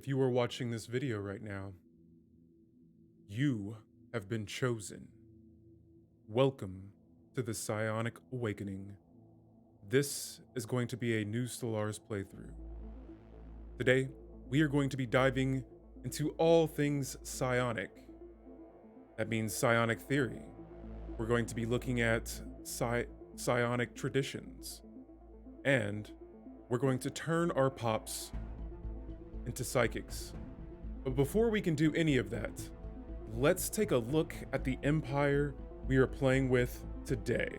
If you are watching this video right now, you have been chosen. Welcome to the Psionic Awakening. This is going to be a new Stellaris playthrough. Today, we are going to be diving into all things psionic. That means psionic theory. We're going to be looking at psionic traditions. And we're going to turn our pops into psychics. But before we can do any of that, let's take a look at the empire we are playing with today.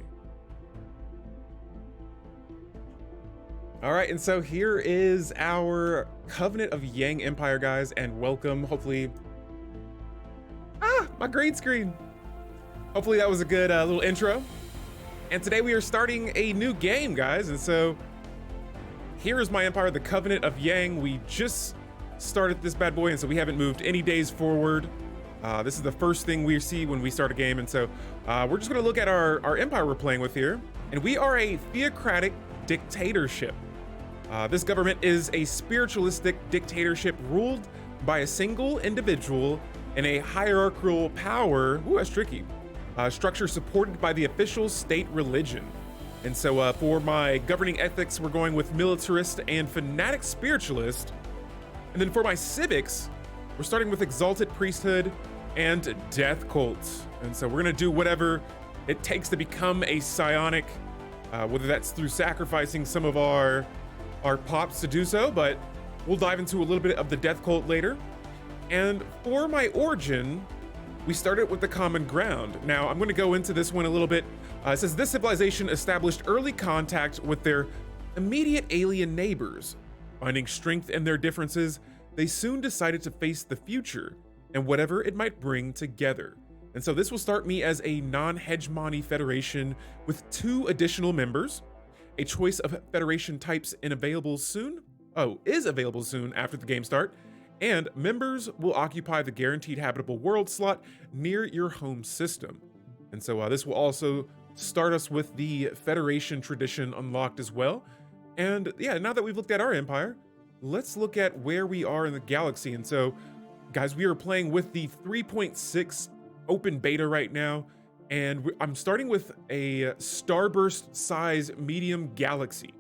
All right, and so here is our Covenant of Yang Empire, guys, and welcome. Hopefully, my green screen. Hopefully that was a good little intro. And today we are starting a new game, guys, and so here is my empire, the Covenant of Yang. We just started this bad boy, and so we haven't moved any days forward. This is the first thing we see when we start a game, and so we're just going to look at our empire we're playing with here. And we are a theocratic dictatorship. This government is a spiritualistic dictatorship ruled by a single individual in a hierarchical power. Ooh, that's tricky. Structure supported by the official state religion. And so for my governing ethics, we're going with militarist and fanatic spiritualist. And then for my civics, we're starting with exalted priesthood and death cult. And so we're gonna do whatever it takes to become a psionic, whether that's through sacrificing some of our pops to do so, but we'll dive into a little bit of the death cult later. And for my origin, we started with the common ground. Now I'm gonna go into this one a little bit. It says this civilization established early contact with their immediate alien neighbors. Finding strength in their differences, they soon decided to face the future and whatever it might bring together. And so this will start me as a non-hegemony federation with 2 additional members. A choice of federation types is available soon after the game start. And members will occupy the guaranteed habitable world slot near your home system. And so this will also start us with the Federation tradition unlocked as well. And yeah, now that we've looked at our empire, let's look at where we are in the galaxy. And so, guys, we are playing with the 3.6 open beta right now. And I'm starting with a starburst size medium galaxy.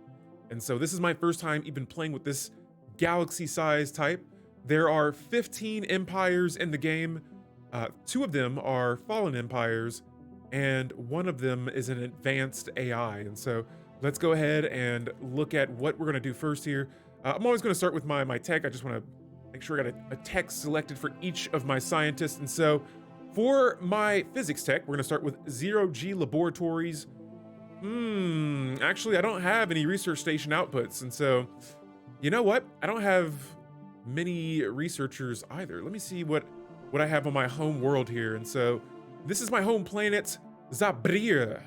And so this is my first time even playing with this galaxy size type. There are 15 empires in the game. 2 of them are fallen empires, and 1 of them is an advanced AI. And so let's go ahead and look at what we're gonna do first here. I'm always gonna start with my tech. I just wanna make sure I got a tech selected for each of my scientists. And so for my physics tech, we're gonna start with 0G laboratories. Actually, I don't have any research station outputs. And so, you know what? I don't have many researchers either. Let me see what I have on my home world here. And so this is my home planet, Zabrir.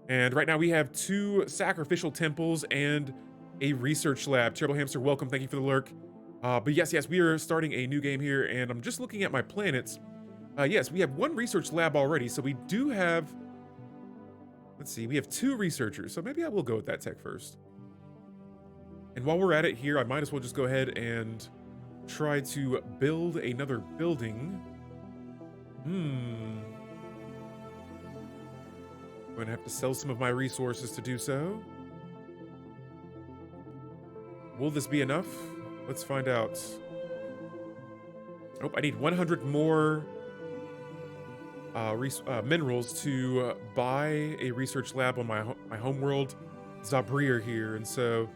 And right now we have 2 sacrificial temples and a research lab. Turbo Hamster, welcome. Thank you for the lurk. But yes, we are starting a new game here, and I'm just looking at my planets. Yes, we have 1 research lab already, so we do have, let's see, we have 2 researchers, so maybe I will go with that tech first. And while we're at it here, I might as well just go ahead and try to build another building. I'm gonna have to sell some of my resources to do so. Will this be enough? Let's find out. Oh, I need 100 more minerals to buy a research lab on my home world, Zabrir here. And so,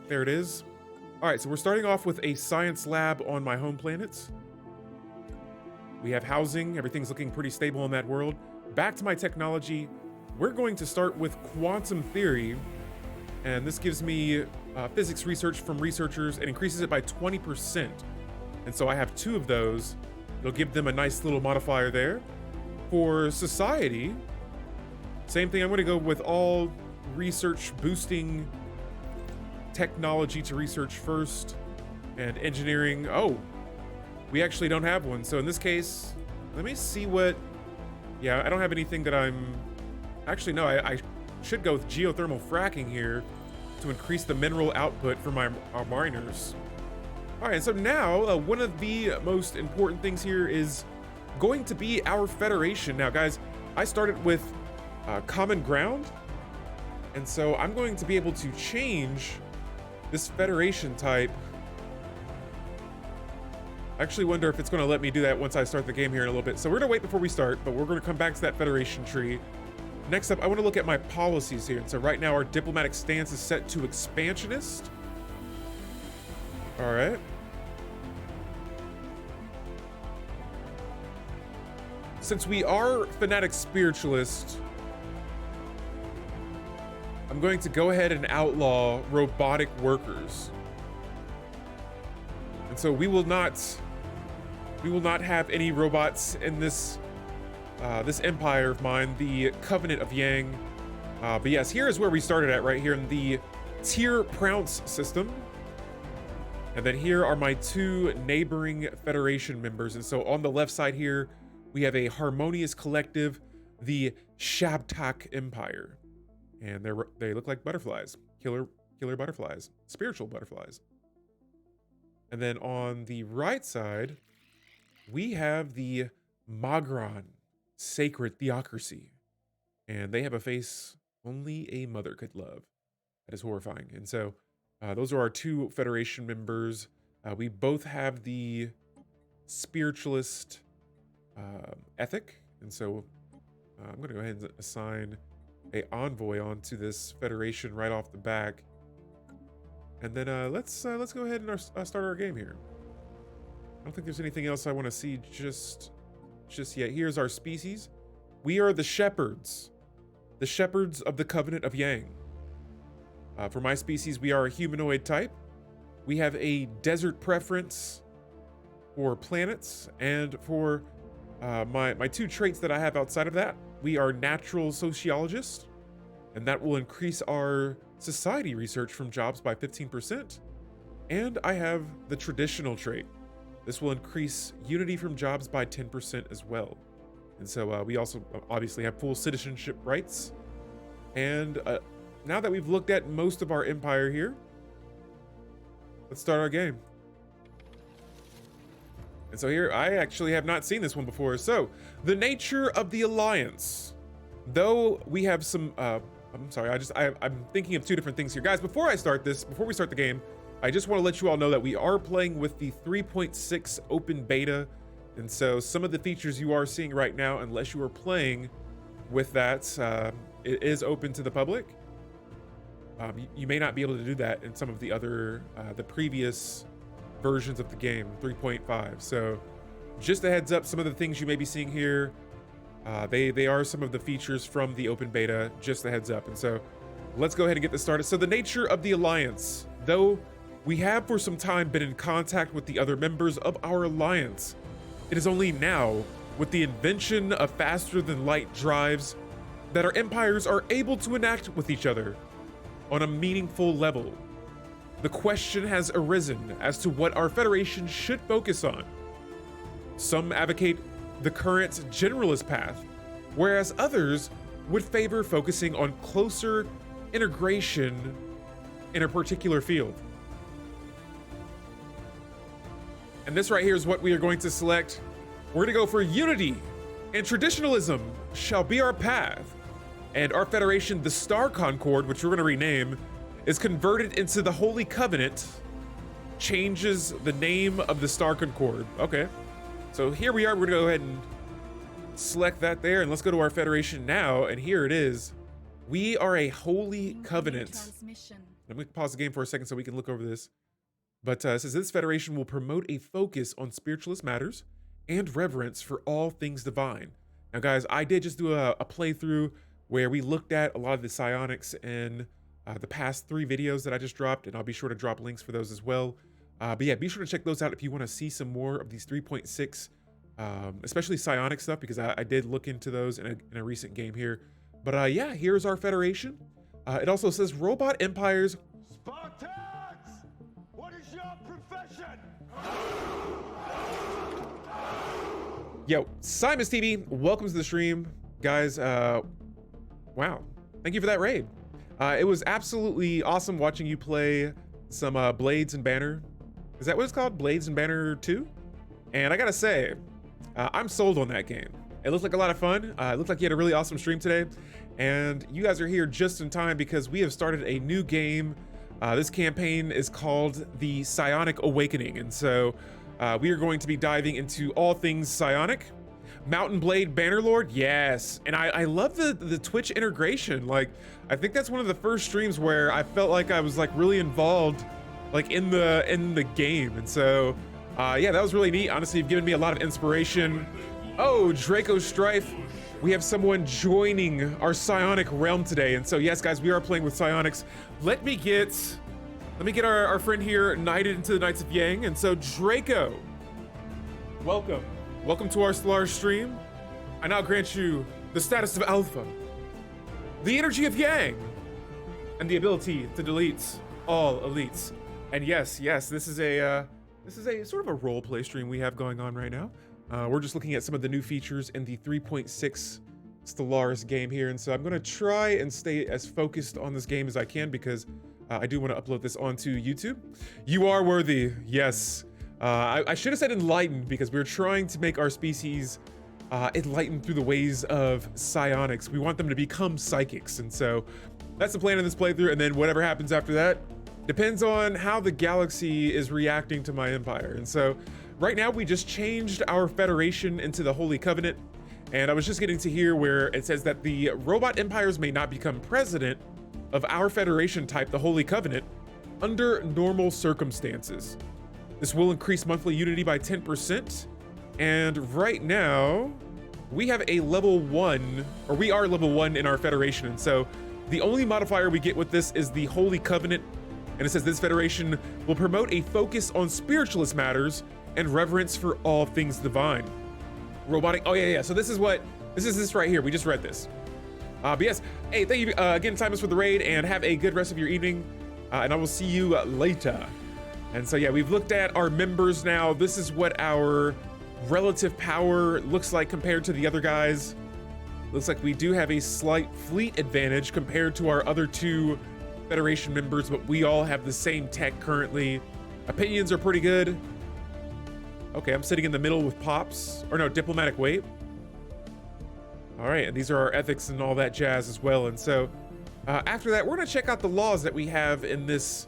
there it is. All right, so we're starting off with a science lab on my home planet. We have housing, everything's looking pretty stable in that world. Back to my technology, we're going to start with quantum theory, and this gives me physics research from researchers. It increases it by 20%. And so I have 2 of those. It'll give them a nice little modifier there. For society, same thing, I'm gonna go with all research boosting technology to research first, and engineering. Oh, we actually don't have one. So in this case, let me see what, yeah, I don't have anything that I'm, actually no, I should go with geothermal fracking here. to increase the mineral output for our miners. All right, so now one of the most important things here is going to be our Federation. Now, guys, I started with common ground, and so I'm going to be able to change this Federation type. I actually wonder if it's going to let me do that once I start the game here in a little bit. So we're going to wait before we start, but we're going to come back to that Federation tree. Next up, I want to look at my policies here. And so right now, our diplomatic stance is set to expansionist. All right. Since we are fanatic spiritualist, I'm going to go ahead and outlaw robotic workers. And so we will not have any robots in this this empire of mine, the Covenant of Yang. But yes, here is where we started at, right here in the Tier Prounce system. And then here are my two neighboring Federation members. And so on the left side here, we have a harmonious collective, the Shabtak Empire. And they look like butterflies, killer butterflies, spiritual butterflies. And then on the right side, we have the Magron Sacred Theocracy. And they have a face only a mother could love. That is horrifying. And so those are our two Federation members. We both have the spiritualist ethic. And so I'm going to go ahead and assign a envoy onto this Federation right off the back. And then let's go ahead and start our game here. I don't think there's anything else I want to see just yet. Here's our species. We are the shepherds of the Covenant of Yang. For my species, we are a humanoid type. We have a desert preference for planets, and for my two traits that I have outside of that, we are natural sociologists, and that will increase our society research from jobs by 15%. And I have the traditional trait. This will increase unity from jobs by 10% as well. And so we also obviously have full citizenship rights. And now that we've looked at most of our empire here, let's start our game. And so here, I actually have not seen this one before. So, the nature of the alliance. Though we have some, I'm sorry, I'm thinking of two different things here. Guys, before we start the game, I just want to let you all know that we are playing with the 3.6 open beta. And so some of the features you are seeing right now, unless you are playing with that, it is open to the public. You may not be able to do that in some of the other, the previous versions of the game, 3.5. So just a heads up, some of the things you may be seeing here, they are some of the features from the open beta, just a heads up. And so let's go ahead and get this started. So the nature of the alliance. Though we have for some time been in contact with the other members of our alliance, it is only now, with the invention of faster than light drives, that our empires are able to enact with each other on a meaningful level. The question has arisen as to what our Federation should focus on. Some advocate the current generalist path, whereas others would favor focusing on closer integration in a particular field. And this right here is what we are going to select. We're gonna go for unity, and traditionalism shall be our path. And our Federation, the Star Concord, which we're gonna rename, is converted into the Holy Covenant, changes the name of the Star Concord. Okay, so here we are. We're gonna go ahead and select that there, and let's go to our Federation now, and here it is. We are a Holy Covenant. Let me pause the game for a second so we can look over this. But it says this Federation will promote a focus on spiritualist matters and reverence for all things divine. Now guys, I did just do a playthrough where we looked at a lot of the psionics in the past 3 videos that I just dropped, and I'll be sure to drop links for those as well. But yeah, be sure to check those out if you want to see some more of these 3.6, especially psionic stuff, because I did look into those in a recent game here. But yeah, here's our Federation. It also says robot empires. Spartans! What is your profession? Yo, Simon's TV, welcome to the stream. Guys, wow, thank you for that raid. It was absolutely awesome watching you play some Blades and Banner. Is that what it's called? Blades and Banner 2? And I gotta say, I'm sold on that game. It looked like a lot of fun. It looked like you had a really awesome stream today. And you guys are here just in time because we have started a new game. This campaign is called the Psionic Awakening. And so we are going to be diving into all things Psionic. Mountain Blade Bannerlord, yes. And I love the Twitch integration. Like, I think that's one of the first streams where I felt like I was like really involved like in the game. And so yeah, that was really neat. Honestly, you've given me a lot of inspiration. Oh, Draco Strife. We have someone joining our Psionic realm today. And so yes, guys, we are playing with Psionics. Let me get our friend here knighted into the Knights of Yang. And so Draco, welcome. Welcome to our Stellaris stream. I now grant you the status of Alpha, the energy of Yang, and the ability to delete all elites. And yes, this is a sort of a role play stream we have going on right now. We're just looking at some of the new features in the 3.6 Stellaris game here, and so I'm gonna try and stay as focused on this game as I can because I do want to upload this onto YouTube. You are worthy, yes. I should have said enlightened because we're trying to make our species enlightened through the ways of psionics. We want them to become psychics, and so that's the plan in this playthrough, and then whatever happens after that depends on how the galaxy is reacting to my empire. And so right now we just changed our federation into the Holy Covenant, and I was just getting to here where it says that the robot empires may not become president of our federation type, the Holy Covenant, under normal circumstances. This will increase monthly unity by 10%. And right now, we have a level 1, or we are level 1 in our federation. And so the only modifier we get with this is the Holy Covenant. And it says this federation will promote a focus on spiritualist matters and reverence for all things divine. Robotic, oh yeah. So this is this right here. We just read this. But yes, hey, thank you again, Timus, for the raid, and have a good rest of your evening. And I will see you later. And so yeah, we've looked at our members now. This is what our relative power looks like compared to the other guys. Looks like we do have a slight fleet advantage compared to our other two Federation members, but we all have the same tech currently. Opinions are pretty good. Okay, I'm sitting in the middle with Pops, or no, diplomatic weight. All right, and these are our ethics and all that jazz as well. And so after that, we're gonna check out the laws that we have in this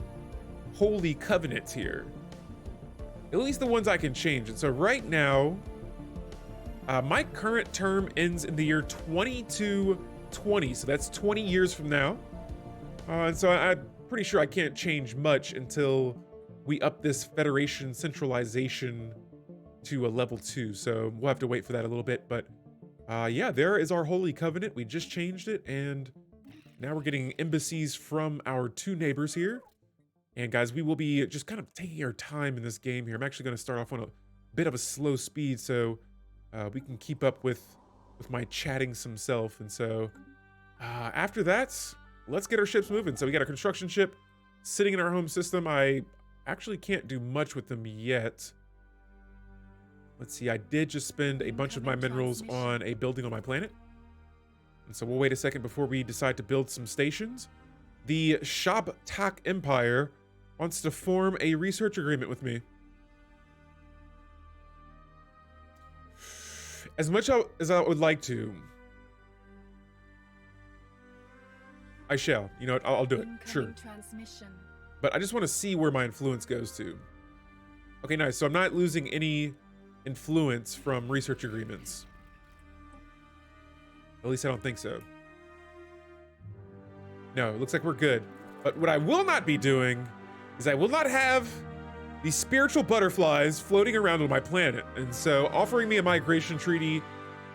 Holy Covenant here, at least the ones I can change. And so right now, my current term ends in the year 2220, so that's 20 years from now. And so I'm pretty sure I can't change much until we up this Federation centralization to a level 2. So we'll have to wait for that a little bit. But yeah, there is our Holy Covenant. We just changed it, and now we're getting embassies from our two neighbors here. And guys, we will be just kind of taking our time in this game here. I'm actually going to start off on a bit of a slow speed so we can keep up with my chatting some self. And so after that, let's get our ships moving. So we got a construction ship sitting in our home system. I actually can't do much with them yet. Let's see, I did just spend a bunch of my minerals on a building on my planet. And so we'll wait a second before we decide to build some stations. The Shabtak Empire wants to form a research agreement with me. As much as I would like to, I shall. You know what? I'll do it. Sure. But I just want to see where my influence goes to. Okay, nice. So I'm not losing any influence from research agreements. At least I don't think so. No, it looks like we're good. But what I will not be doing is I will not have these spiritual butterflies floating around on my planet. And so offering me a migration treaty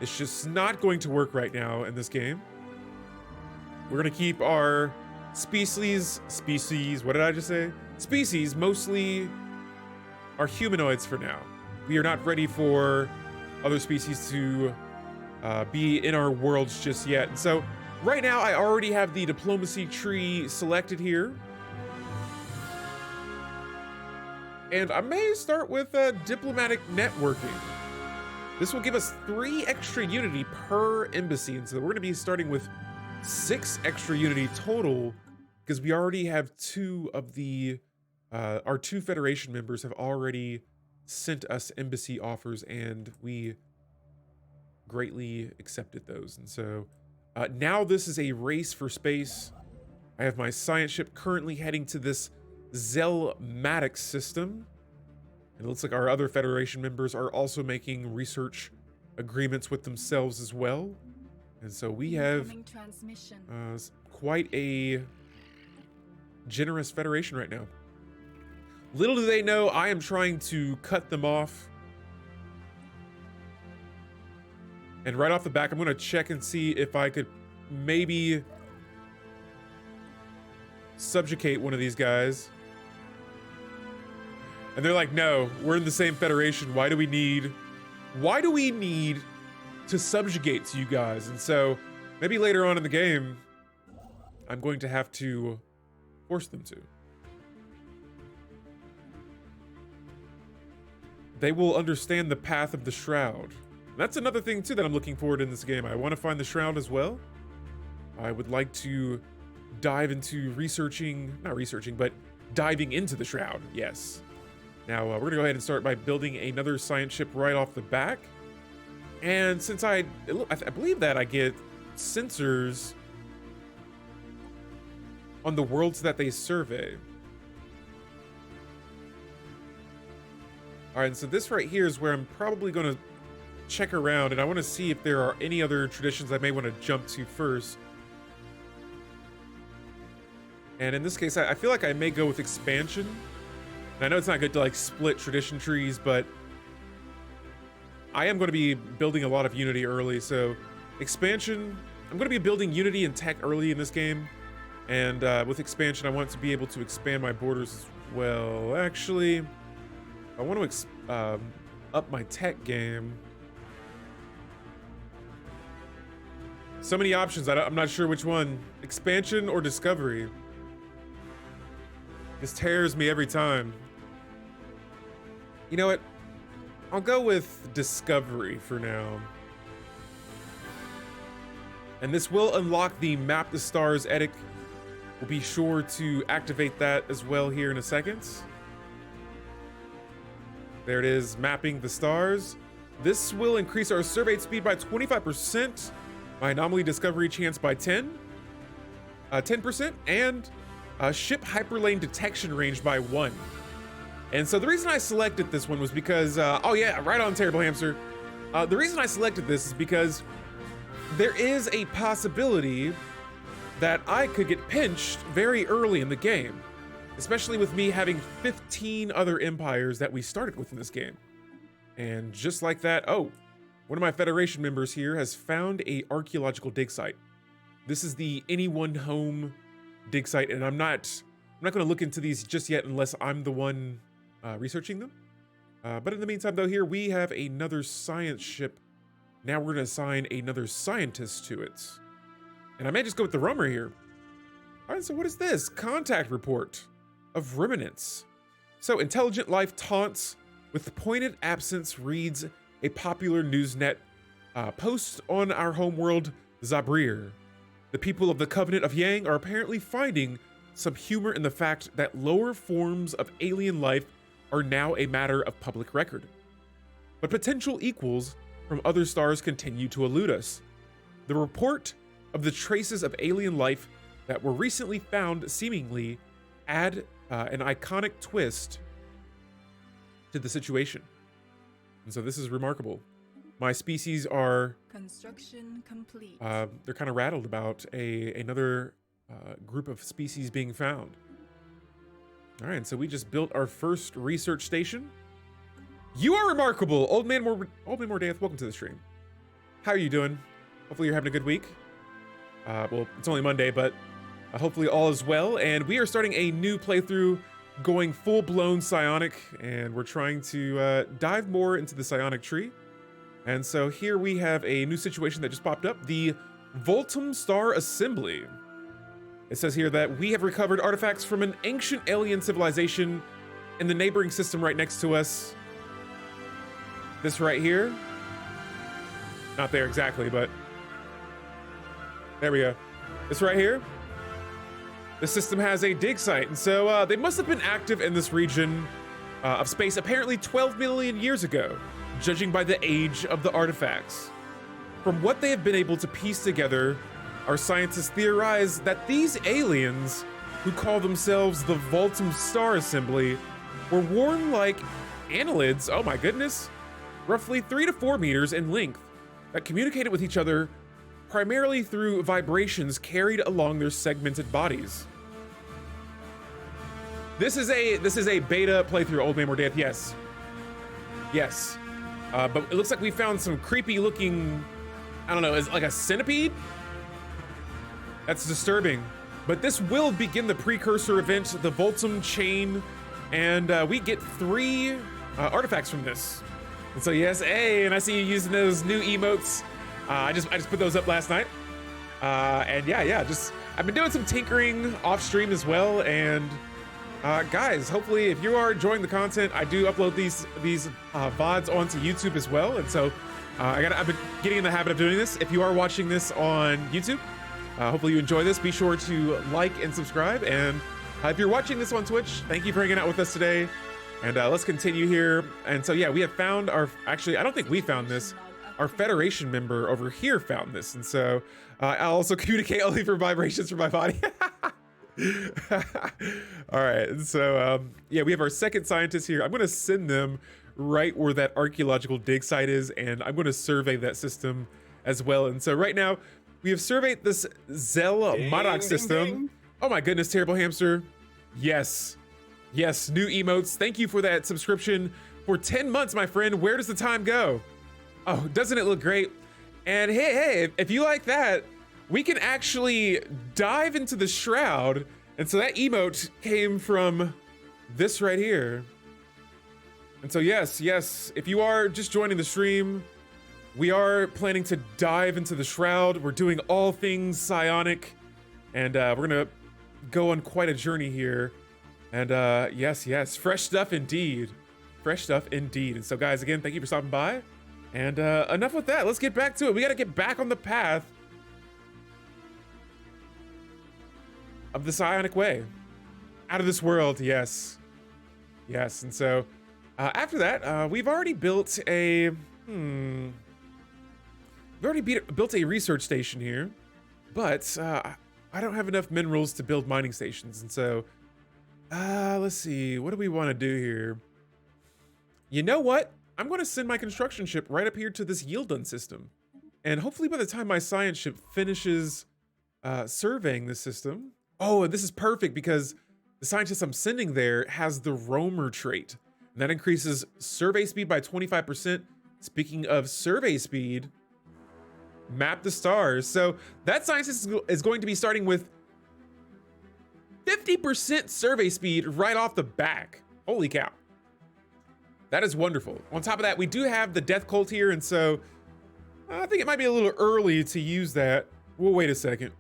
is just not going to work right now in this game. We're gonna keep our species, what did I just say? Species, mostly our humanoids for now. We are not ready for other species to be in our worlds just yet. And so right now I already have the diplomacy tree selected here. And I may start with diplomatic networking. This will give us 3 extra unity per embassy. And so we're gonna be starting with 6 extra unity total because we already have two of the, our two Federation members have already sent us embassy offers, and we greatly accepted those. And so now this is a race for space. I have my science ship currently heading to this Zelmatic system. And it looks like our other Federation members are also making research agreements with themselves as well. And so we have quite a generous Federation right now. Little do they know, I am trying to cut them off. And right off the back, I'm going to check and see if I could maybe subjugate one of these guys. And they're like, no, we're in the same Federation. Why do we need to subjugate to you guys? And so maybe later on in the game, I'm going to have to force them to. They will understand the path of the Shroud. That's another thing too that I'm looking forward in this game. I want to find the Shroud as well. I would like to dive into diving into the Shroud, yes. Now, we're gonna go ahead and start by building another science ship right off the back. And since I believe that I get sensors on the worlds that they survey. All right, and so this right here is where I'm probably gonna check around, and I wanna see if there are any other traditions I may wanna jump to first. And in this case, I feel like I may go with expansion. And I know it's not good to like split tradition trees, but I am going to be building a lot of Unity early. So expansion, I'm going to be building Unity and tech early in this game. And with expansion, I want to be able to expand my borders as well. Actually, I want to up my tech game. So many options. I'm not sure which one. Expansion or discovery. This tears me every time. You know what? I'll go with discovery for now. And this will unlock the Map the Stars edict. We'll be sure to activate that as well here in a second. There it is, mapping the stars. This will increase our survey speed by 25%, my anomaly discovery chance by 10%, and ship hyperlane detection range by 1. And so the reason I selected this one was because, oh yeah, right on, Terrible Hamster. The reason I selected this is because there is a possibility that I could get pinched very early in the game, especially with me having 15 other empires that we started with in this game. And just like that, oh, one of my Federation members here has found a archaeological dig site. This is the Anyone Home dig site, and I'm not going to look into these just yet unless I'm the one researching them. But in the meantime, though, here we have another science ship. Now we're going to assign another scientist to it. And I may just go with the rummer here. All right, so what is this? Contact report of remnants. So intelligent life taunts with pointed absence, reads a popular Newsnet post on our homeworld, Zabrir. The people of the Covenant of Yang are apparently finding some humor in the fact that lower forms of alien life are now a matter of public record. But potential equals from other stars continue to elude us. The report of the traces of alien life that were recently found seemingly add an iconic twist to the situation. And so this is remarkable. My species are construction complete. They're kind of rattled about another group of species being found. All right, so we just built our first research station. You are remarkable, Old Man Mordath. Welcome to the stream. How are you doing? Hopefully you're having a good week. Well, it's only Monday, but hopefully all is well. And we are starting a new playthrough, going full-blown psionic, and we're trying to dive more into the psionic tree. And so here we have a new situation that just popped up, the Voltum Star Assembly. It says here that we have recovered artifacts from an ancient alien civilization in the neighboring system right next to us. This right here. Not there exactly, but there we go. This right here. the system has a dig site, and so they must have been active in this region of space apparently 12 million years ago, judging by the age of the artifacts. From what they have been able to piece together, our scientists theorize that these aliens, who call themselves the Voltum Star Assembly, were worm-like annelids, oh my goodness, roughly 3 to 4 meters in length, that communicated with each other primarily through vibrations carried along their segmented bodies. This is a beta playthrough, Old Man More Death, yes. Yes. But it looks like we found some creepy looking, I don't know, is it like a centipede? That's disturbing. But this will begin the precursor event, the Voltum Chain, and we get 3 artifacts from this. And so yes, and I see you using those new emotes. I just put those up last night. And yeah, I've been doing some tinkering off stream as well. And guys, hopefully if you are enjoying the content, I do upload these VODs onto YouTube as well. And so I've been getting in the habit of doing this. If you are watching this on YouTube, hopefully you enjoy this. Be sure to like and subscribe. And if you're watching this on Twitch, thank you for hanging out with us today. And let's continue here. And so yeah, we have found actually, I don't think we found this. Our Federation member over here found this. And so I'll also communicate only for vibrations from my body. All right, and so yeah, we have our second scientist here. I'm gonna send them right where that archaeological dig site is, and I'm gonna survey that system as well. And so right now, we have surveyed this Zell-Madoc system. Ding. Oh my goodness, Terrible Hamster. Yes, new emotes. Thank you for that subscription for 10 months, my friend. Where does the time go? Oh, doesn't it look great? And hey, if you like that, we can actually dive into the shroud. And so that emote came from this right here. And so yes, if you are just joining the stream, we are planning to dive into the shroud. We're doing all things psionic, and we're gonna go on quite a journey here. And yes, fresh stuff indeed. And so guys, again, thank you for stopping by. And enough with that, let's get back to it. We gotta get back on the path of the psionic way. Out of this world, yes. And so after that, we've already built a, built a research station here, but I don't have enough minerals to build mining stations. And so, let's see, what do we want to do here? You know what? I'm going to send my construction ship right up here to this Yieldon system. And hopefully by the time my science ship finishes surveying this system, oh, and this is perfect because the scientist I'm sending there has the roamer trait. And that increases survey speed by 25%. Speaking of survey speed, map the stars. So that scientist is going to be starting with 50% survey speed right off the back. Holy cow. That is wonderful. On top of that, we do have the death cult here. And so I think it might be a little early to use that. We'll wait a second.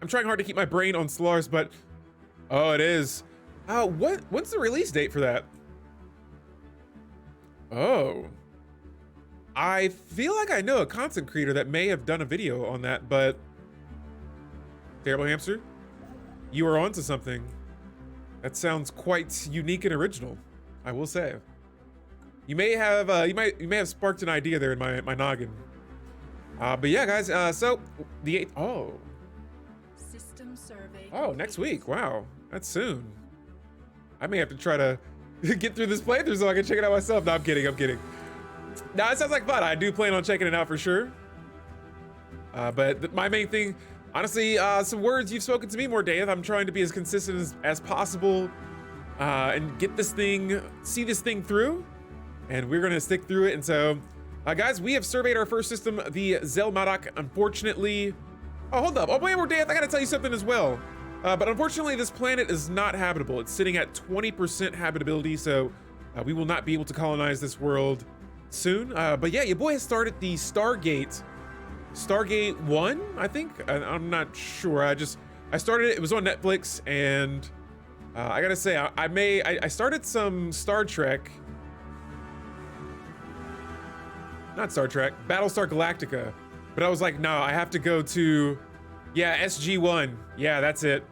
I'm trying hard to keep my brain on Stellaris, but oh, it is. When's the release date for that? Oh, I feel like I know a content creator that may have done a video on that, but Terrible Hamster, you are onto something. That sounds quite unique and original, I will say. You may have you may have sparked an idea there in my noggin. But yeah, guys. So the 8th. System survey. Oh, next week. Wow, that's soon. I may have to try to get through this playthrough so I can check it out myself. No, I'm kidding. No, it sounds like fun. I do plan on checking it out for sure. But my main thing, honestly, some words you've spoken to me more, Dave. I'm trying to be as consistent as possible and get this thing, see this thing through. And we're gonna stick through it. And so, guys, we have surveyed our first system, the Zell-Madoc. Unfortunately, oh, hold up. Oh, wait, more, Dave. I gotta tell you something as well. But unfortunately, this planet is not habitable. It's sitting at 20% habitability, so we will not be able to colonize this world soon. But yeah, your boy has started the Stargate 1, I think. I'm not sure. I started it. It was on Netflix, and I gotta say, I started some Star Trek. Not Star Trek, Battlestar Galactica. But I was like, no, I have to go to, yeah, SG-1. Yeah, that's it.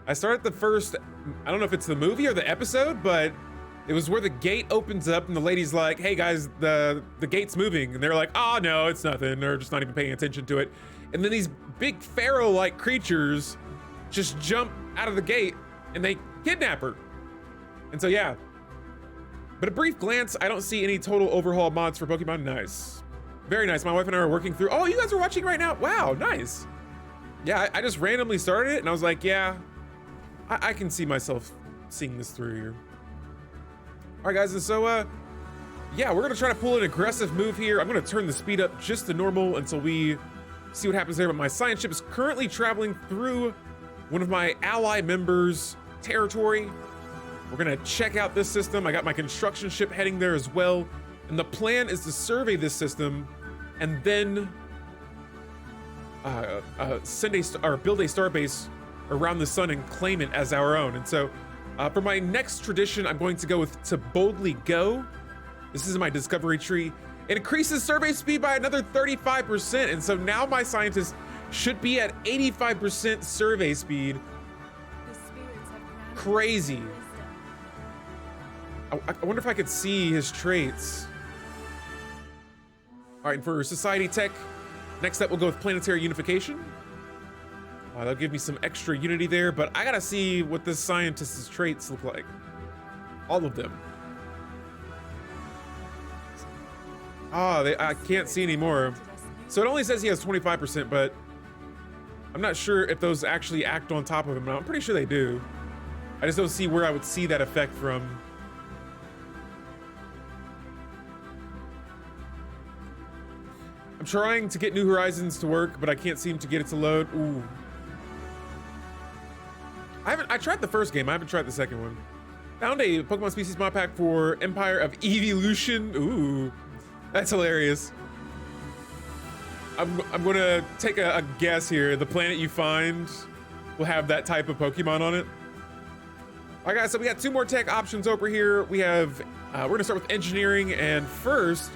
I started the first, I don't know if it's the movie or the episode, but it was where the gate opens up and the lady's like, hey guys, the gate's moving. And they're like, oh no, it's nothing. They're just not even paying attention to it. And then these big pharaoh-like creatures just jump out of the gate and they kidnap her. And so, yeah. But a brief glance, I don't see any total overhaul mods for Pokemon. Nice. Very nice. My wife and I are working through. Oh, you guys are watching right now? Wow, nice. Yeah, I just randomly started it and I was like, yeah, I can see myself seeing this through here. All right, guys, and so, yeah, we're gonna try to pull an aggressive move here. I'm gonna turn the speed up just to normal until we see what happens there. But my science ship is currently traveling through one of my ally members' territory. We're gonna check out this system. I got my construction ship heading there as well. And the plan is to survey this system and then build a starbase around the sun and claim it as our own. And so for my next tradition, I'm going to go with to boldly go. This is my discovery tree. It increases survey speed by another 35%. And so now my scientists should be at 85% survey speed. The spirits have granted Crazy. wisdom. I wonder if I could see his traits. All right, and for society tech, next up we'll go with planetary unification. That'll give me some extra unity there, but I gotta see what this scientist's traits look like. All of them. I can't see anymore. So it only says he has 25%, but I'm not sure if those actually act on top of him. I'm pretty sure they do. I just don't see where I would see that effect from. I'm trying to get New Horizons to work, but I can't seem to get it to load. Ooh. I tried the first game. I haven't tried the second one. Found a Pokemon species mod pack for Empire of Evolution. Ooh, that's hilarious. I'm gonna take a guess here. The planet you find will have that type of Pokemon on it. All right, guys, so we got two more tech options over here. We have, we're gonna start with engineering, and first,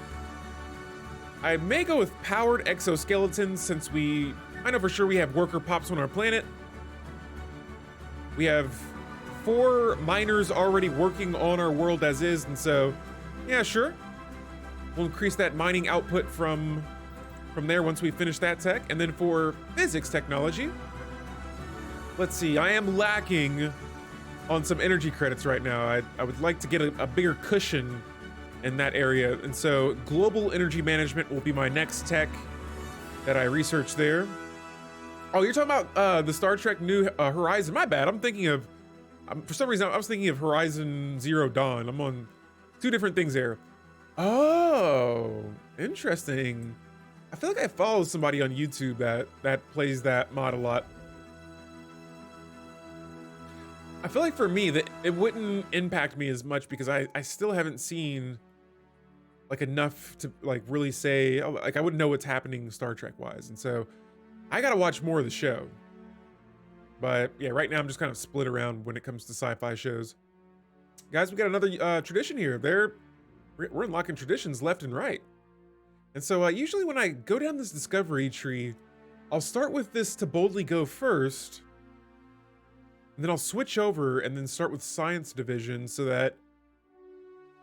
I may go with powered exoskeletons since I know for sure we have worker pops on our planet. We have 4 miners already working on our world as is, and so, yeah, sure. We'll increase that mining output from there once we finish that tech. And then for physics technology, let's see, I am lacking on some energy credits right now. I would like to get a bigger cushion in that area. And so global energy management will be my next tech that I research there. Oh, you're talking about the Star Trek New Horizon. My bad. For some reason, I was thinking of Horizon Zero Dawn. I'm on 2 different things there. Oh, interesting. I feel like I follow somebody on YouTube that plays that mod a lot. I feel like for me that it wouldn't impact me as much because I still haven't seen like enough to like really say, oh, like I wouldn't know what's happening Star Trek wise. And so I gotta watch more of the show. But yeah, right now I'm just kind of split around when it comes to sci-fi shows. Guys, we got another tradition here. We're unlocking traditions left and right. And so usually when I go down this discovery tree, I'll start with this to boldly go first. And then I'll switch over and then start with science division so that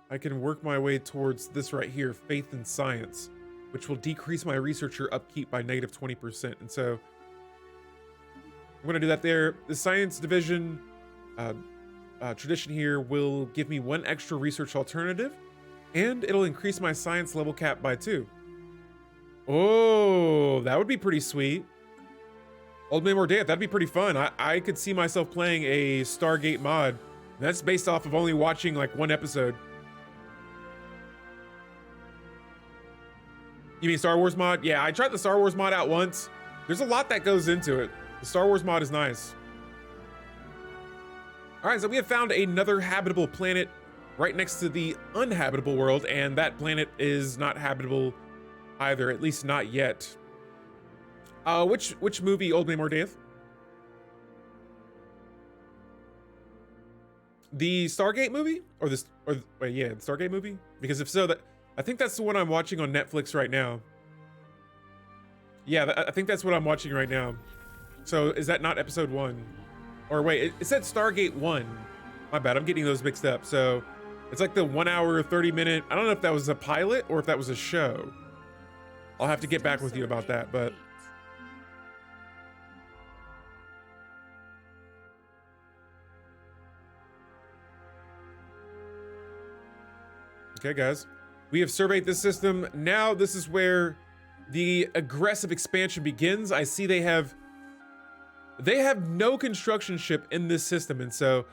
I can work my way towards this right here, faith in science, which will decrease my researcher upkeep by negative 20%. And so I'm gonna do that there. The science division tradition here will give me 1 extra research alternative, and it'll increase my science level cap by 2. Oh, that would be pretty sweet. Old Man More Death, that'd be pretty fun. I could see myself playing a Stargate mod. That's based off of only watching like 1 episode. You mean Star Wars mod? Yeah, I tried the Star Wars mod out once. There's a lot that goes into it. The Star Wars mod is nice. All right, so we have found another habitable planet right next to the uninhabitable world, and that planet is not habitable either, at least not yet. Which movie, Old Man More Death? The Stargate movie? Yeah, the Stargate movie? Because if so, I think that's the one I'm watching on Netflix right now. Yeah, I think that's what I'm watching right now. So is that not episode 1? Or wait, it said Stargate 1. My bad, I'm getting those mixed up. So it's like the 1 hour, 30-minute. I don't know if that was a pilot or if that was a show. I'll have to get back with you about that, but. Okay, guys, we have surveyed this system. Now this is where the aggressive expansion begins. I see they have no construction ship in this system. And so,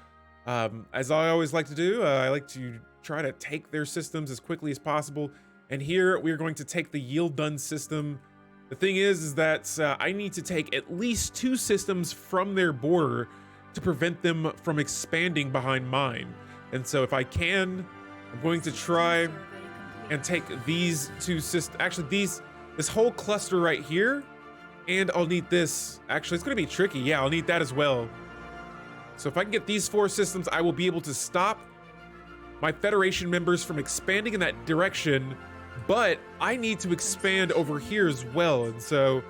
as I always like to do, I like to try to take their systems as quickly as possible. And here we are going to take the yield done system. The thing is that I need to take at least 2 systems from their border to prevent them from expanding behind mine. And so if I can, I'm going to try and take these 2 systems. Actually, this whole cluster right here, and I'll need this. Actually, it's going to be tricky. Yeah, I'll need that as well. So if I can get these 4 systems, I will be able to stop my Federation members from expanding in that direction. But I need to expand over here as well. And so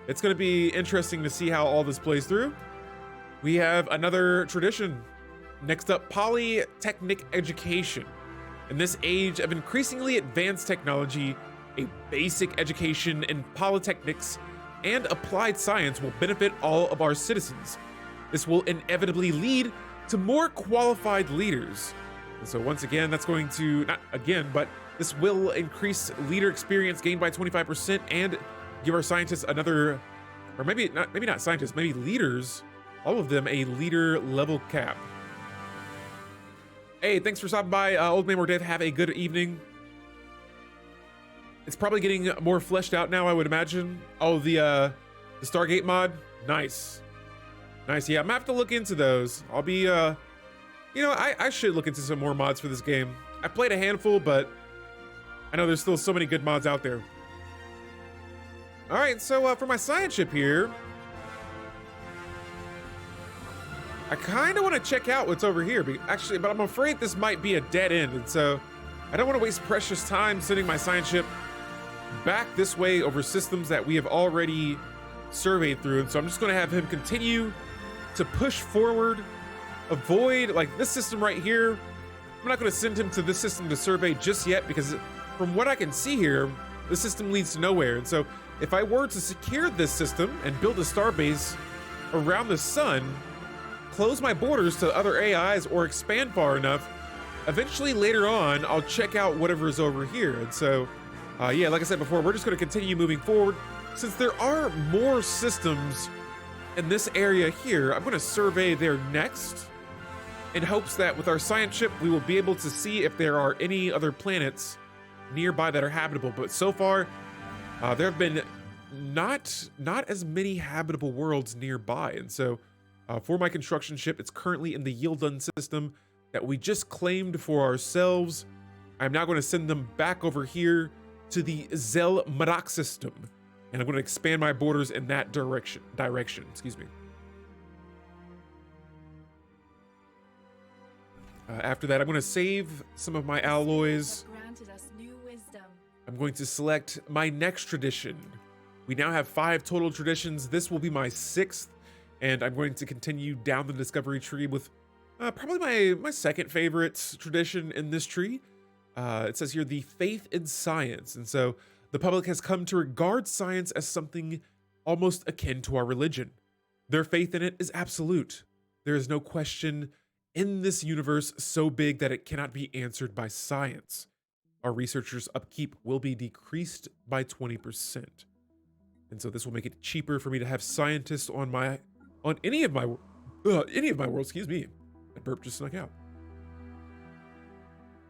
it's going to be interesting to see how all this plays through. We have another tradition. Next up, Polytechnic Education. In this age of increasingly advanced technology, a basic education in polytechnics and applied science will benefit all of our citizens. This will inevitably lead to more qualified leaders. And so once again, that's going to, not again, but this will increase leader experience gained by 25% and give our scientists another, or maybe not scientists, maybe leaders, all of them a leader level cap. Hey, thanks for stopping by, Old Man More Death. Have a good evening. It's probably getting more fleshed out now, I would imagine. Oh, the Stargate mod, nice. Nice, yeah, I'm gonna have to look into those. I'll be, you know, I should look into some more mods for this game. I played a handful, but I know there's still so many good mods out there. All right, so for my science ship here, I kind of want to check out what's over here, actually, but I'm afraid this might be a dead end, and so I don't want to waste precious time sending my science ship back this way over systems that we have already surveyed through, and so I'm just going to have him continue to push forward, avoid, like this system right here. I'm not going to send him to this system to survey just yet, because from what I can see here, the system leads to nowhere, and so if I were to secure this system and build a starbase around the sun, close my borders to other AIs or expand far enough, eventually later on, I'll check out whatever is over here. And so, yeah, like I said before, we're just going to continue moving forward. Since there are more systems in this area here, I'm going to survey there next in hopes that with our science ship, we will be able to see if there are any other planets nearby that are habitable. But so far, there have been not as many habitable worlds nearby. And so, for my construction ship, it's currently in the yield done system that we just claimed for ourselves. I'm now going to send them back over here to the Zel Marak system, and I'm going to expand my borders in that direction. Excuse me. After that, I'm going to save some of my alloys. Granted us new wisdom. I'm going to select my next tradition. We now have 5 total traditions. This will be my 6th. And I'm going to continue down the discovery tree with probably my second favorite tradition in this tree. It says here, the faith in science. And so the public has come to regard science as something almost akin to our religion. Their faith in it is absolute. There is no question in this universe so big that it cannot be answered by science. Our researchers' upkeep will be decreased by 20%. And so this will make it cheaper for me to have scientists on any of my worlds, excuse me. That burp just snuck out.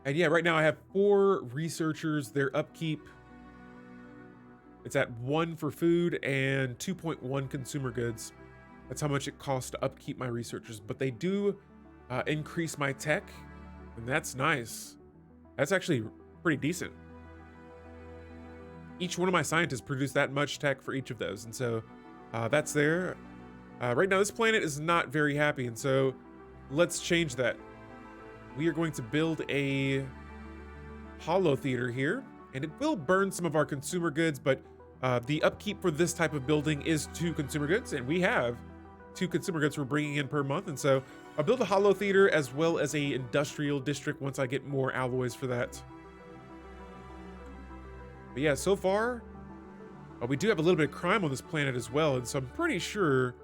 And yeah, right now I have 4 researchers. Their upkeep, it's at 1 for food and 2.1 consumer goods. That's how much it costs to upkeep my researchers. But they do increase my tech, and that's nice. That's actually pretty decent. Each one of my scientists produce that much tech for each of those, and so that's there. Right now, this planet is not very happy, and so let's change that. We are going to build a holo theater here, and it will burn some of our consumer goods, but the upkeep for this type of building is 2 consumer goods, and we have 2 consumer goods we're bringing in per month. And so I'll build a holo theater as well as a industrial district once I get more alloys for that. But yeah, so far, we do have a little bit of crime on this planet as well. And so I'm pretty sure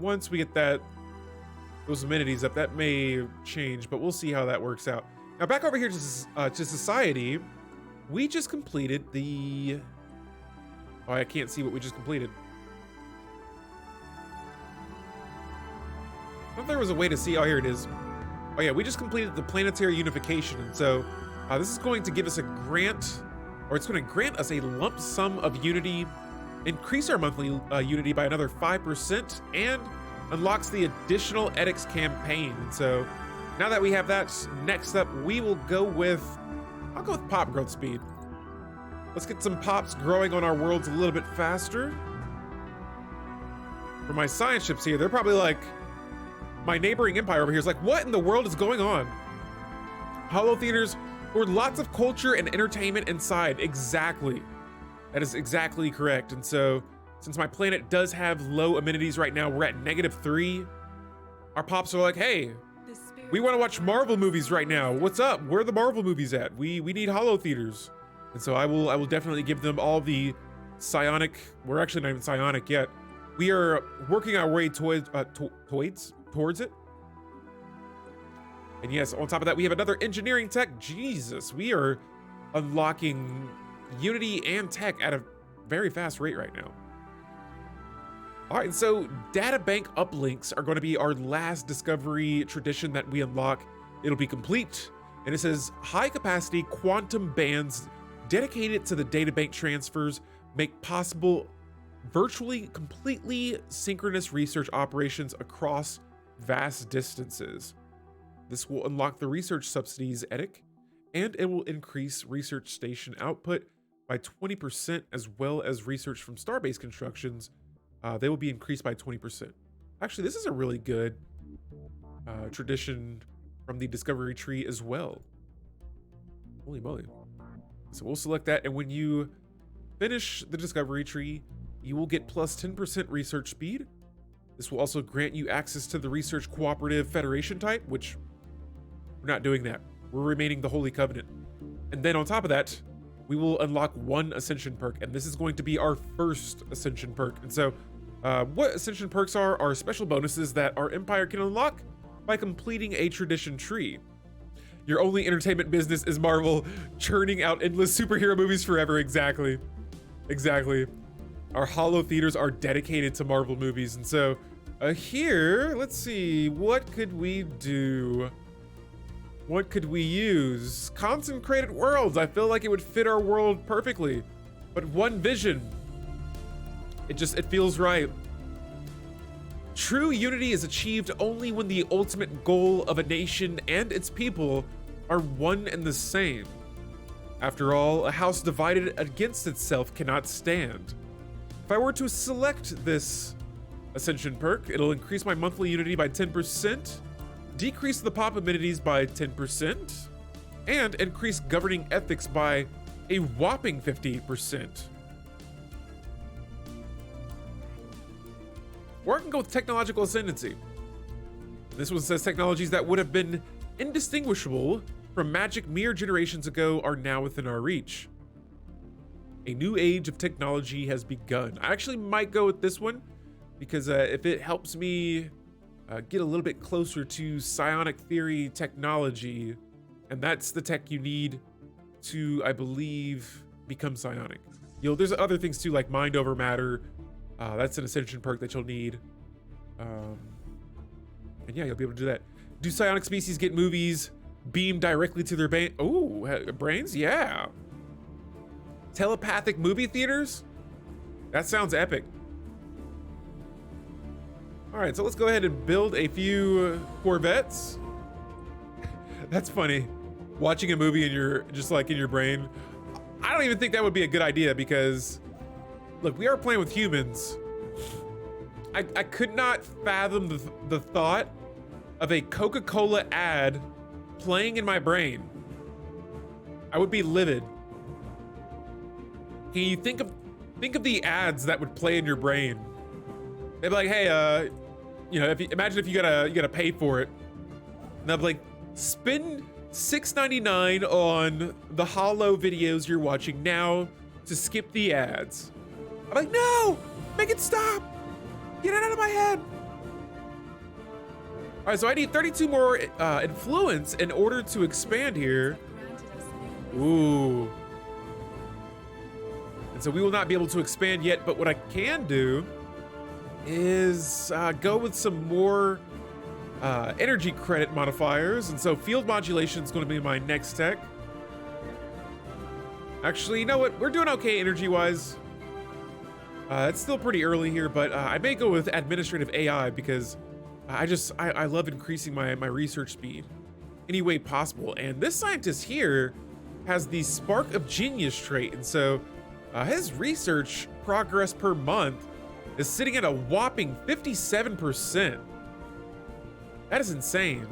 once we get those amenities up, that may change, but we'll see how that works out. Now back over here to society, we just completed the... Oh, I can't see what we just completed. I thought there was a way to see. Oh, here it is. Oh yeah, we just completed the planetary unification. And so this is going to give us a grant, or it's going to grant us a lump sum of unity, increase our monthly unity by another 5%, and unlocks the additional edX campaign. And so now that we have that, next up, we will go with, I'll go with pop growth speed. Let's get some pops growing on our worlds a little bit faster. For my science ships here, they're probably like, my neighboring empire over here is like, what in the world is going on? Holo theaters, or lots of culture and entertainment inside. Exactly. That is exactly correct. And so, since my planet does have low amenities right now, we're at -3. Our pops are like, hey, we want to watch Marvel movies right now. What's up? Where are the Marvel movies at? We need holo theaters. And so I will definitely give them all the psionic. We're actually not even psionic yet. We are working our way towards it. And yes, on top of that, we have another engineering tech. Jesus, we are unlocking Unity and tech at a very fast rate right now. All right, and so data bank uplinks are going to be our last discovery tradition that we unlock. It'll be complete. And it says high capacity quantum bands dedicated to the data bank transfers make possible virtually completely synchronous research operations across vast distances. This will unlock the research subsidies EDIC, and it will increase research station output by 20%, as well as research from starbase constructions. They will be increased by 20%. Actually, this is a really good tradition from the discovery tree as well. Holy moly. So we'll select that, and when you finish the discovery tree, you will get plus 10% research speed. This will also grant you access to the Research Cooperative Federation type, which we're not doing that. We're remaining the Holy Covenant. And then on top of that, we will unlock 1 Ascension perk, and this is going to be our first Ascension perk. And so what Ascension perks are special bonuses that our Empire can unlock by completing a tradition tree. Your only entertainment business is Marvel, churning out endless superhero movies forever. Exactly. Exactly. Our holo theaters are dedicated to Marvel movies. And so here, let's see, what could we do? What could we use? Consecrated worlds. I feel like it would fit our world perfectly. But one vision. It feels right. True unity is achieved only when the ultimate goal of a nation and its people are one and the same. After all, a house divided against itself cannot stand. If I were to select this Ascension perk, it'll increase my monthly unity by 10%, decrease the pop amenities by 10%, and increase governing ethics by a whopping 50%. Or I can go with technological ascendancy. This one says technologies that would have been indistinguishable from magic mere generations ago are now within our reach. A new age of technology has begun. I actually might go with this one because if it helps me get a little bit closer to psionic theory technology, and that's the tech you need to, I believe, become psionic. There's other things too, like mind over matter. That's an ascension perk that you'll need. And yeah, you'll be able to do that. Do psionic species get movies beamed directly to their brains? Yeah. Telepathic movie theaters? That sounds epic. All right, so let's go ahead and build a few Corvettes. That's funny. Watching a movie in your brain. I don't even think that would be a good idea because, look, we are playing with humans. I could not fathom the thought of a Coca-Cola ad playing in my brain. I would be livid. Can you think of the ads that would play in your brain? They'd be like, hey, you know, imagine if you gotta pay for it. And they'll be like, spend $6.99 on the hollow videos you're watching now to skip the ads. I'm like, no, make it stop. Get it out of my head. All right, so I need 32 more influence in order to expand here. Ooh. And so we will not be able to expand yet, but what I can do is go with some more energy credit modifiers. And so field modulation is going to be my next tech. Actually, you know what? We're doing okay energy-wise. It's still pretty early here, but I may go with administrative AI because I love increasing my research speed any way possible. And this scientist here has the Spark of Genius trait. And so his research progress per month is sitting at a whopping 57%. That is insane.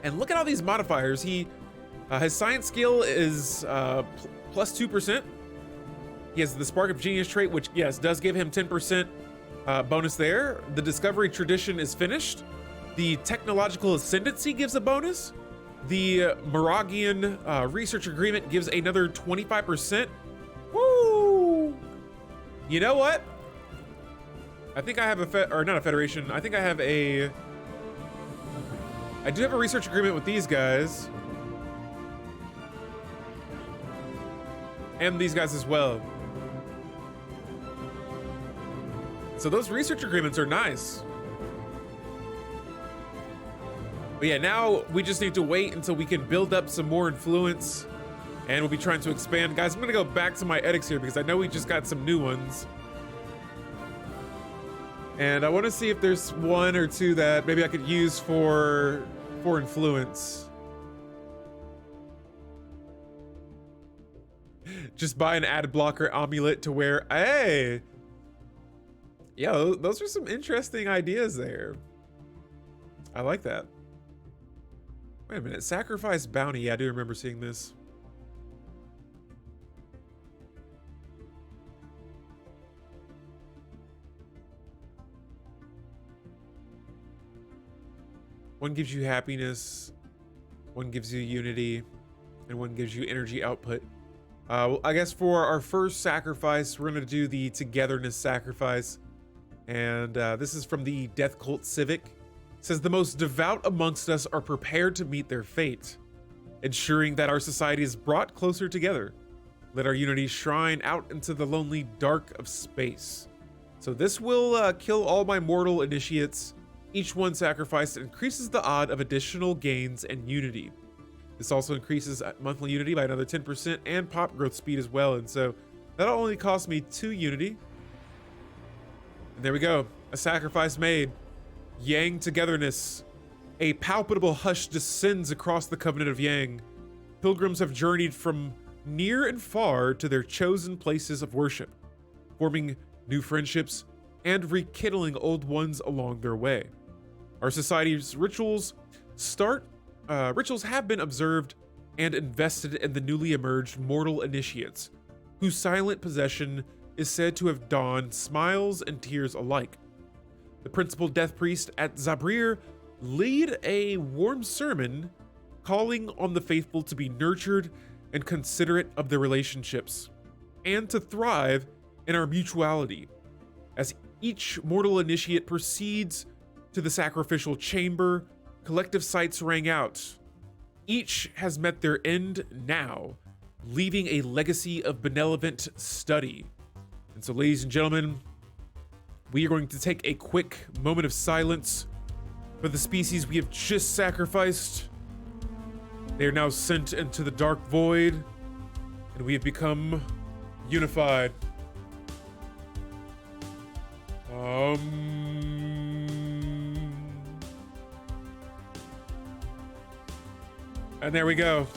And look at all these modifiers. His science skill is plus 2%. He has the Spark of Genius trait, which, yes, does give him 10% bonus there. The Discovery Tradition is finished. The Technological Ascendancy gives a bonus. The Moragian Research Agreement gives another 25%. Woo! You know what? I think I have not a Federation. I think I have I do have a research agreement with these guys. And these guys as well. So those research agreements are nice. But yeah, now we just need to wait until we can build up some more influence, and we'll be trying to expand. Guys, I'm gonna go back to my edicts here because I know we just got some new ones. And I want to see if there's one or two that maybe I could use for influence. Just buy an ad blocker amulet to wear. Hey! Yeah, those are some interesting ideas there. I like that. Wait a minute, sacrifice bounty. Yeah, I do remember seeing this. One gives you happiness, one gives you unity, and one gives you energy output. Well, I guess for our first sacrifice, we're gonna do the togetherness sacrifice. And this is from the Death Cult Civic. It says, the most devout amongst us are prepared to meet their fate, ensuring that our society is brought closer together. Let our unity shine out into the lonely dark of space. So this will kill all my mortal initiates. Each one sacrificed increases the odd of additional gains and unity. This also increases monthly unity by another 10% and pop growth speed as well. And so that'll only cost me 2 unity. And there we go, a sacrifice made. Yang togetherness. A palpable hush descends across the Covenant of Yang. Pilgrims have journeyed from near and far to their chosen places of worship, forming new friendships and rekindling old ones along their way. Our society's rituals have been observed and invested in the newly emerged mortal initiates, whose silent possession is said to have donned smiles and tears alike. The principal death priest at Zabrir lead a warm sermon calling on the faithful to be nurtured and considerate of their relationships, and to thrive in our mutuality. As each mortal initiate proceeds to the sacrificial chamber, collective sights rang out. Each has met their end now, leaving a legacy of benevolent study. And so, ladies and gentlemen, we are going to take a quick moment of silence for the species we have just sacrificed. They are now sent into the dark void, and we have become unified. And there we go.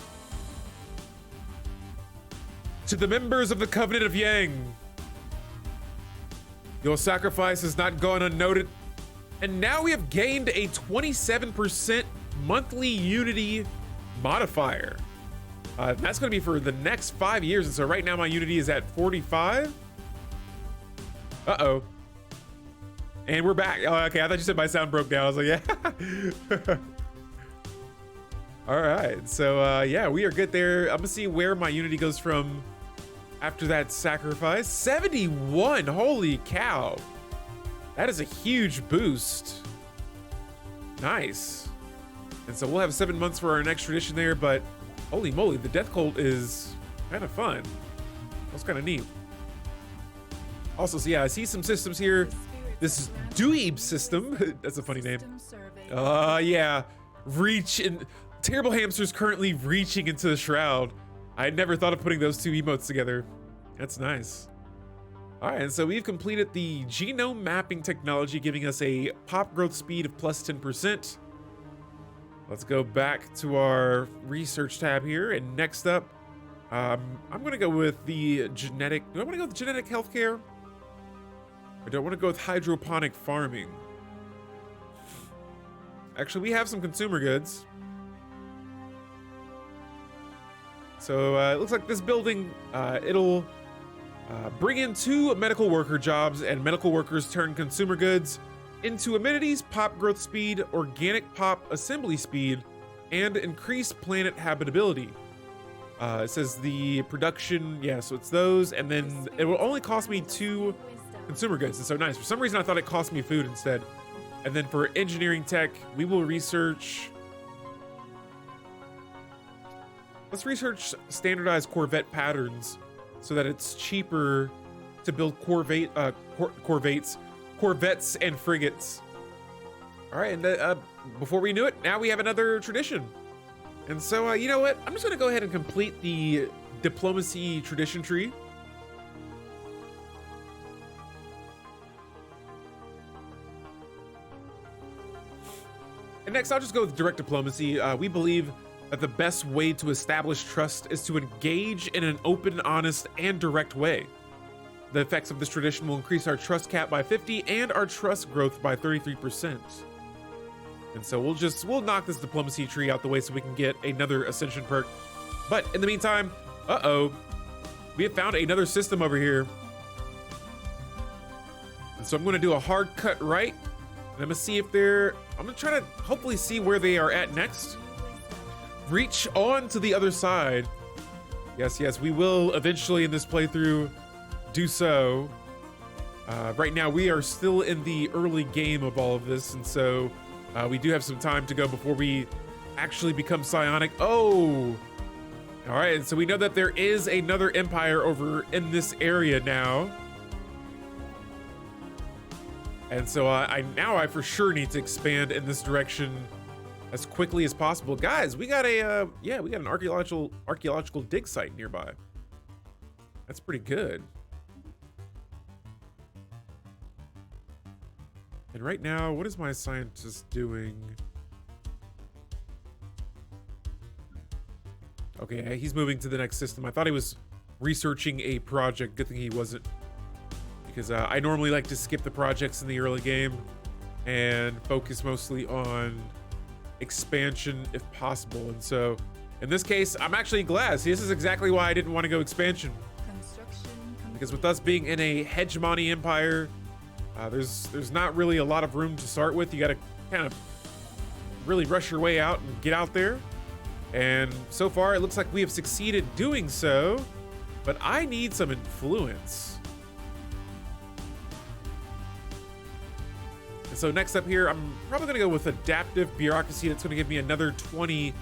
To the members of the Covenant of Yang, your sacrifice has not gone unnoted, and now we have gained a 27% monthly unity modifier. That's going to be for the next 5 years, and so right now my unity is at 45. Uh-oh. And we're back. Oh, okay, I thought you said my sound broke down. I was like, yeah. All right, so yeah, we are good there. I'm gonna see where my unity goes from after that sacrifice. 71, holy cow. That is a huge boost. Nice. And so we'll have 7 months for our next tradition there, but holy moly, the death cult is kind of fun. That's kind of neat. Also, so yeah, I see some systems here. This is Dweeb system. That's a funny name. Yeah. Reach in. Terrible Hamster's currently reaching into the shroud. I had never thought of putting those two emotes together. That's nice. All right, and so we've completed the genome mapping technology, giving us a pop growth speed of plus 10%. Let's go back to our research tab here. And next up, I'm gonna go with the genetic. Do I wanna go with genetic healthcare? Or do I wanna go with hydroponic farming? Actually, we have some consumer goods. So it looks like this building, it'll bring in 2 medical worker jobs, and medical workers turn consumer goods into amenities, pop growth speed, organic pop assembly speed, and increased planet habitability. It says the production, yeah, so it's those, and then it will only cost me 2 consumer goods. It's so nice. For some reason, I thought it cost me food instead. And then for engineering tech, we will research. Let's research standardized Corvette patterns so that it's cheaper to build Corvettes and frigates. All right, and before we knew it, now we have another tradition. And so, you know what? I'm just gonna go ahead and complete the diplomacy tradition tree. And next, I'll just go with direct diplomacy. We believe that the best way to establish trust is to engage in an open, honest, and direct way. The effects of this tradition will increase our trust cap by 50 and our trust growth by 33%. And so we'll knock this diplomacy tree out the way so we can get another ascension perk. But in the meantime, we have found another system over here. And so I'm gonna do a hard cut right. And I'm gonna see if I'm gonna try to hopefully see where they are at next. Reach on to the other side. Yes, we will eventually in this playthrough do so. Right now we are still in the early game of all of this, and so we do have some time to go before we actually become psionic. Oh, all right, and so we know that there is another empire over in this area now. And so I for sure need to expand in this direction as quickly as possible. Guys, we got an archaeological dig site nearby. That's pretty good. And right now, what is my scientist doing? Okay, he's moving to the next system. I thought he was researching a project. Good thing he wasn't. Because I normally like to skip the projects in the early game and focus mostly on expansion if possible. And so in this case, I'm actually glad. See, this is exactly why I didn't want to go expansion. Because with us being in a hegemony empire, there's not really a lot of room to start with. You got to kind of really rush your way out and get out there. And so far, it looks like we have succeeded doing so, but I need some influence. So next up here, I'm probably gonna go with adaptive bureaucracy. That's gonna give me another 20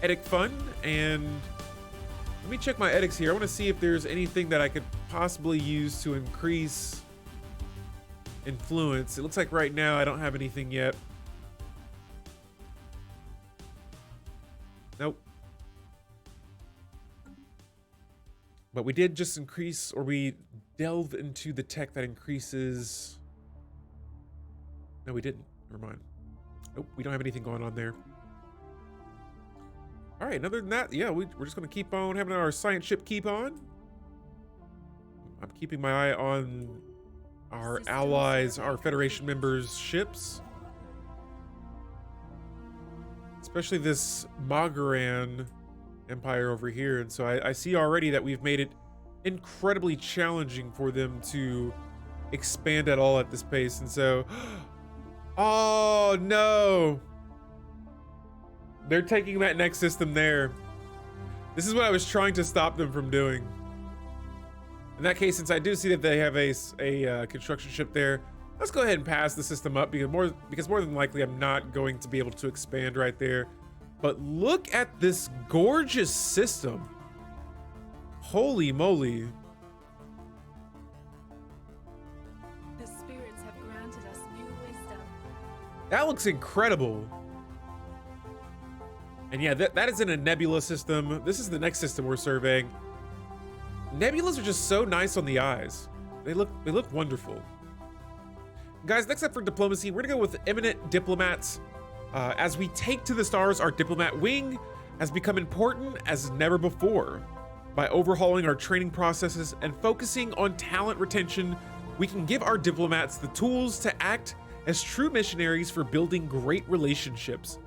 edict fund. And let me check my edicts here. I wanna see if there's anything that I could possibly use to increase influence. It looks like right now I don't have anything yet. Nope. But we did just increase, or we delved into the tech that increases. No, we didn't. Never mind. Nope, we don't have anything going on there. All right, other than that, yeah, we're just going to keep on having our science ship keep on. I'm keeping my eye on our allies, our Federation members' ships. Especially this Magaran Empire over here. And so I see already that we've made it incredibly challenging for them to expand at all at this pace. And so, oh no, they're taking that next system there. This is what I was trying to stop them from doing. In that case, since I do see that they have a construction ship there, let's go ahead and pass the system up because more than likely I'm not going to be able to expand right there. But look at this gorgeous system. Holy moly. The spirits have granted us new wisdom. That looks incredible. And yeah, that is in a nebula system. This is the next system we're surveying. Nebulas are just so nice on the eyes. They look wonderful. Guys, next up for diplomacy, we're gonna go with eminent diplomats. As we take to the stars, our diplomat wing has become important as never before. By overhauling our training processes and focusing on talent retention, we can give our diplomats the tools to act as true missionaries for building great relationships.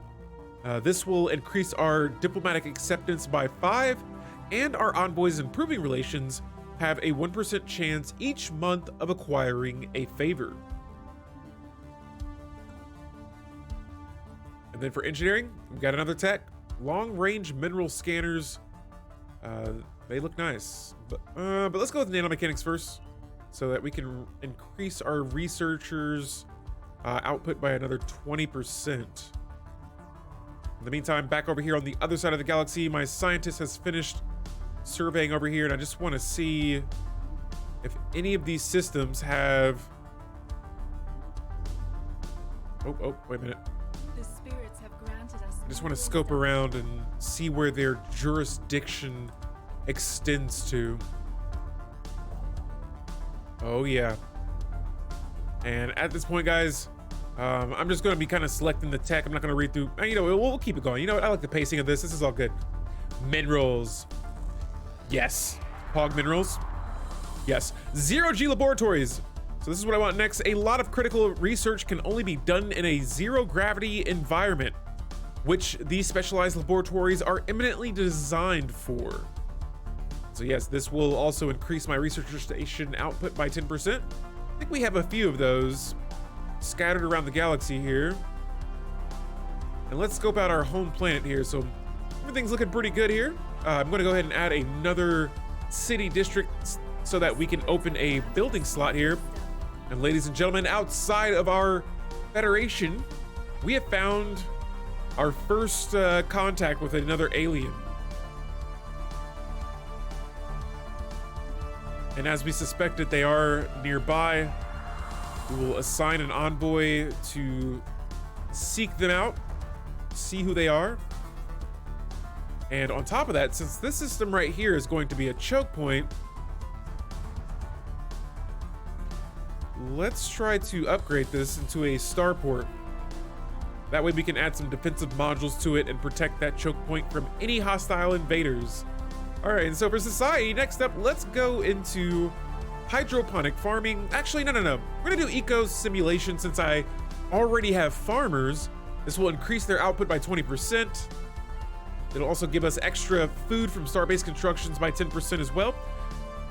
This will increase our diplomatic acceptance by 5, and our envoys improving relations have a 1% chance each month of acquiring a favor. And then for engineering, we've got another tech, long-range mineral scanners. They look nice, but let's go with nanomechanics first, so that we can increase our researchers' output by another 20%. In the meantime, back over here on the other side of the galaxy, my scientist has finished surveying over here, and I just want to see if any of these systems have... Oh, wait a minute. The spirits have granted us. I just want to scope around and see where their jurisdiction extends to. Oh yeah. And at this point, guys, I'm just going to be kind of selecting the tech. I'm not going to read through. You know, we'll keep it going. You know what? I like the pacing of this. This is all good. Minerals. Yes. Pog minerals. Yes. 0G laboratories. So this is what I want next. A lot of critical research can only be done in a zero gravity environment, which these specialized laboratories are eminently designed for. So yes, this will also increase my researcher station output by 10%. I think we have a few of those scattered around the galaxy here. And let's scope out our home planet here. So everything's looking pretty good here. I'm going to go ahead and add another city district so that we can open a building slot here. And ladies and gentlemen, outside of our Federation, we have found our first contact with another alien. And as we suspected, they are nearby. We will assign an envoy to seek them out, see who they are. And on top of that, since this system right here is going to be a choke point, let's try to upgrade this into a starport. That way we can add some defensive modules to it and protect that choke point from any hostile invaders. All right, and so for society, next up, let's go into hydroponic farming. Actually, no. We're gonna do eco simulation since I already have farmers. This will increase their output by 20%. It'll also give us extra food from star-based constructions by 10% as well.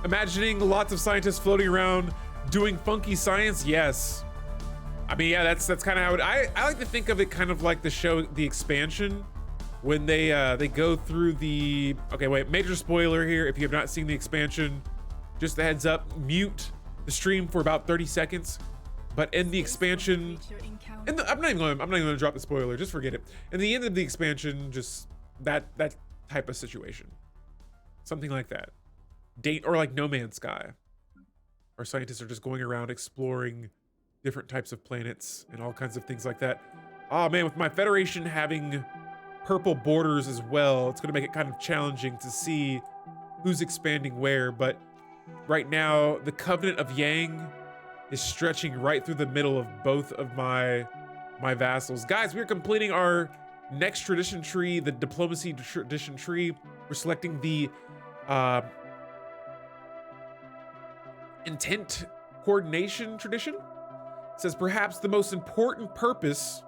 Imagining lots of scientists floating around doing funky science, yes. I mean, yeah, that's kind of how I like to think of it, kind of like the show The Expansion, when they go through the... Okay, wait, major spoiler here. If you have not seen The Expansion, just a heads up, mute the stream for about 30 seconds. But in The Expansion, I'm not even gonna drop the spoiler, just forget it. In the end of The Expansion, just that type of situation, something like that, or like No Man's Sky. Our scientists are just going around exploring different types of planets and all kinds of things like that. Oh man, with my Federation having purple borders as well, it's gonna make it kind of challenging to see who's expanding where. But right now, the Covenant of Yang is stretching right through the middle of both of my vassals. Guys, we're completing our next tradition tree, the diplomacy tradition tree. We're selecting the intent coordination tradition. It says perhaps the most important purpose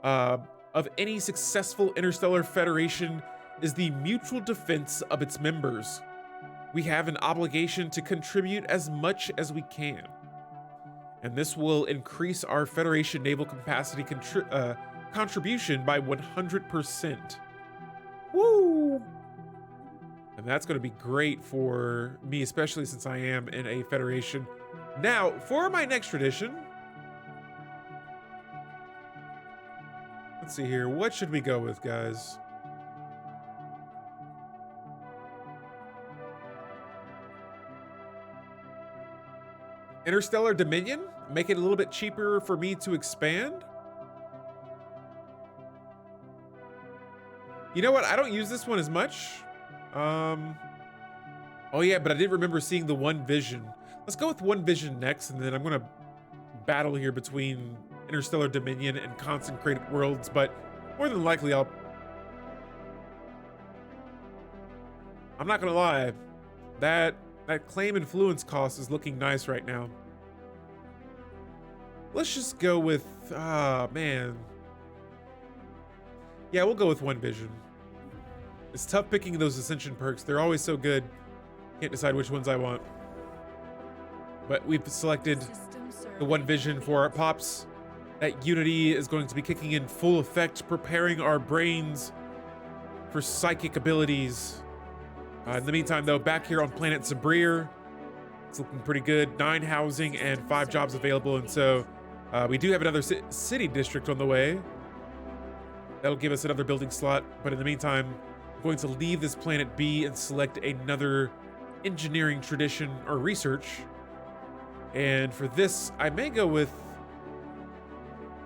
of any successful interstellar federation is the mutual defense of its members. We have an obligation to contribute as much as we can. And this will increase our Federation naval capacity contribution by 100%. Woo! And that's going to be great for me, especially since I am in a Federation. Now, for my next tradition, let's see here. What should we go with, guys? Interstellar Dominion? Make it a little bit cheaper for me to expand? You know what? I don't use this one as much. Oh yeah, but I did remember seeing the One Vision. Let's go with One Vision next, and then I'm gonna battle here between Interstellar Dominion and Consecrated Worlds, but more than likely I'm not gonna lie, that claim influence cost is looking nice right now. Let's just go with, man. Yeah, we'll go with One Vision. It's tough picking those Ascension perks. They're always so good. Can't decide which ones I want. But we've selected the One Vision for our pops. That Unity is going to be kicking in full effect, preparing our brains for psychic abilities. In the meantime, though, back here on planet Sabrir, it's looking pretty good. 9 housing and 5 jobs available. And so we do have another city district on the way. That'll give us another building slot. But in the meantime, I'm going to leave this planet be and select another engineering tradition or research. And for this, I may go with,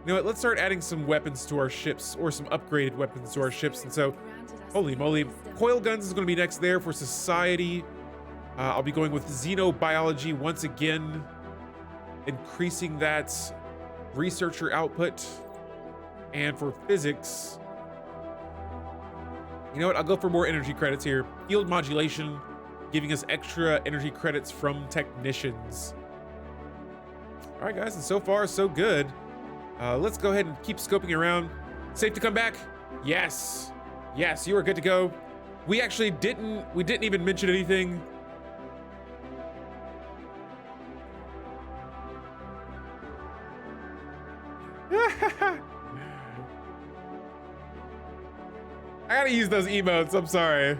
you know what, let's start adding some weapons to our ships, or some upgraded weapons to our ships. And so, holy moly, coil guns is going to be next there for society. I'll be going with xenobiology once again, increasing that researcher output. And for physics, you know what, I'll go for more energy credits here. Field modulation, giving us extra energy credits from technicians. All right, guys, and so far, so good. Let's go ahead and keep scoping around. Safe to come back? Yes. Yes, you are good to go. We actually didn't even mention anything. I gotta use those emotes, I'm sorry.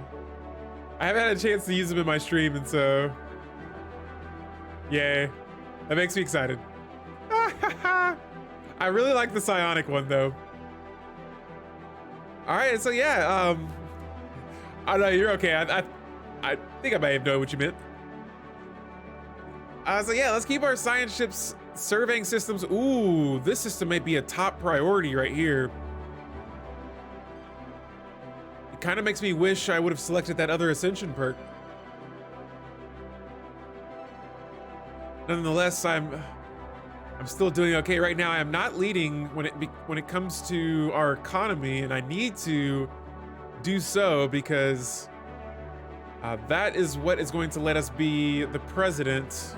I haven't had a chance to use them in my stream, and so, yay. That makes me excited. I really like the Psionic one, though. All right, so yeah, I know you're okay. I think I may have known what you meant. So yeah, let's keep our science ships surveying systems. Ooh, this system may be a top priority right here. It kind of makes me wish I would have selected that other Ascension perk. Nonetheless, I'm still doing okay right now. I am not leading when it comes to our economy, and I need to do so because that is what is going to let us be the president.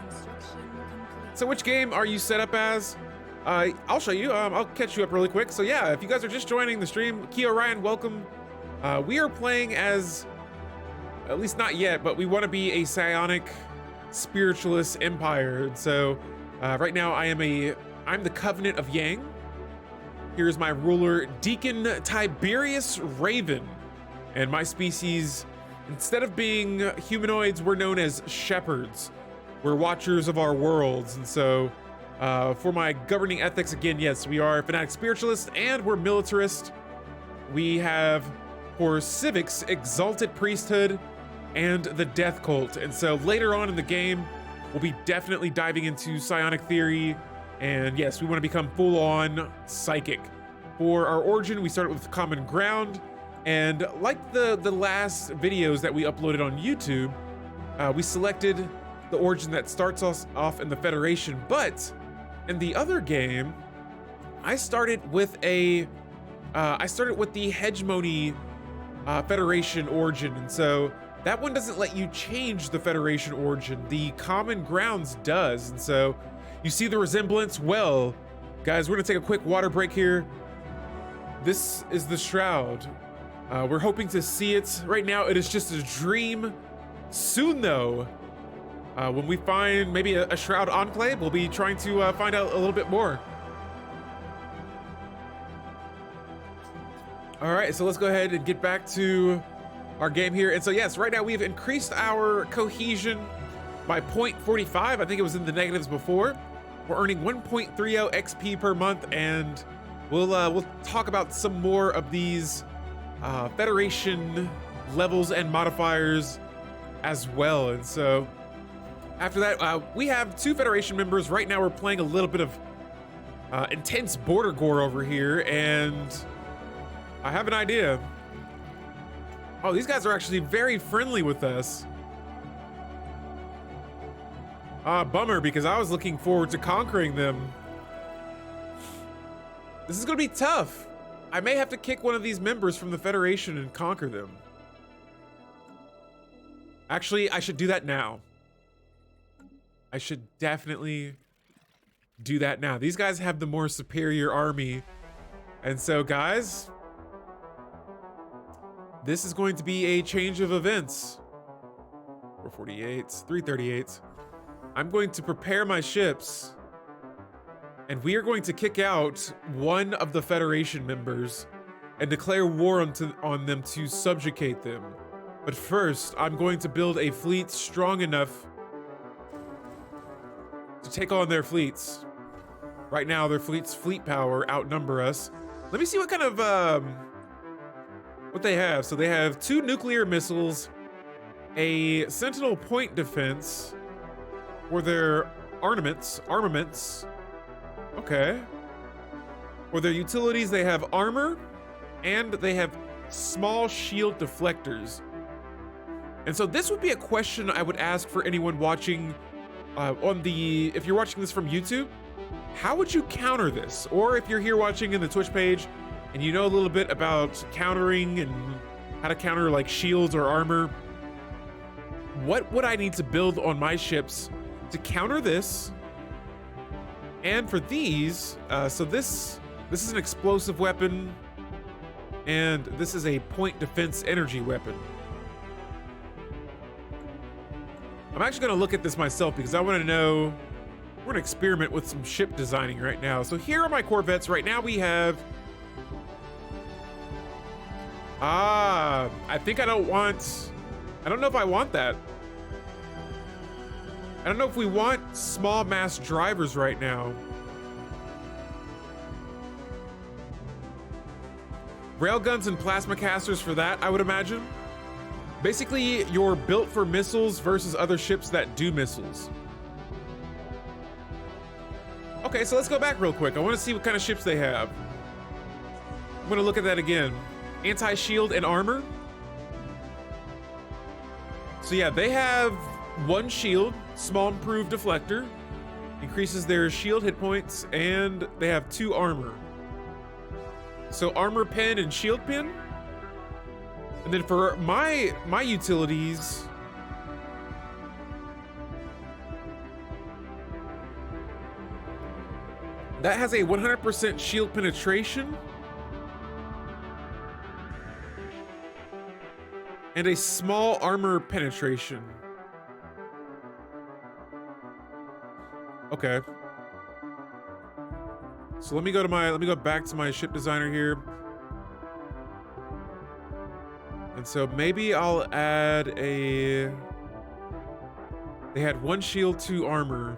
So which game are you set up as? I'll show you. I'll catch you up really quick. So yeah, if you guys are just joining the stream, Key Orion, welcome. We are playing as, at least not yet, but we want to be a psionic spiritualist empire. And so right now I'm the Covenant of Yang. Here's my ruler, Deacon Tiberius Raven. And my species, instead of being humanoids, we're known as shepherds. We're watchers of our worlds. And so for my governing ethics, again, yes, we are fanatic spiritualists and we're militarist. We have, for civics, exalted priesthood and the death cult. And so later on in the game, we'll be definitely diving into psionic theory. And yes, we want to become full-on psychic. For our origin, we started with common ground. And like the last videos that we uploaded on YouTube, we selected the origin that starts us off in the Federation. But in the other game, I started with the Hegemony Federation origin. And so that one doesn't let you change the Federation origin. The Common Grounds does. And so you see the resemblance? Well, guys, we're gonna take a quick water break here. This is the Shroud. We're hoping to see it. Right now, it is just a dream. Soon, though, When we find maybe a Shroud Enclave, we'll be trying to find out a little bit more. All right, so let's go ahead and get back to our game here. And so yes, right now we've increased our cohesion by 0.45. I think it was in the negatives before. We're earning 1.30 XP per month, and we'll talk about some more of these Federation levels and modifiers as well. And so after that, we have 2 Federation members. Right now we're playing a little bit of intense border gore over here, and I have an idea. Oh, these guys are actually very friendly with us. Bummer, because I was looking forward to conquering them. This is gonna be tough. I may have to kick one of these members from the Federation and conquer them. Actually, I should do that now. I should definitely do that now. These guys have the more superior army. And so, guys, this is going to be a change of events. 448, 338. I'm going to prepare my ships, and we are going to kick out one of the Federation members and declare war on them to subjugate them. But first, I'm going to build a fleet strong enough to take on their fleets. Right now, their fleet power outnumber us. Let me see what kind of what they have. So they have 2 nuclear missiles, a Sentinel point defense for their armaments. Okay. For their utilities, they have armor, and they have small shield deflectors. And so this would be a question I would ask for anyone watching if you're watching this from YouTube, how would you counter this? Or if you're here watching in the Twitch page and you know a little bit about countering and how to counter like shields or armor, what would I need to build on my ships to counter this? And for these, so this is an explosive weapon, and this is a point defense energy weapon. I'm actually gonna look at this myself because I wanna know, we're gonna experiment with some ship designing right now. So here are my corvettes. Right now we have, I think I don't know if I want that. I don't know if we want small mass drivers right now. Railguns and plasma casters for that, I would imagine. Basically, you're built for missiles versus other ships that do missiles. Okay, so let's go back real quick. I want to see what kind of ships they have. I'm going to look at that again. Anti-shield and armor. So yeah, they have 1 shield, small improved deflector, increases their shield hit points, and they have 2 armor. So armor pin and shield pin. And then for my utilities, that has a 100% shield penetration and a small armor penetration. Okay. So let me go back to my ship designer here. And so maybe I'll add they had 1 shield, 2 armor.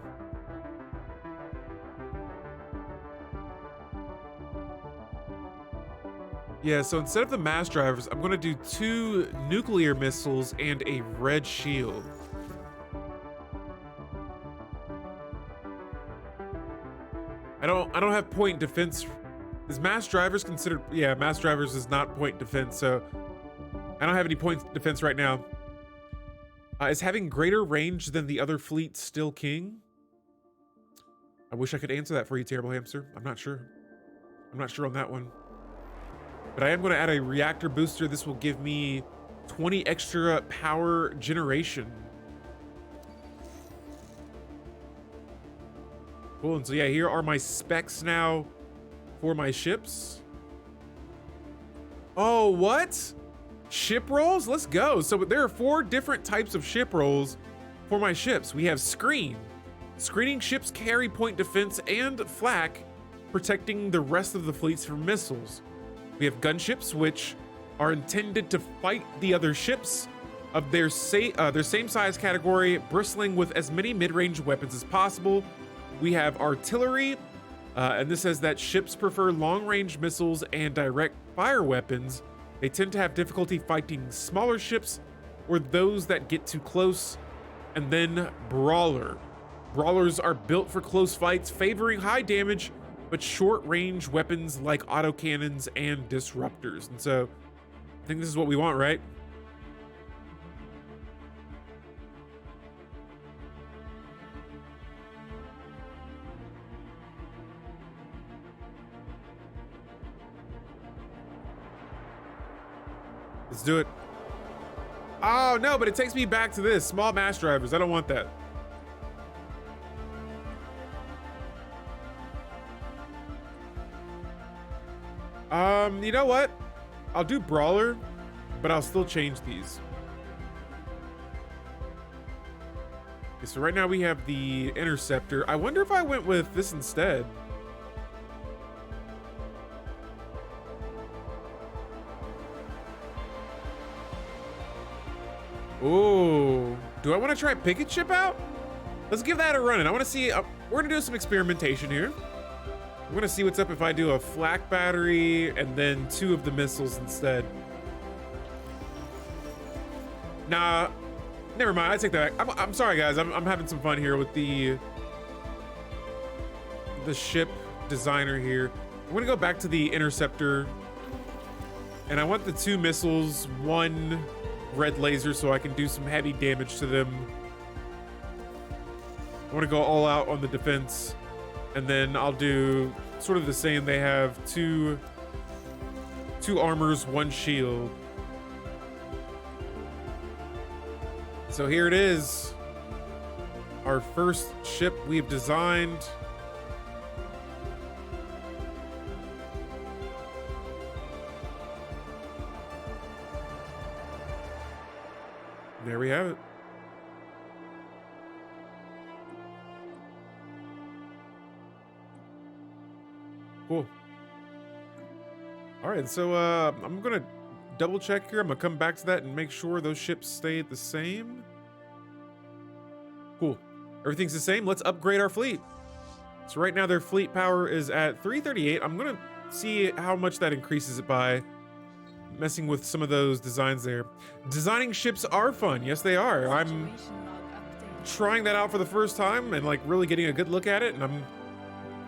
Yeah, so instead of the mass drivers, I'm gonna do 2 nuclear missiles and a red shield. I don't have point defense. Is mass drivers considered? Yeah, mass drivers is not point defense, so I don't have any point defense right now. Is having greater range than the other fleet still king? I wish I could answer that for you, Terrible Hamster. I'm not sure. I'm not sure on that one. But I am going to add a reactor booster. This will give me 20 extra power generation. Cool, and so yeah, here are my specs now for my ships. Oh, what? Ship rolls? Let's go. So there are 4 different types of ship rolls For my ships, we have screen. Screening ships carry point defense and flak, protecting the rest of the fleets from missiles. We have gunships, which are intended to fight the other ships of their same size category, bristling with as many mid-range weapons as possible. We have artillery, and this says that ships prefer long-range missiles and direct fire weapons. They tend to have difficulty fighting smaller ships or those that get too close. And then brawler. Brawlers are built for close fights, favoring high damage but short-range weapons like autocannons and disruptors. And so I think this is what we want, right? Let's do it. Oh no, but it takes me back to this. Small mass drivers. I don't want that. You know what? I'll do brawler, but I'll still change these. Okay, so right now we have the interceptor. I wonder if I went with this instead. Ooh, do I want to try picket ship out? Let's give that a run. And I want to see, we're gonna do some experimentation here. We're gonna see what's up if I do a flak battery and then 2 of the missiles instead. Nah, never mind, I take that back. I'm sorry guys, I'm having some fun here with the ship designer here. I'm gonna go back to the interceptor and I want the 2 missiles, 1 red laser so I can do some heavy damage to them. I want to go all out on the defense, and then I'll do sort of the same. They have two armors, 1 shield. So here it is, our first ship we've designed. There we have it. Cool. All right, so I'm gonna double check here. I'm gonna come back to that and make sure those ships stay the same. Cool. Everything's the same. Let's upgrade our fleet. So right now their fleet power is at 338. I'm gonna see how much that increases it by, messing with some of those designs there. Designing ships are fun. Yes, they are. I'm trying that out for the first time and like really getting a good look at it. And I'm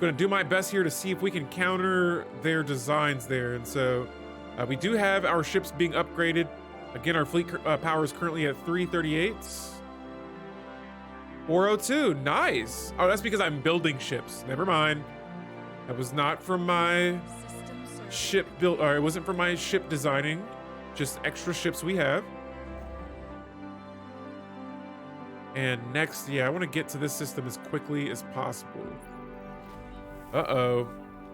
going to do my best here to see if we can counter their designs there. And so we do have our ships being upgraded. Again, our fleet power is currently at 338. 402. Nice. Oh, that's because I'm building ships. Never mind. That was not from my ship build, or it wasn't for my ship designing, just extra ships we have. And next, yeah, I want to get to this system as quickly as possible. Uh-oh,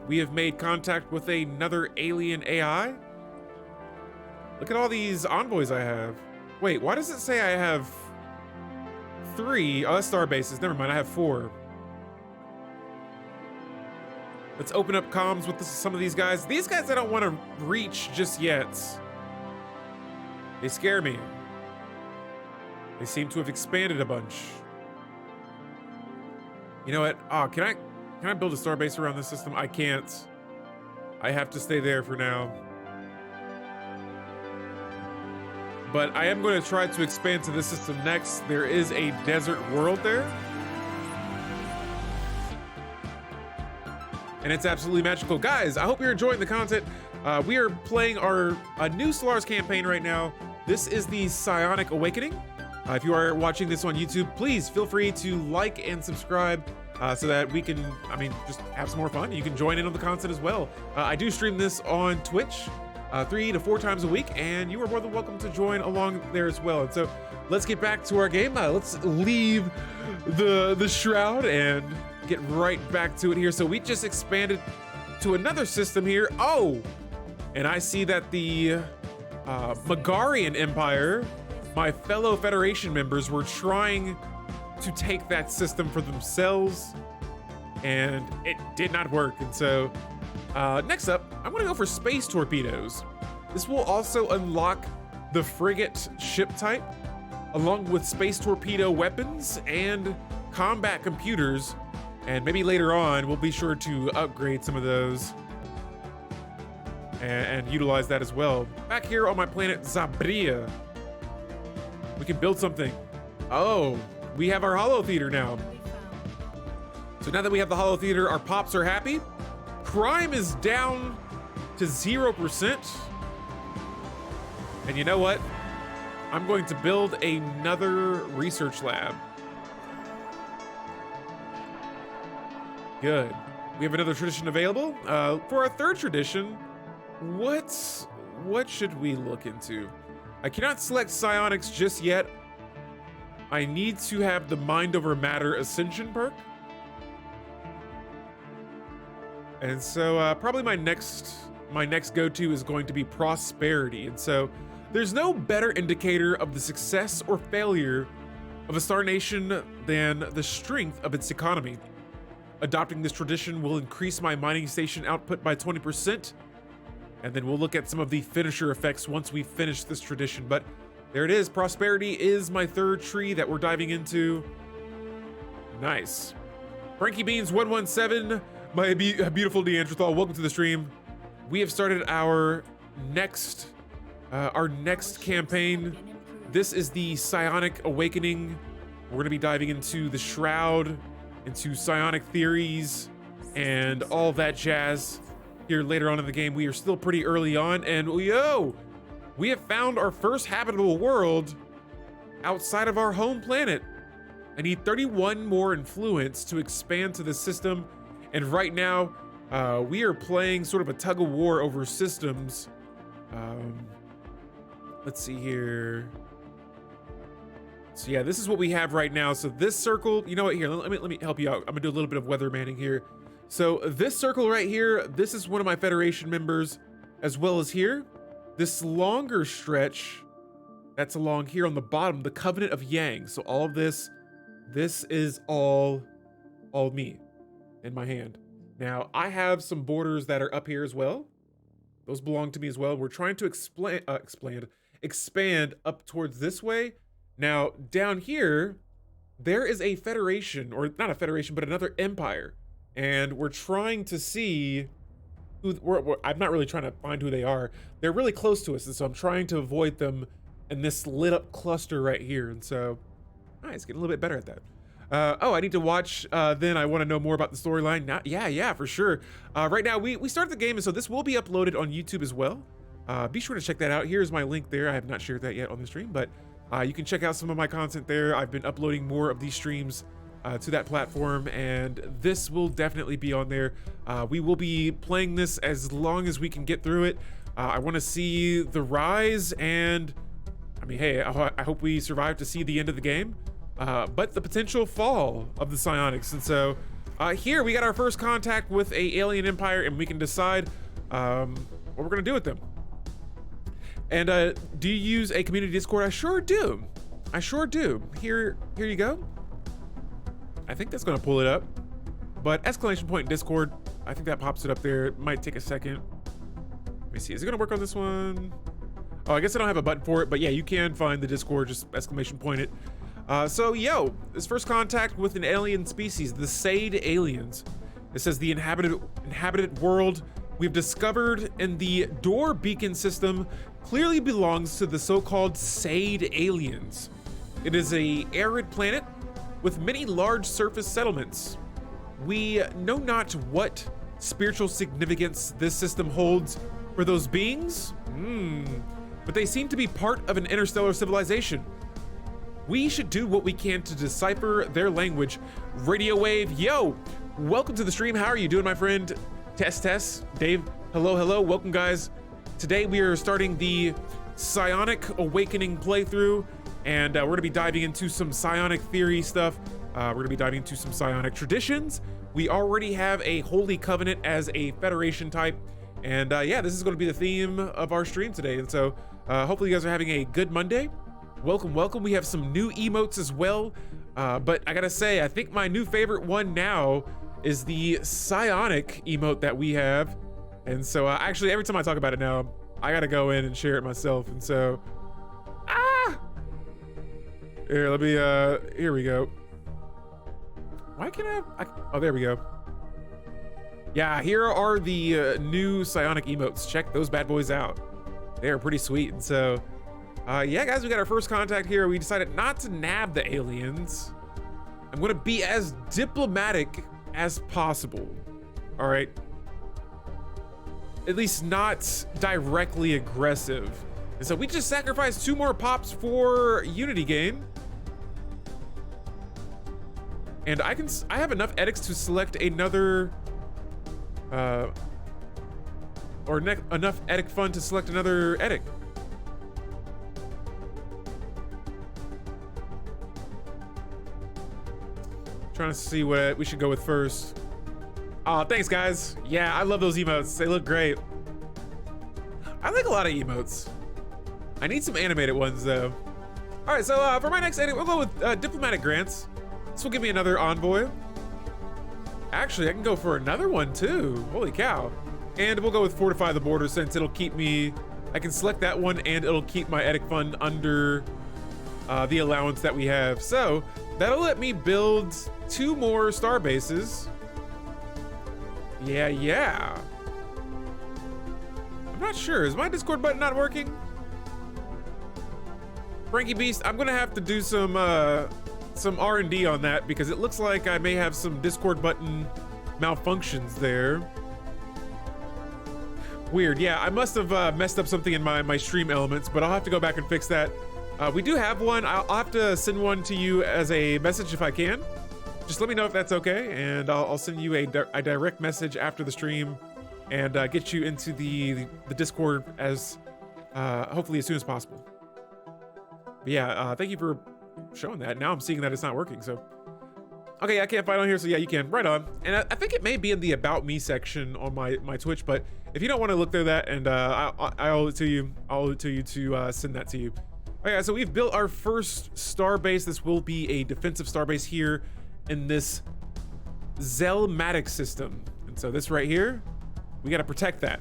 we have made contact with another alien AI. Look at all these envoys I have. Wait, why does it say I have 3? Oh, that's star bases. Never mind, I have 4. Let's open up comms with some of these guys. These guys I don't want to reach just yet. They scare me. They seem to have expanded a bunch. You know what? Oh, can I build a starbase around this system? I can't. I have to stay there for now. But I am going to try to expand to this system next. There is a desert world there. And it's absolutely magical. Guys, I hope you're enjoying the content. We are playing a new Stellaris campaign right now. This is the Psionic Awakening. If you are watching this on YouTube, please feel free to like and subscribe so that we can, just have some more fun. You can join in on the content as well. I do stream this on Twitch 3 to 4 times a week, and you are more than welcome to join along there as well. And so let's get back to our game. Let's leave the shroud and get right back to it here. So we just expanded to another system here. Oh, and I see that the Megarian Empire, my fellow Federation members, were trying to take that system for themselves, and it did not work. And so next up, I'm gonna go for space torpedoes. This will also unlock the frigate ship type, along with space torpedo weapons and combat computers. And maybe later on, we'll be sure to upgrade some of those and utilize that as well. Back here on my planet Zabria, we can build something. Oh, we have our holo theater now. So now that we have the holo theater, our pops are happy. Crime is down to 0%. And you know what? I'm going to build another research lab. Good. We have another tradition available. For our third tradition, what should we look into? I cannot select psionics just yet. I need to have the mind over matter ascension perk. And so probably my next go-to is going to be prosperity. And so there's no better indicator of the success or failure of a star nation than the strength of its economy. Adopting this tradition will increase my mining station output by 20%. And then we'll look at some of the finisher effects once we finish this tradition. But there it is. Prosperity is my third tree that we're diving into. Nice. Frankie Beans 117, my beautiful Neanderthal, welcome to the stream. We have started our next campaign. This is the Psionic Awakening. We're gonna be diving into the Shroud, into psionic theories, and all that jazz here later on in the game. We are still pretty early on, and we have found our first habitable world outside of our home planet. I need 31 more influence to expand to the system, and right now we are playing sort of a tug of war over systems. Let's see here. So yeah, this is what we have right now. So this circle, you know what, here, let me help you out. I'm gonna do a little bit of weathermanning here. So this circle right here, this is one of my Federation members, as well as here. This longer stretch, that's along here on the bottom, the Covenant of Yang. So all of this is all me in my hand. Now, I have some borders that are up here as well. Those belong to me as well. We're trying to expand up towards this way. Now, down here, there is a Federation, or not a Federation, but another empire. And we're trying to see who, I'm not really trying to find who they are. They're really close to us, and so I'm trying to avoid them in this lit up cluster right here. And so, nice, getting a little bit better at that. Oh, I need to watch, then I want to know more about the storyline. Yeah, for sure. Right now, we started the game, and so this will be uploaded on YouTube as well. Be sure to check that out. Here's my link there. I have not shared that yet on the stream, but you can check out some of my content there. I've been uploading more of these streams to that platform, and this will definitely be on there. We will be playing this as long as we can get through it. I want to see the rise, and I mean, hey, I hope we survive to see the end of the game, but the potential fall of the psionics. And so here we got our first contact with a alien empire, and we can decide what we're gonna do with them. And do you use a community Discord? I sure do. Here you go. I think that's gonna pull it up, but exclamation point Discord, I think that pops it up there. It might take a second. Let me see, is it gonna work on this one? Oh, I guess I don't have a button for it, but yeah, you can find the Discord, just exclamation point it. So this first contact with an alien species, the Sade aliens. It says the inhabited world we've discovered in the Door Beacon system clearly belongs to the so-called Sade aliens. It is a arid planet with many large surface settlements. We know not what spiritual significance this system holds for those beings, but they seem to be part of an interstellar civilization. We should do what we can to decipher their language. Radio Wave, yo, welcome to the stream. How are you doing, my friend? Tess, Dave, hello, welcome guys. Today we are starting the Psionic Awakening playthrough, and we're gonna be diving into some psionic theory stuff. We're gonna be diving into some psionic traditions. We already have a Holy Covenant as a Federation type, and yeah, this is gonna be the theme of our stream today. And so hopefully you guys are having a good Monday. Welcome. We have some new emotes as well. But I gotta say, I think my new favorite one now is the Psionic emote that we have. And so actually, every time I talk about it now, I gotta go in and share it myself. And so, here, let me, here we go. Why can't oh, there we go. Yeah, here are the new Psionic emotes. Check those bad boys out. They're pretty sweet. And so, yeah, guys, we got our first contact here. We decided not to nab the aliens. I'm gonna be as diplomatic as possible. All right. At least not directly aggressive. And so we just sacrificed 2 more pops for Unity game. And I have enough edicts to select another, enough edict fund to select another edict. Trying to see what we should go with first. Oh, thanks guys. Yeah, I love those emotes. They look great. I like a lot of emotes. I need some animated ones though. All right, so for my next edit, we'll go with diplomatic grants. This will give me another envoy. Actually, I can go for another one too. Holy cow. And we'll go with fortify the border since it'll keep me, I can select that one and it'll keep my edict fund under the allowance that we have. So that'll let me build 2 more star bases. Yeah. I'm not sure, is my Discord button not working? Frankie Beast, I'm gonna have to do some R&D on that because it looks like I may have some Discord button malfunctions there. Weird, yeah, I must have messed up something in my stream elements, but I'll have to go back and fix that. We do have one. I'll have to send one to you as a message if I can. Just let me know if that's okay, and I'll send you a direct message after the stream and get you into the Discord as hopefully as soon as possible. But yeah, thank you for showing that. Now I'm seeing that it's not working, so. Okay, I can't find on here, so yeah, you can, right on. And I think it may be in the About Me section on my Twitch, but if you don't want to look through that, and I owe it to you, to send that to you. Okay, so we've built our first star base. This will be a defensive star base here in this Zelmatic system. And so this right here, we got to protect that.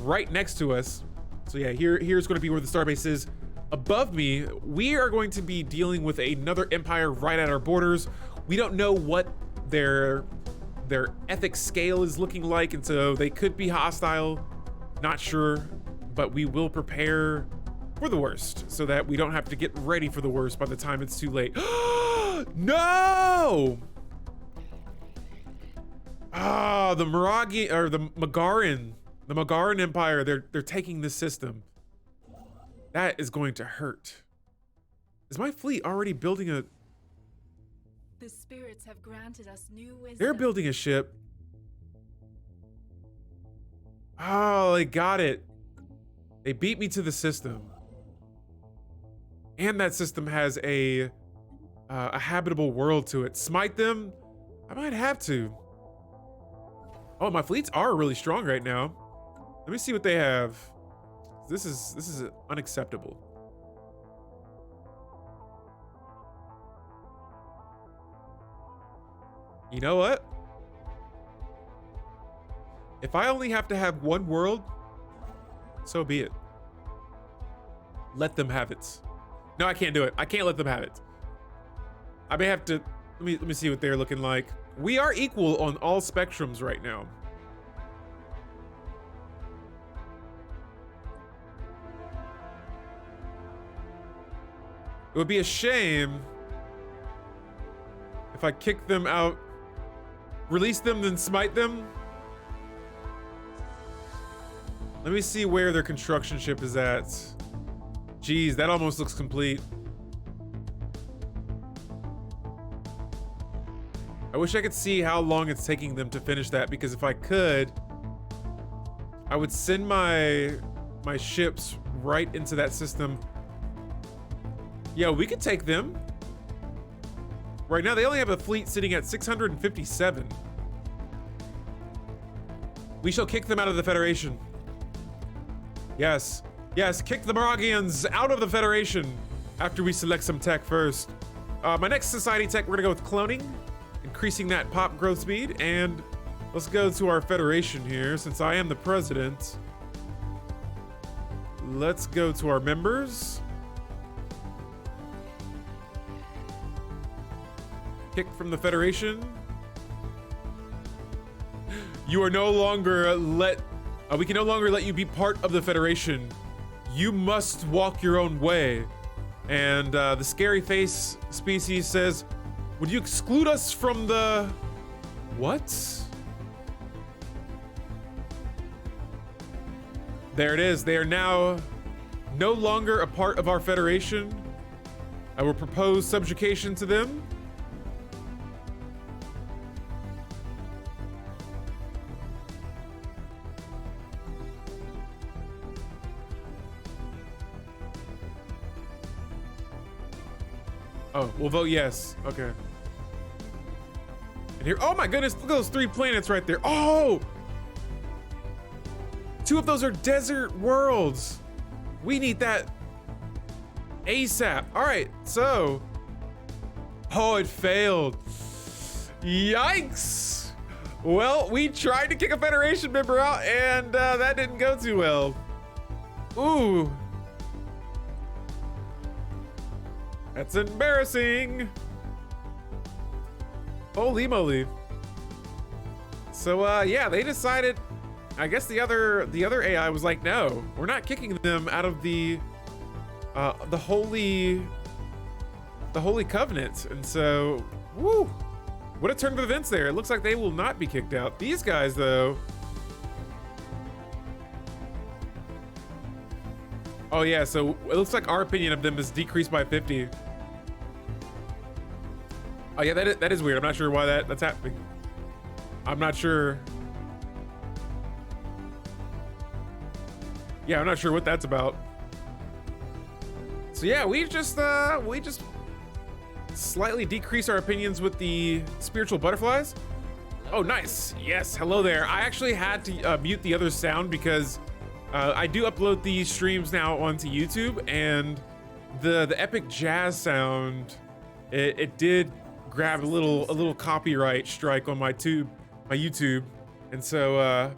Right next to us. So yeah, here's going to be where the star base is. Above me, we are going to be dealing with another empire right at our borders. We don't know what their ethics scale is looking like, and so they could be hostile. Not sure, but we will prepare for the worst so that we don't have to get ready for the worst by the time it's too late. No! Ah, the Miragi or the Magaran Empire, they're taking this system. That is going to hurt. Is my fleet already building a... The spirits have granted us new wisdom. They're building a ship. Oh, they got it. They beat me to the system. And that system has a habitable world to it. Smite them? I might have to. Oh, my fleets are really strong right now. Let me see what they have. This is unacceptable. You know what? If I only have to have one world, so be it. Let them have it. No, I can't do it. I can't let them have it. I may have to, let me see what they're looking like. We are equal on all spectrums right now. It would be a shame if I kick them out, release them, then smite them. Let me see where their construction ship is at. Geez, that almost looks complete. I wish I could see how long it's taking them to finish that, because if I could, I would send my ships right into that system. Yeah, we could take them. Right now, they only have a fleet sitting at 657. We shall kick them out of the Federation. Yes, yes, kick the Moragians out of the Federation after we select some tech first. My next society tech, we're gonna go with cloning, increasing that pop growth speed, and let's go to our federation here. Since I am the president, let's go to our members. Kick from the federation. You are no longer we can no longer let you be part of the federation. You must walk your own way. And the scary face species says, would you exclude us from the... What? There it is. They are now no longer a part of our federation. I will propose subjugation to them. Oh, we'll vote yes. Okay. And here, oh my goodness, look at those 3 planets right there. Oh! 2 of those are desert worlds. We need that ASAP. All right, so. Oh, it failed. Yikes. Well, we tried to kick a Federation member out and that didn't go too well. Ooh. That's embarrassing. Holy moly. So yeah, they decided, I guess the other AI was like, no, we're not kicking them out of the holy covenant. And so, woo, what a turn of events there. It looks like they will not be kicked out. These guys though. Oh yeah, so it looks like our opinion of them is decreased by 50. Oh yeah, that is weird. I'm not sure why that's happening. I'm not sure. Yeah, I'm not sure what that's about. So yeah, we just slightly decrease our opinions with the spiritual butterflies. Oh, nice. Yes, hello there. I actually had to mute the other sound because I do upload these streams now onto YouTube, and the epic jazz sound, it did grab a little copyright strike on my YouTube, and so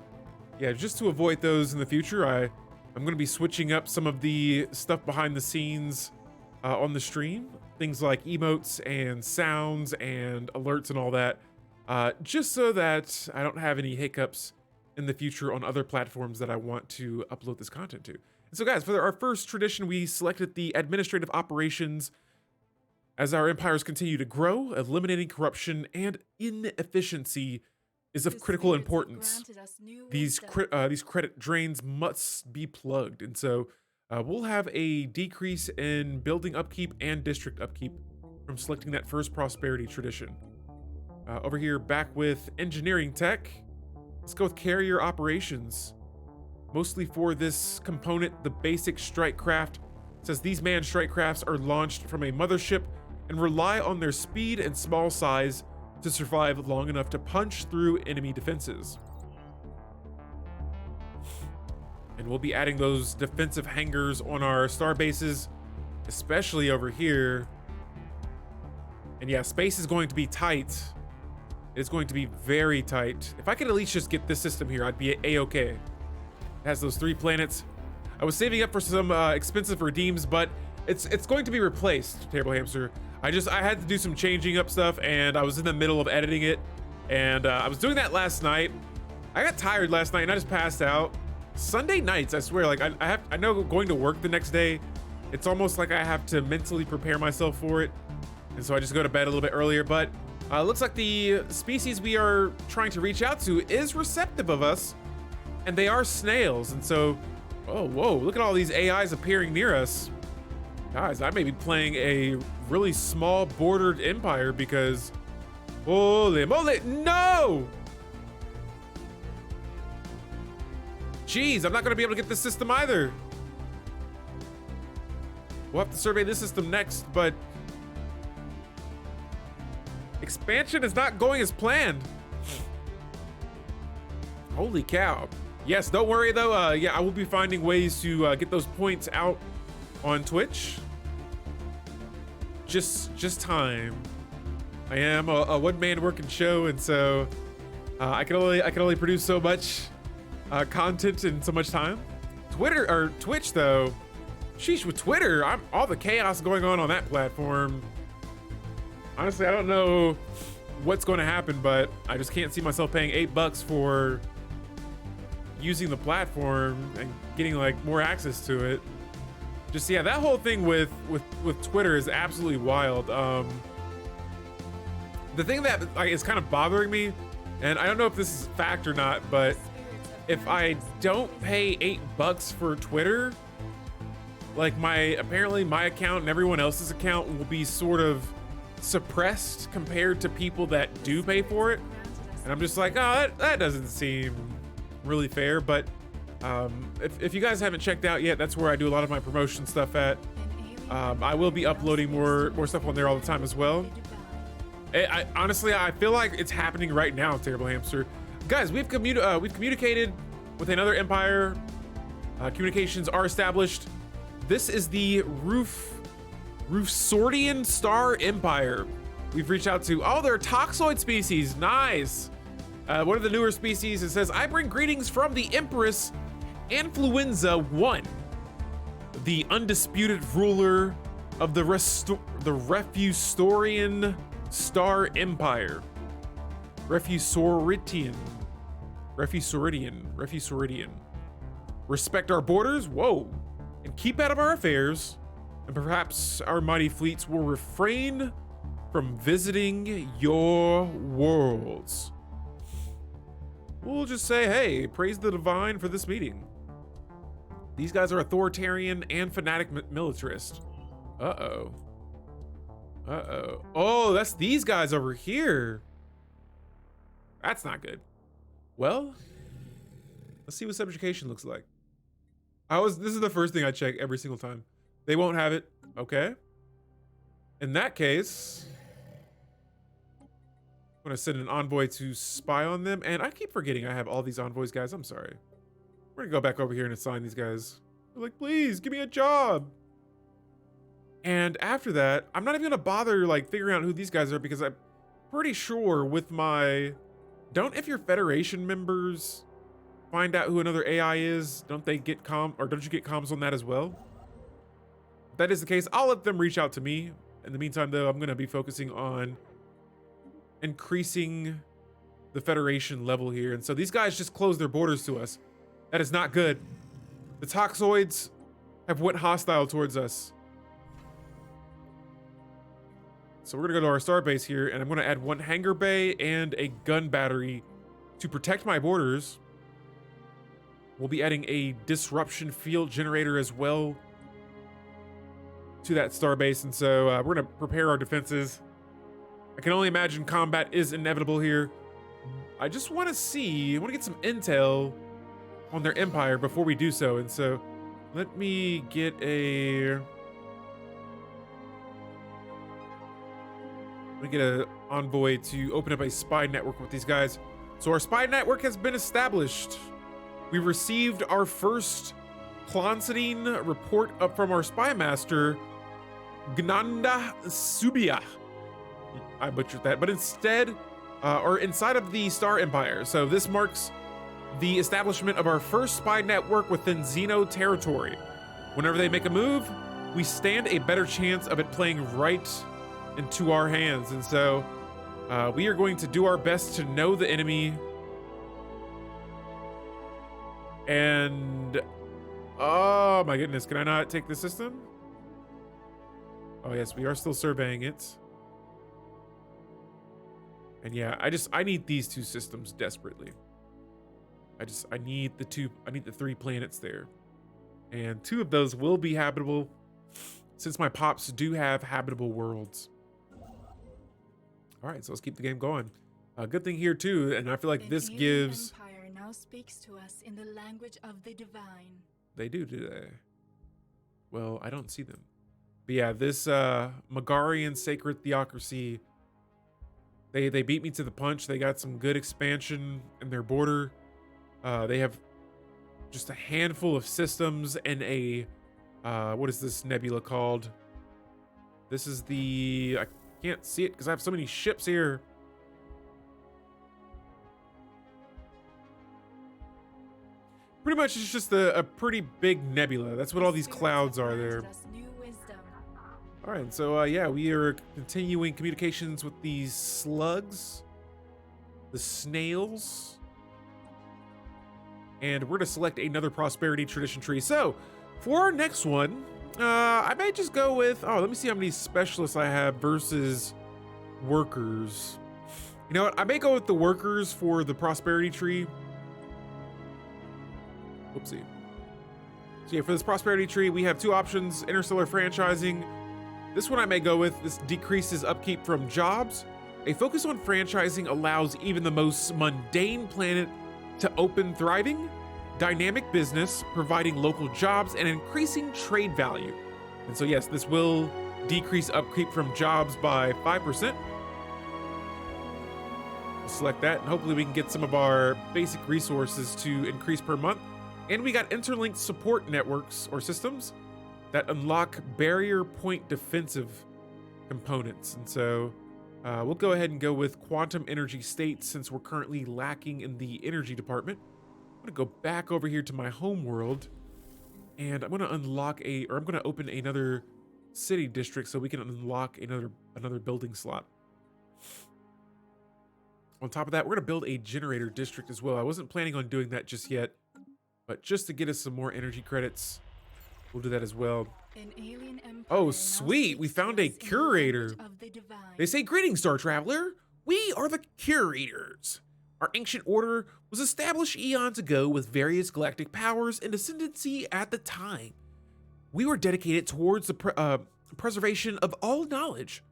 yeah, just to avoid those in the future, I'm going to be switching up some of the stuff behind the scenes on the stream, things like emotes and sounds and alerts and all that, just so that I don't have any hiccups in the future on other platforms that I want to upload this content to. And so guys, for our first tradition, we selected the administrative operations. As our empires continue to grow, eliminating corruption and inefficiency is of critical importance. These credit drains must be plugged. And so we'll have a decrease in building upkeep and district upkeep from selecting that first prosperity tradition. Over here, back with engineering tech. Let's go with carrier operations. Mostly for this component, the basic strike craft. It says these manned strike crafts are launched from a mothership and rely on their speed and small size to survive long enough to punch through enemy defenses. And we'll be adding those defensive hangars on our star bases, especially over here. And yeah, space is going to be tight. It's going to be very tight. If I could at least just get this system here, I'd be a-okay. It has those 3 planets. I was saving up for some expensive redeems, but it's going to be replaced, Terrible Hamster. I had to do some changing up stuff, and I was in the middle of editing it, and I was doing that last night. I got tired last night and I just passed out. Sunday nights, I swear, like I know going to work the next day, it's almost like I have to mentally prepare myself for it, and so I just go to bed a little bit earlier. But looks like the species we are trying to reach out to is receptive of us, and they are snails. And so, oh whoa, look at all these AIs appearing near us. Guys, I may be playing a really small bordered empire because, holy moly, no! Jeez, I'm not gonna be able to get this system either. We'll have to survey this system next, but expansion is not going as planned. Holy cow. Yes, don't worry though. Yeah, I will be finding ways to get those points out on Twitch. just time. I am a one-man working show, and so I can only produce so much content in so much time. Twitter or Twitch though, sheesh, with Twitter, all the chaos going on that platform. Honestly, I don't know what's going to happen, but I just can't see myself paying $8 for using the platform and getting like more access to it. Just, yeah, that whole thing with Twitter is absolutely wild. The thing that like is kind of bothering me, and I don't know if this is fact or not, but if I don't pay $8 for Twitter, like apparently my account and everyone else's account will be sort of suppressed compared to people that do pay for it. And I'm just like, oh, that doesn't seem really fair. But if you guys haven't checked out yet, that's where I do a lot of my promotion stuff at. I will be uploading more stuff on there all the time as well. Honestly, I feel like it's happening right now, Terrible Hamster. Guys, we've communicated with another empire. Communications are established. This is the Rufsordian Star Empire. We've reached out to all their toxoid species. Nice. One of the newer species, it says, I bring greetings from the Empress Influenza 1, the undisputed ruler of the Refusorian Star Empire. Refusoridian. Respect our borders, whoa, and keep out of our affairs, and perhaps our mighty fleets will refrain from visiting your worlds. We'll just say, hey, praise the divine for this meeting. These guys are authoritarian and fanatic militarist. Uh-oh. Oh, that's these guys over here. That's not good. Well, let's see what subjugation looks like. This is the first thing I check every single time. They won't have it. Okay. In that case, I'm gonna send an envoy to spy on them. And I keep forgetting I have all these envoys, guys. I'm sorry. We're gonna go back over here and assign these guys. They're like, please give me a job. And after that, I'm not even gonna bother like figuring out who these guys are, because I'm pretty sure with my, if your Federation members find out who another AI is, don't you get comms on that as well? If that is the case, I'll let them reach out to me. In the meantime, though, I'm gonna be focusing on increasing the Federation level here. And so these guys just closed their borders to us. That is not good. The toxoids have went hostile towards us. So we're gonna go to our star base here, and I'm gonna add one hangar bay and a gun battery to protect my borders. We'll be adding a disruption field generator as well to that star base, and so we're gonna prepare our defenses. I can only imagine combat is inevitable here. I just want to get some intel on their empire before we do so, and so let me get an envoy to open up a spy network with these guys. So our spy network has been established. We received our first Clonsidine report up from our spy master, Gnanda Subia. I butchered that, but inside of the Star Empire. So this marks the establishment of our first spy network within Xeno territory. Whenever they make a move, we stand a better chance of it playing right into our hands. And so we are going to do our best to know the enemy. And oh my goodness, can I not take the system? Oh yes, we are still surveying it. And yeah, I need these two systems desperately. I need the 3 planets there. And 2 of those will be habitable, since my pops do have habitable worlds. All right, so let's keep the game going. A good thing here too, and I feel like this gives... Empire now speaks to us in the language of the divine. They do they? Well, I don't see them. But yeah, this Megarian sacred theocracy, they beat me to the punch. They got some good expansion in their border. They have just a handful of systems and a what is this nebula called? This is I can't see it because I have so many ships here. Pretty much it's just a pretty big nebula. That's what all these clouds are there. All right, so yeah, we are continuing communications with these slugs, the snails, and we're gonna select another prosperity tradition tree. So for our next one, I may just go with, let me see how many specialists I have versus workers. You know what? I may go with the workers for the prosperity tree. Whoopsie. So yeah, for this prosperity tree, we have two options: interstellar franchising. This one I may go with. This decreases upkeep from jobs. A focus on franchising allows even the most mundane planet to open thriving, dynamic business, providing local jobs and increasing trade value. And so yes, this will decrease upkeep from jobs by 5%. We'll select that, and hopefully we can get some of our basic resources to increase per month. And we got interlinked support networks or systems that unlock barrier point defensive components. And so we'll go ahead and go with quantum energy states since we're currently lacking in the energy department. I'm gonna go back over here to my home world, and I'm gonna I'm gonna open another city district so we can unlock another building slot. On top of that, we're gonna build a generator district as well. I wasn't planning on doing that just yet, but just to get us some more energy credits, we'll do that as well. Oh, sweet. We found a curator. They say, "Greetings, Star Traveler. We are the curators. Our ancient order was established eons ago with various galactic powers and ascendancy at the time. We were dedicated towards the preservation of all knowledge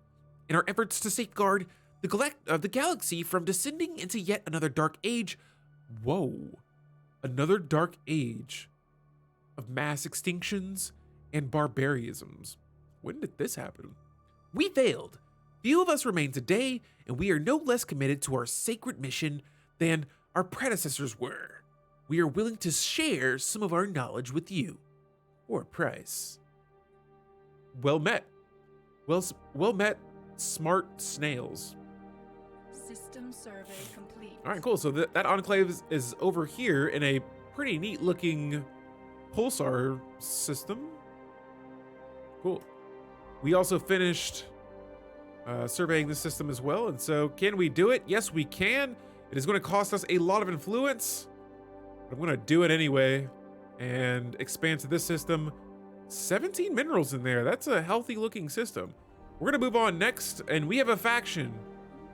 in our efforts to safeguard the galaxy from descending into yet another dark age." Whoa. Another dark age of mass extinctions and barbarisms. When did this happen? We failed. Few of us remain today, and we are no less committed to our sacred mission than our predecessors were. We are willing to share some of our knowledge with you for a price. Well met. Well met, smart snails. System survey complete. All right, cool. So that enclave is over here in a pretty neat looking pulsar system. Cool. We also finished surveying this system as well. And so can we do it? Yes, we can. It is going to cost us a lot of influence, but I'm going to do it anyway and expand to this system. 17 minerals in there. That's a healthy looking system. We're going to move on next, and we have a faction.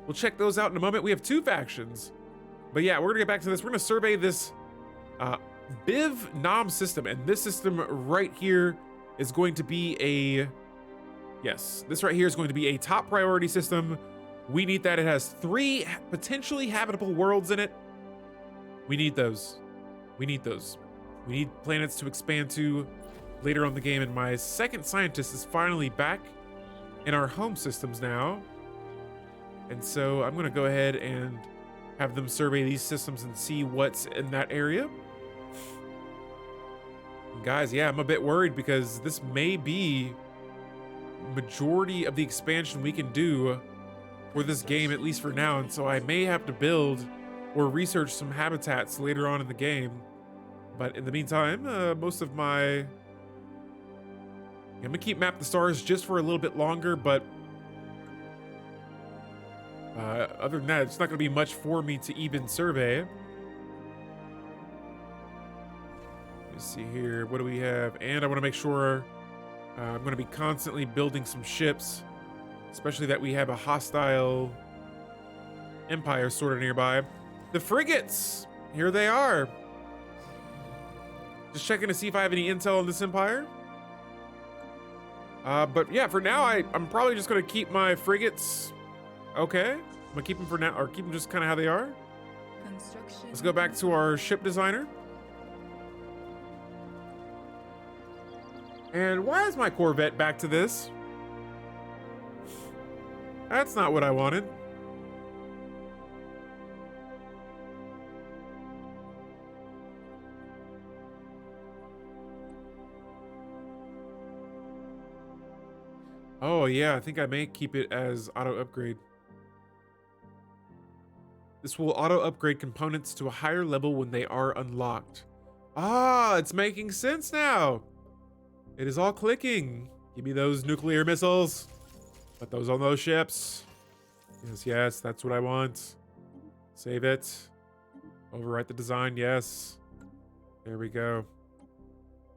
We'll check those out in a moment. We have two factions. But yeah, we're going to get back to this. We're going to survey this Biv Nom system. And this system right here is going to be this right here is going to be a top priority system. We need that. It has 3 potentially habitable worlds in it. We need those. We need those. We need planets to expand to later on in the game. And my second scientist is finally back in our home systems now. And so I'm going to go ahead and have them survey these systems and see what's in that area. And guys, yeah, I'm a bit worried because this may be majority of the expansion we can do for this game, at least for now. And so I may have to build or research some habitats later on in the game. But in the meantime, most of I'm going to keep Map the Stars just for a little bit longer, but other than that, it's not going to be much for me to even survey. Let me see here. What do we have? And I want to make sure I'm going to be constantly building some ships, especially that we have a hostile empire sort of nearby. The frigates! Here they are. Just checking to see if I have any intel on this empire. But yeah, for now, I'm probably just going to keep my frigates. Okay, I'm gonna keep them for now, or keep them just kind of how they are. Let's go back to our ship designer. And why is my Corvette back to this? That's not what I wanted. Oh yeah, I think I may keep it as auto upgrade. This will auto upgrade components to a higher level when they are unlocked. Ah, it's making sense now. It is all clicking. Give me those nuclear missiles. Put those on those ships. Yes, yes, that's what I want. Save it. Overwrite the design, yes. There we go.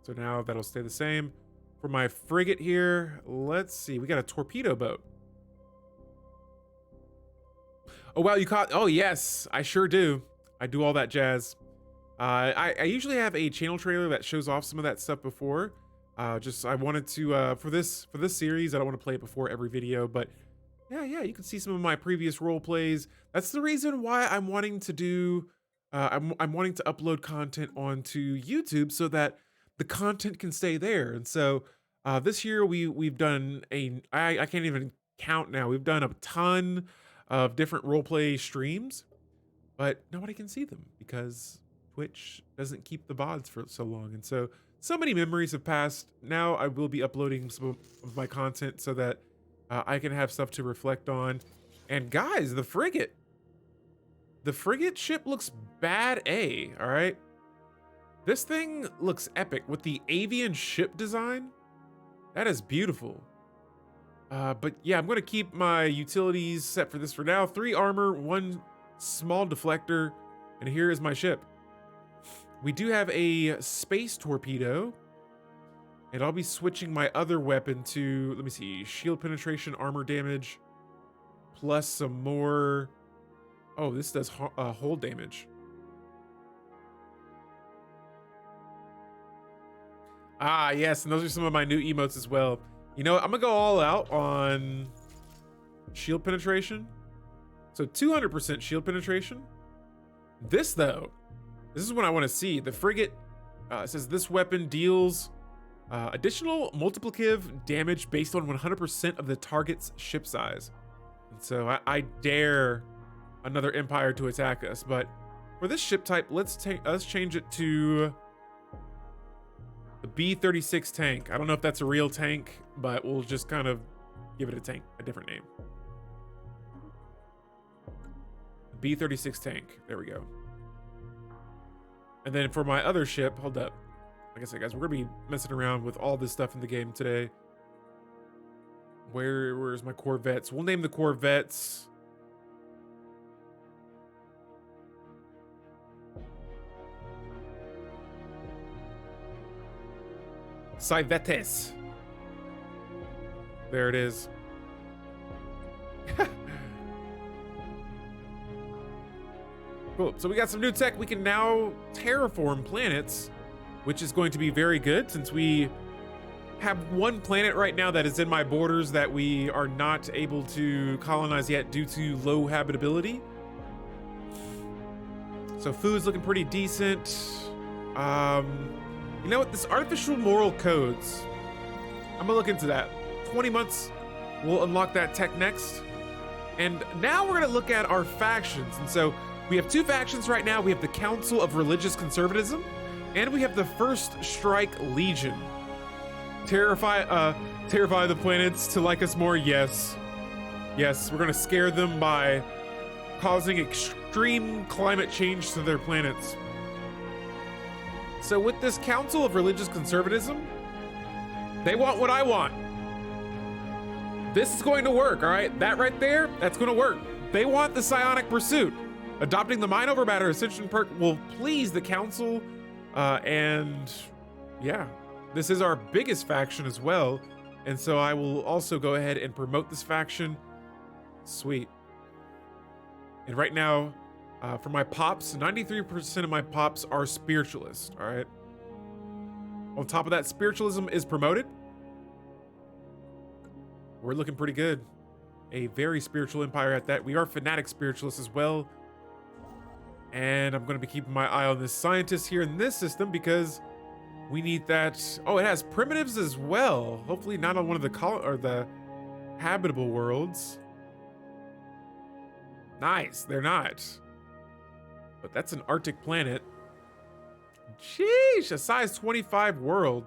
So now that'll stay the same. For my frigate here, let's see. We got a torpedo boat. Oh, wow, you caught... Oh, yes, I sure do. I do all that jazz. I usually have a channel trailer that shows off some of that stuff before. I wanted to, for this series, I don't want to play it before every video, but yeah, you can see some of my previous role plays. That's the reason why I'm wanting to do... I'm wanting to upload content onto YouTube so that the content can stay there. And so this year we've done I can't even count now. We've done a ton of different roleplay streams, but nobody can see them because Twitch doesn't keep the VODs for so long. And so many memories have passed. Now I will be uploading some of my content so that I can have stuff to reflect on. And guys, the frigate ship looks bad A, all right? This thing looks epic with the avian ship design. That is beautiful. But yeah, I'm going to keep my utilities set for this for now. 3 armor, 1 small deflector, and here is my ship. We do have a space torpedo, and I'll be switching my other weapon to, let me see, shield penetration, armor damage, plus some more. Oh, this does hull damage. Ah, yes, and those are some of my new emotes as well. You know what? I'm gonna go all out on shield penetration. So 200% shield penetration. This though, this is what I want to see. The frigate says this weapon deals additional multiplicative damage based on 100% of the target's ship size. And so I dare another empire to attack us, but for this ship type, let's change it to the B-36 tank. I don't know if that's a real tank, but we'll just kind of give it a different name. B-36 tank. There we go. And then for my other ship, hold up. Like I said, guys, we're gonna be messing around with all this stuff in the game today. Where's my Corvettes? We'll name the Corvettes Civettes. There it is. Cool. So we got some new tech. We can now terraform planets, which is going to be very good since we have one planet right now that is in my borders that we are not able to colonize yet due to low habitability. So food's looking pretty decent. You know what? This artificial moral codes, I'm gonna look into that. 20 months, we'll unlock that tech next. And now we're gonna look at our factions. And so we have 2 factions right now. We have the Council of Religious Conservatism, and we have the First Strike Legion. Terrify the planets to like us more, yes. Yes, we're gonna scare them by causing extreme climate change to their planets. So with this Council of Religious Conservatism, they want what I want. This is going to work, all right? That right there, that's gonna work. They want the Psionic Pursuit. Adopting the Mind Over Matter Ascension perk will please the Council, and yeah, this is our biggest faction as well. And so I will also go ahead and promote this faction. Sweet. And right now, for my pops, 93% of my pops are spiritualists, all right? On top of that, spiritualism is promoted. We're looking pretty good. A very spiritual empire at that. We are fanatic spiritualists as well. And I'm going to be keeping my eye on this scientist here in this system because we need that. Oh, it has primitives as well. Hopefully not on one of the habitable worlds. Nice, they're not. But that's an Arctic planet. Sheesh, a size 25 world.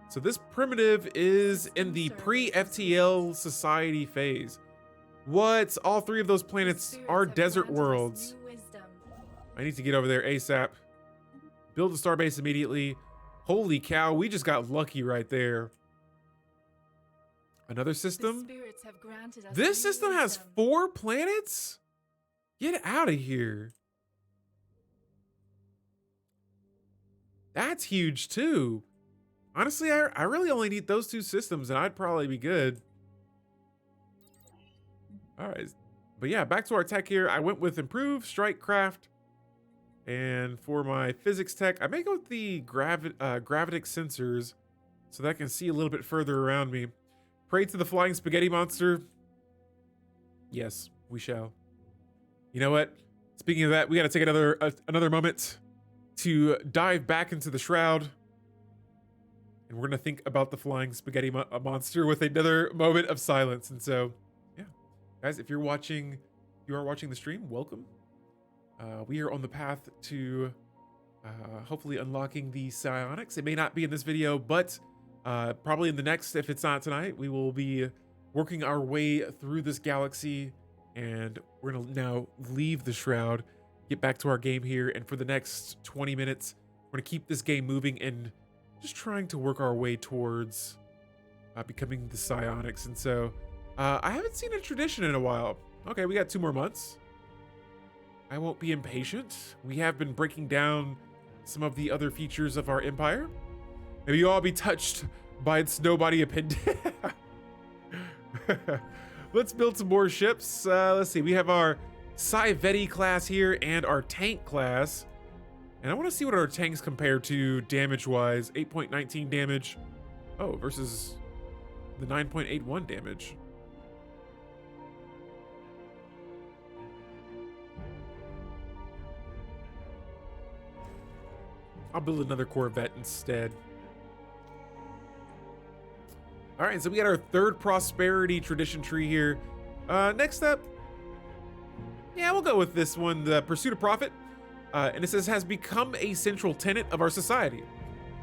So this primitive is in the pre-FTL society phase. What? All three of those planets are desert worlds. I need to get over there ASAP. Build a starbase immediately. Holy cow, we just got lucky right there. Another system? This system has 4 planets? Get out of here. That's huge too. Honestly, I really only need those 2 systems and I'd probably be good. All right, but yeah, back to our tech here. I went with improved strike craft. And for my physics tech, I may go with the gravitic sensors so that I can see a little bit further around me. Pray to the flying spaghetti monster. Yes, we shall. You know what? Speaking of that, we got to take another moment to dive back into the shroud. And we're going to think about the flying spaghetti monster with another moment of silence. And so, yeah. Guys, if you are watching the stream, welcome. We are on the path to hopefully unlocking the psionics. It may not be in this video, but probably in the next, if it's not tonight, we will be working our way through this galaxy, and we're gonna now leave the shroud, get back to our game here, and for the next 20 minutes, we're gonna keep this game moving and just trying to work our way towards becoming the psionics. And so I haven't seen a tradition in a while. Okay, we got 2 more months. I won't be impatient. We have been breaking down some of the other features of our empire. Maybe you all be touched by its nobody opinion. Let's build some more ships. Let's see. We have our Cyvetti class here and our tank class. And I want to see what our tanks compare to damage-wise. 8.19 damage. Oh, versus the 9.81 damage. I'll build another Corvette instead. All right, so we got our 3rd prosperity tradition tree here. Next up, yeah, we'll go with this one, the pursuit of profit. And it says, has become a central tenet of our society.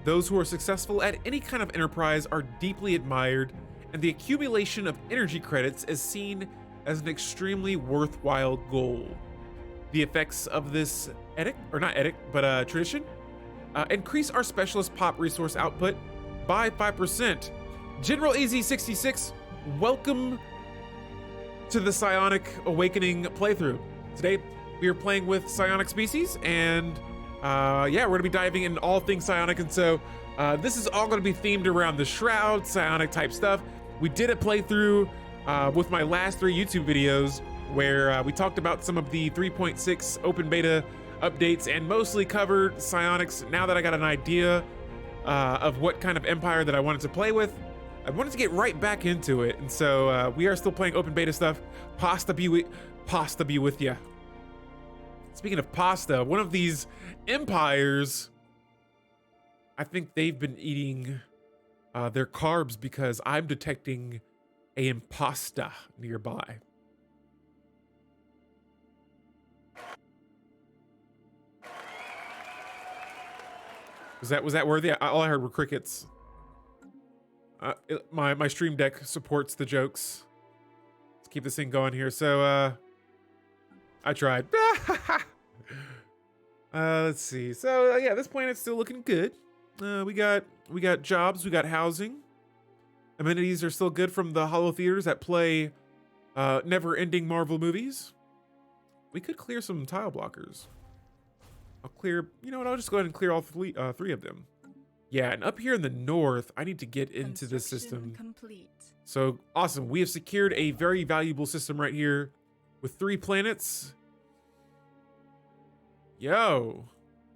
Those who are successful at any kind of enterprise are deeply admired, and the accumulation of energy credits is seen as an extremely worthwhile goal. The effects of this tradition, increase our specialist pop resource output by 5%. General Easy66, welcome to the Psionic Awakening playthrough. Today, we are playing with psionic species, and yeah, we're gonna be diving in all things psionic, and so this is all gonna be themed around the shroud, psionic type stuff. We did a playthrough with my last 3 YouTube videos where we talked about some of the 3.6 open beta updates and mostly covered psionics. Now that I got an idea of what kind of empire that I wanted to play with, I wanted to get right back into it, and so we are still playing open beta stuff. Pasta be with ya. Speaking of pasta, one of these empires, I think they've been eating their carbs because I'm detecting a impasta nearby. Was that worthy? All I heard were crickets. My stream deck supports the jokes. Let's keep this thing going here. So I tried. Let's see. So yeah, this planet's still looking good. We got jobs, we got housing. Amenities are still good from the holo theaters that play never-ending Marvel movies. We could clear some tile blockers. I'll clear, you know what, I'll just go ahead and clear all 3 of them. Yeah, and up here in the north, I need to get into this system. Complete. So, awesome. We have secured a very valuable system right here with 3 planets. Yo,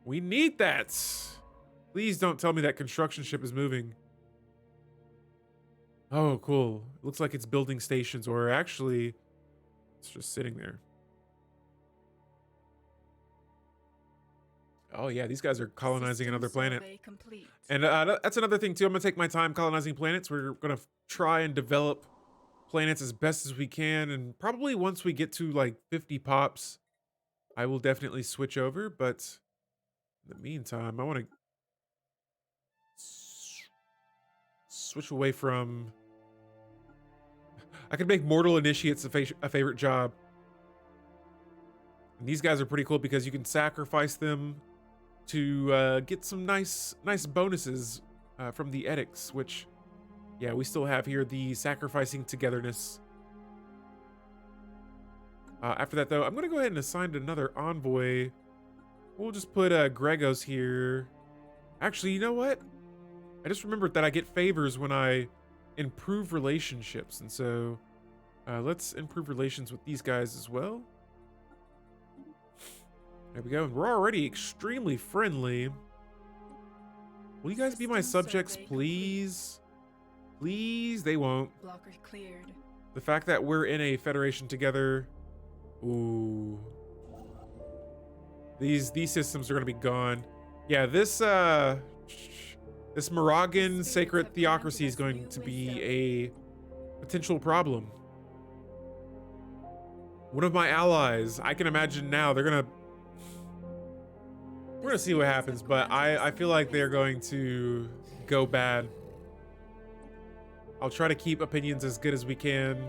we need that. Please don't tell me that construction ship is moving. Oh, cool. Looks like it's building stations, or actually, it's just sitting there. Oh yeah, these guys are colonizing another planet. And that's another thing too. I'm gonna take my time colonizing planets. We're gonna try and develop planets as best as we can. And probably once we get to like 50 pops, I will definitely switch over. But in the meantime, I want to... switch away from... I could make mortal initiates a favorite job. And these guys are pretty cool because you can sacrifice them to get some nice bonuses from the edicts, which, yeah, we still have here the sacrificing togetherness. After that, though, I'm going to go ahead and assign another envoy. We'll just put Gregos here. Actually, you know what? I just remembered that I get favors when I improve relationships. And so let's improve relations with these guys as well. There we go. We're already extremely friendly. Will you guys be my subjects, please? Please? They won't. Blocker cleared. The fact that we're in a federation together... Ooh. These systems are going to be gone. Yeah, this Moragan sacred theocracy is going to be a potential problem. One of my allies, I can imagine now, we're gonna see what happens, but I feel like they're going to go bad. I'll try to keep opinions as good as we can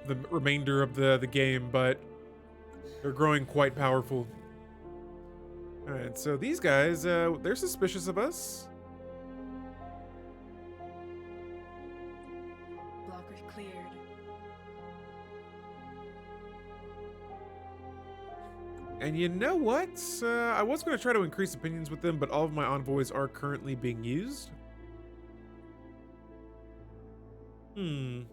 the remainder of the game, but they're growing quite powerful. All right, so these guys, they're suspicious of us. Blocker cleared. And you know what? I was going to try to increase opinions with them, but all of my envoys are currently being used. And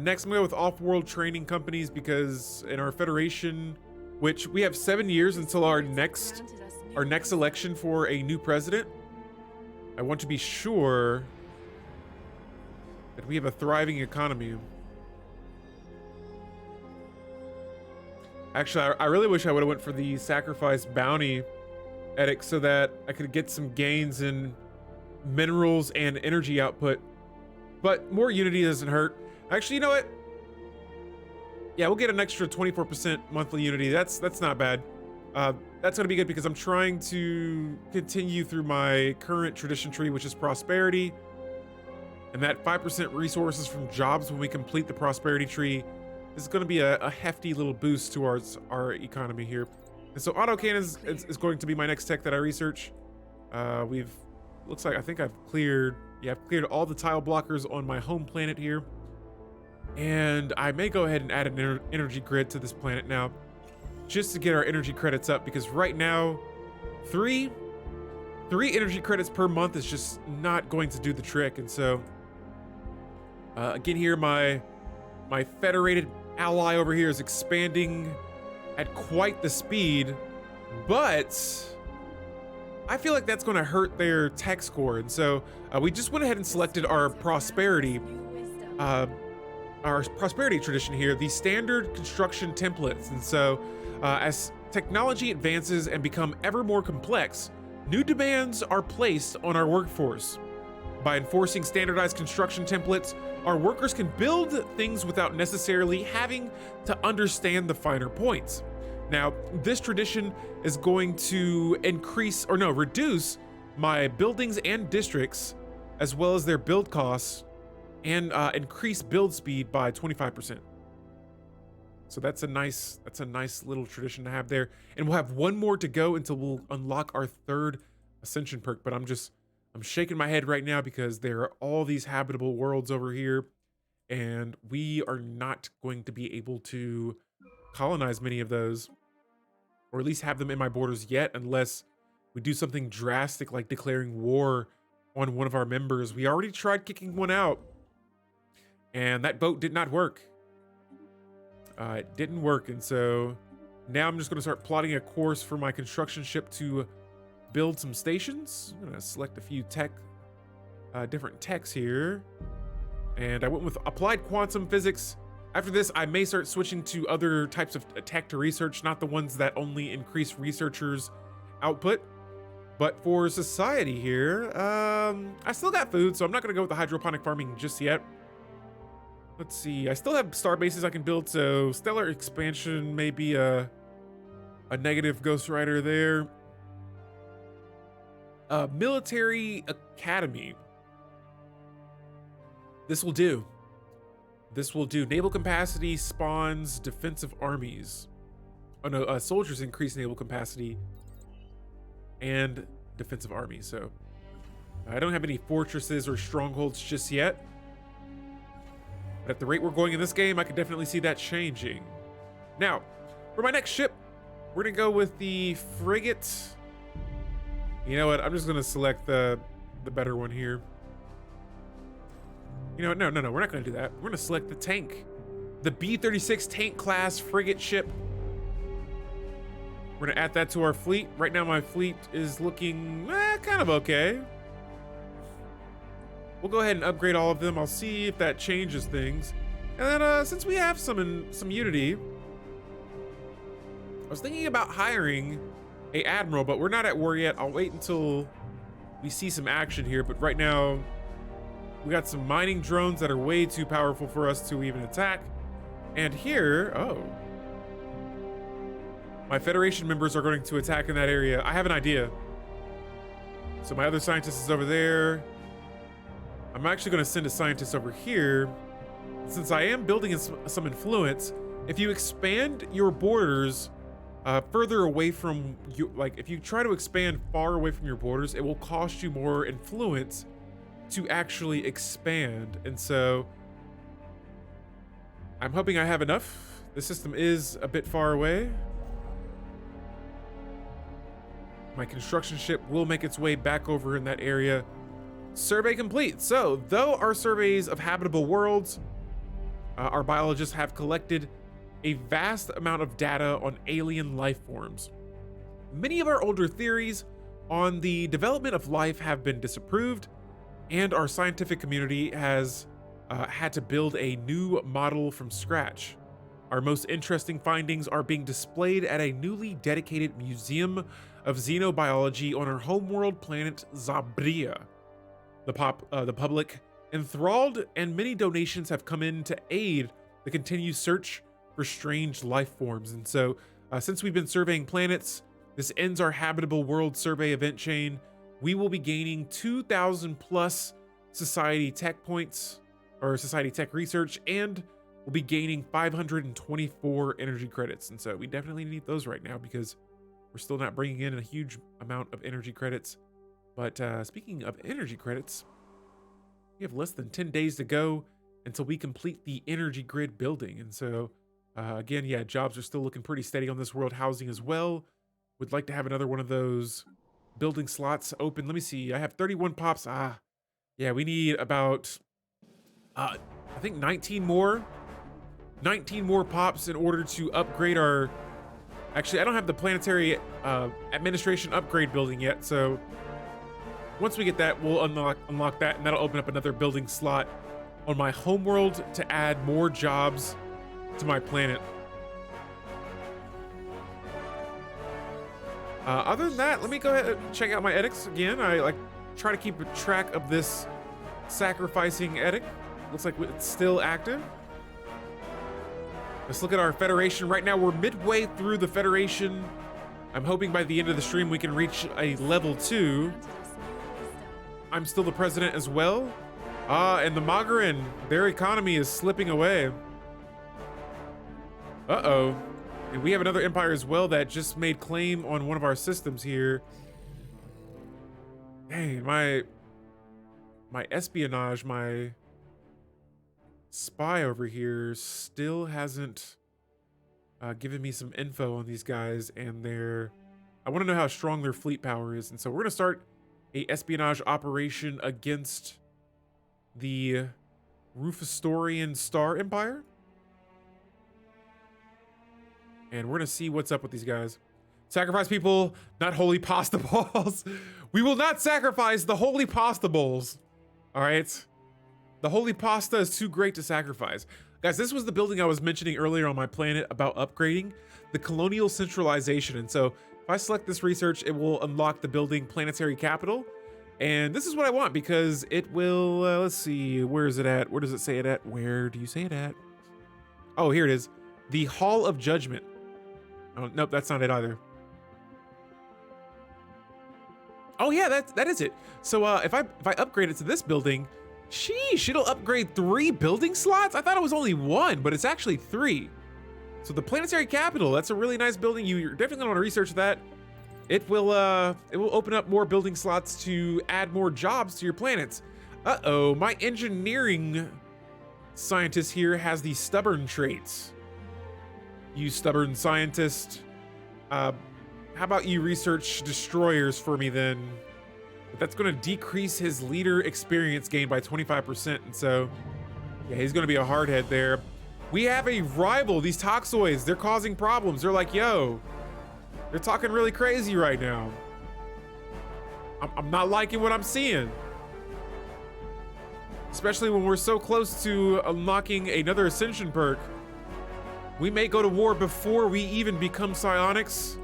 next I'm going to go with off-world training companies because in our federation, which we have 7 years until our next election for a new president, I want to be sure that we have a thriving economy. Actually, I really wish I would have went for the sacrifice bounty edict so that I could get some gains in minerals and energy output. But more unity doesn't hurt. Actually, you know what? Yeah, we'll get an extra 24% monthly unity. That's not bad. That's gonna be good because I'm trying to continue through my current tradition tree, which is prosperity. And that 5% resources from jobs when we complete the prosperity tree is going to be a hefty little boost towards our economy here. And so autocannon is going to be my next tech that I research. Looks like I think I've cleared all the tile blockers on my home planet here. And I may go ahead and add an energy grid to this planet now, just to get our energy credits up, because right now, three energy credits per month is just not going to do the trick. And so, again here, my federated ally over here is expanding at quite the speed, but I feel like that's going to hurt their tech score. And so we just went ahead and selected our prosperity tradition here, the standard construction templates. And so as technology advances and become ever more complex, new demands are placed on our workforce. By enforcing standardized construction templates, our workers can build things without necessarily having to understand the finer points. Now, this tradition is going to reduce my buildings and districts, as well as their build costs, and increase build speed by 25%. So that's a nice little tradition to have there. And we'll have one more to go until we'll unlock our third ascension perk, but I'm shaking my head right now because there are all these habitable worlds over here, and we are not going to be able to colonize many of those, or at least have them in my borders yet, unless we do something drastic like declaring war on one of our members. We already tried kicking one out, and that vote did not work. It didn't work, and so now I'm just going to start plotting a course for my construction ship to build some stations. I'm gonna select a few different techs here, and I went with applied quantum physics. After this, I may start switching to other types of tech to research, not the ones that only increase researchers' output. But for society here, I still got food, so I'm not gonna go with the hydroponic farming just yet. Let's see, I still have star bases I can build, so stellar expansion may be a negative Ghost Rider there. Military Academy. This will do. This will do. Naval capacity spawns defensive armies. Oh no, soldiers increase naval capacity and defensive armies. So I don't have any fortresses or strongholds just yet. But at the rate we're going in this game, I can definitely see that changing. Now, for my next ship, we're gonna go with the frigate. You know what? I'm just gonna select the better one here. You know what? No, we're not gonna do that. We're gonna select the tank. The B-36 tank class frigate ship. We're gonna add that to our fleet. Right now my fleet is looking kind of okay. We'll go ahead and upgrade all of them. I'll see if that changes things. And then since we have some Unity, I was thinking about hiring a admiral, but we're not at war yet. I'll wait until we see some action here. But right now, we got some mining drones that are way too powerful for us to even attack. And here, oh, my Federation members are going to attack in that area. I have an idea. So my other scientist is over there. I'm actually going to send a scientist over here. Since I am building in some influence, if you expand your borders further away from you, like if you try to expand far away from your borders, it will cost you more influence to actually expand. And so I'm hoping I have enough. The system is a bit far away. My construction ship will make its way back over in that area. Survey complete. So though our surveys of habitable worlds, our biologists have collected a vast amount of data on alien life forms. Many of our older theories on the development of life have been disapproved, and our scientific community has had to build a new model from scratch. Our most interesting findings are being displayed at a newly dedicated museum of xenobiology on our homeworld planet Zabria. The public enthralled, and many donations have come in to aid the continued search for strange life forms. And so since we've been surveying planets, this ends our habitable world survey event chain. We will be gaining 2,000 plus society tech points, or society tech research, and we'll be gaining 524 energy credits. And so we definitely need those right now because we're still not bringing in a huge amount of energy credits. But speaking of energy credits, we have less than 10 days to go until we complete the energy grid building. And so again, yeah, jobs are still looking pretty steady on this world. Housing as well. Would like to have another one of those building slots open. Let me see. I have 31 pops. Yeah, we need about I think 19 more pops in order to upgrade our... Actually, I don't have the planetary administration upgrade building yet, so once we get that, we'll unlock that, and that'll open up another building slot on my homeworld to add more jobs to my planet. Other than that, let me go ahead and check out my edicts again. I like try to keep a track of this sacrificing edict. Looks like it's still active. Let's look at our Federation. Right now, we're midway through the Federation. I'm hoping by the end of the stream, we can reach a level 2. I'm still the president as well. And the Magarin, their economy is slipping away. Uh-oh. And we have another empire as well that just made claim on one of our systems here. Dang, my espionage, my spy over here still hasn't given me some info on these guys and their... I want to know how strong their fleet power is. And so we're going to start a espionage operation against the Rufustorian Star Empire. And we're going to see what's up with these guys. Sacrifice people, not holy pasta balls. We will not sacrifice the holy pasta bowls. All right. The holy pasta is too great to sacrifice. Guys, this was the building I was mentioning earlier on my planet about upgrading, the colonial centralization. And so if I select this research, it will unlock the building planetary capital. And this is what I want because it will, let's see, where is it at? Where does it say it at? Where do you say it at? Oh, here it is. The Hall of Judgment. Oh, nope, that's not it either. Oh yeah, that is it. So if I upgrade it to this building, sheesh, it'll upgrade 3 building slots? I thought it was only 1, but it's actually 3. So the planetary capital, that's a really nice building. You're definitely gonna want to research that. It will open up more building slots to add more jobs to your planets. Uh-oh, my engineering scientist here has the stubborn traits. You stubborn scientist. How about you research destroyers for me then? But that's gonna decrease his leader experience gain by 25%, and so, yeah, he's gonna be a hardhead there. We have a rival, these toxoids, they're causing problems. They're like, yo, they're talking really crazy right now. I'm not liking what I'm seeing. Especially when we're so close to unlocking another ascension perk. We may go to war before we even become psionics.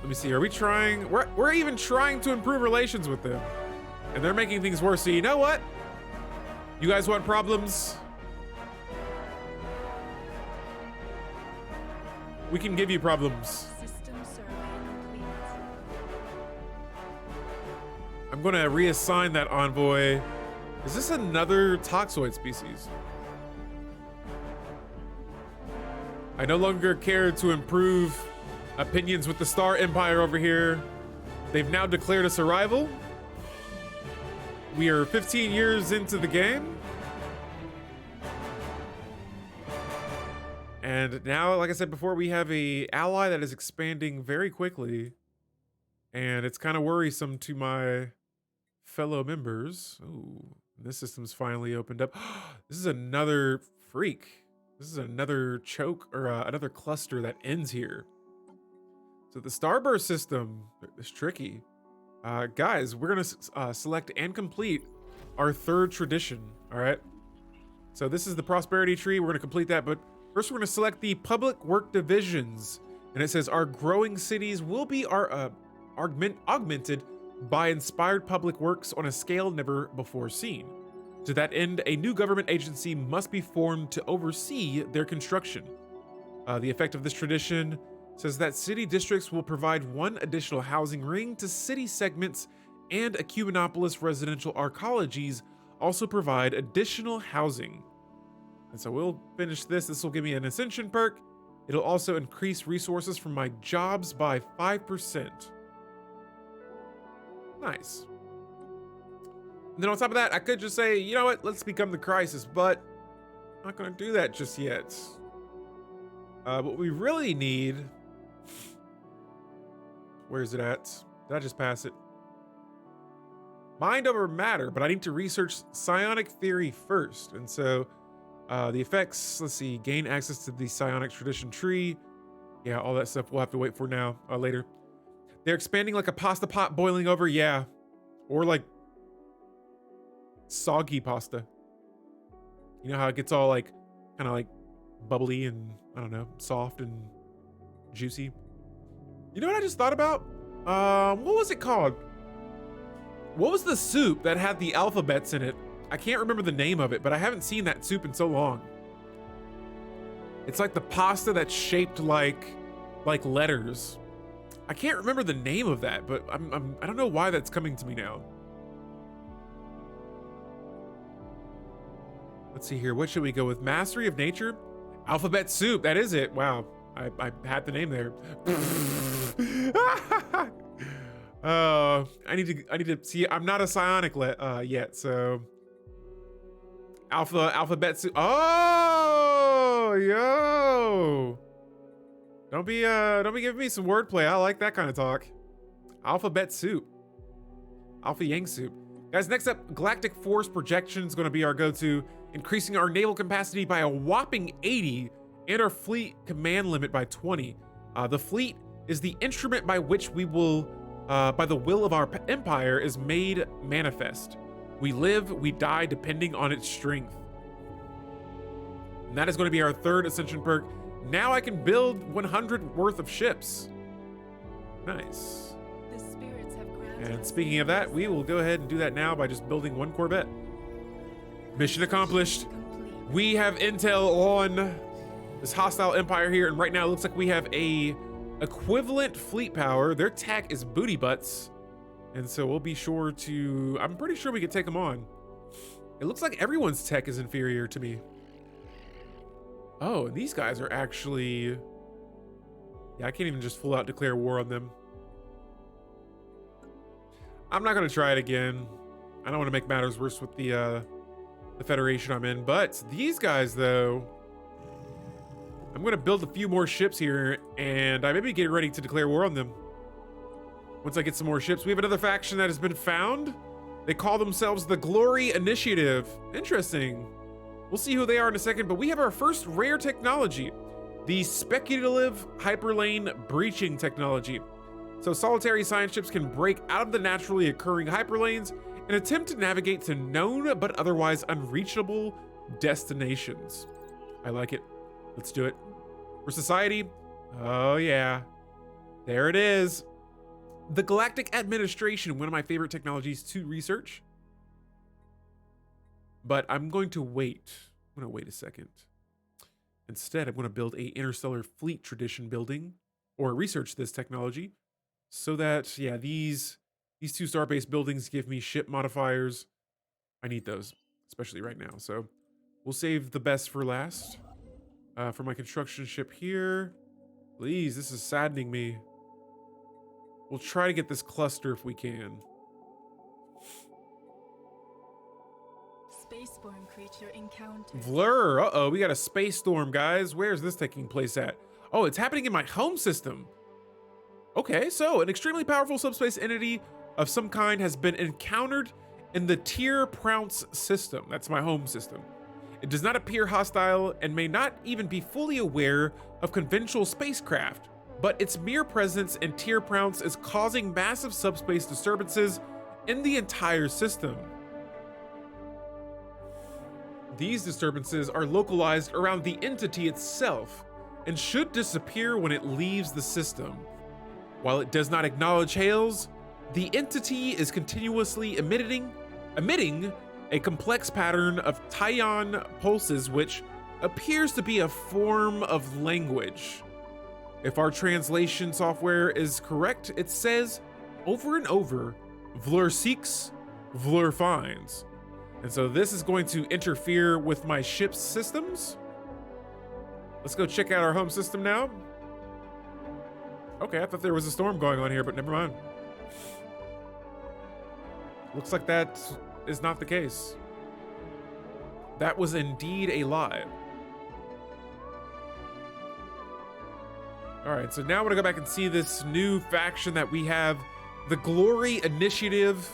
Let me see, are we trying? We're even trying to improve relations with them. And they're making things worse. So you know what? You guys want problems? We can give you problems. System survey complete. I'm gonna reassign that envoy. Is this another toxoid species? I no longer care to improve opinions with the Star Empire over here. They've now declared us a rival. We are 15 years into the game. And now, like I said before, we have a ally that is expanding very quickly. And it's kind of worrisome to my fellow members. Ooh, this system's finally opened up. This is another freak. This is another choke or another cluster that ends here. So the Starburst system is tricky. Guys, we're gonna select and complete our 3rd tradition, all right? So this is the prosperity tree, we're gonna complete that, but first we're gonna select the public work divisions. And it says our growing cities will be augmented by inspired public works on a scale never before seen. To that end, a new government agency must be formed to oversee their construction. The effect of this tradition says that city districts will provide 1 additional housing ring to city segments, and Ecumenopolis residential arcologies also provide additional housing. And so we'll finish this. This will give me an ascension perk. It'll also increase resources from my jobs by 5%. Nice. And then on top of that, I could just say, you know what, let's become the crisis, but I'm not gonna do that just yet. What we really need, where is it at? Did I just pass it? Mind over matter, but I need to research psionic theory first. And so the effects, let's see, gain access to the psionic tradition tree. Yeah, all that stuff we'll have to wait for now, later. They're expanding like a pasta pot boiling over, yeah. Or like soggy pasta. You know how it gets all like, kind of like bubbly and, I don't know, soft and juicy. You know what I just thought about? What was it called? What was the soup that had the alphabets in it? I can't remember the name of it, but I haven't seen that soup in so long. It's like the pasta that's shaped like letters. I can't remember the name of that, but I don't know why that's coming to me now. Let's see here. What should we go with? Mastery of nature? Alphabet soup. That is it. Wow. I had the name there. I need to see. I'm not a psionic yet, so alphabet soup. Oh, yo! Don't be giving me some wordplay. I like that kind of talk. Alphabet soup. Alpha Yang soup. Guys, next up, galactic force projection is going to be our go-to, increasing our naval capacity by a whopping 80 and our fleet command limit by 20. The fleet is the instrument by which we will, by the will of our empire, is made manifest. We live, we die, depending on its strength. And that is going to be our 3rd ascension perk. Now I can build 100 worth of ships. Nice. The spirits have granted And us speaking of that, we will go ahead and do that now by just building 1 Corvette. Mission accomplished. complete. We have intel on this hostile empire here, and right now it looks like we have a equivalent fleet power. Their tech is booty butts. And so we'll be sure to, I'm pretty sure we can take them on. It looks like everyone's tech is inferior to me. Oh, these guys are actually, yeah, I can't even just full out declare war on them. I'm not gonna try it again. I don't want to make matters worse with the Federation I'm in, but these guys though, I'm gonna build a few more ships here and I maybe get ready to declare war on them. Once I get some more ships, we have another faction that has been found. They call themselves the Glory Initiative. Interesting. We'll see who they are in a second, but we have our first rare technology, the speculative hyperlane breaching technology. So solitary science ships can break out of the naturally occurring hyperlanes and attempt to navigate to known but otherwise unreachable destinations. I like it. Let's do it. For society, oh yeah, there it is. The Galactic Administration, one of my favorite technologies to research. But I'm going to wait. I'm going to wait a second. Instead, I'm going to build a interstellar fleet tradition building or research this technology so that, yeah, these two star-based buildings give me ship modifiers. I need those, especially right now. So we'll save the best for last. For my construction ship here. Please, this is saddening me. We'll try to get this cluster if we can. Spaceborne creature encountered. Vlur, uh-oh, we got a space storm, guys. Where's this taking place at? Oh, it's happening in my home system. Okay, so an extremely powerful subspace entity of some kind has been encountered in the Tier Prounce system. That's my home system. It does not appear hostile and may not even be fully aware of conventional spacecraft, but its mere presence in Tier Prounce is causing massive subspace disturbances in the entire system. These disturbances are localized around the entity itself and should disappear when it leaves the system. While it does not acknowledge hails, the entity is continuously emitting a complex pattern of tyon pulses which appears to be a form of language. If our translation software is correct, it says over and over, Vlur seeks, Vlur finds. And so this is going to interfere with my ship's systems. Let's go check out our home system now. Okay, I thought there was a storm going on here, but never mind. Looks like that is not the case. That was indeed a lie. All right, so now I want to go back and see this new faction that we have, the Glory Initiative.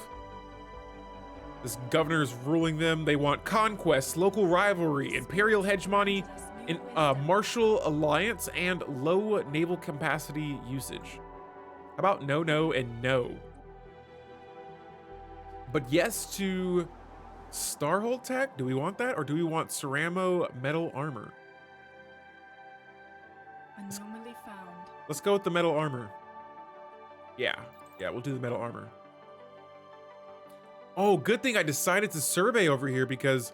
This governor is ruling them. They want conquest, local rivalry, imperial hegemony, martial alliance, and low naval capacity usage. How about no, no, and no? But yes to Starhold tech. Do we want that, or do we want Ceramo metal armor? Anomaly found. Let's go with the metal armor. Yeah, we'll do the metal armor. Oh, good thing I decided to survey over here because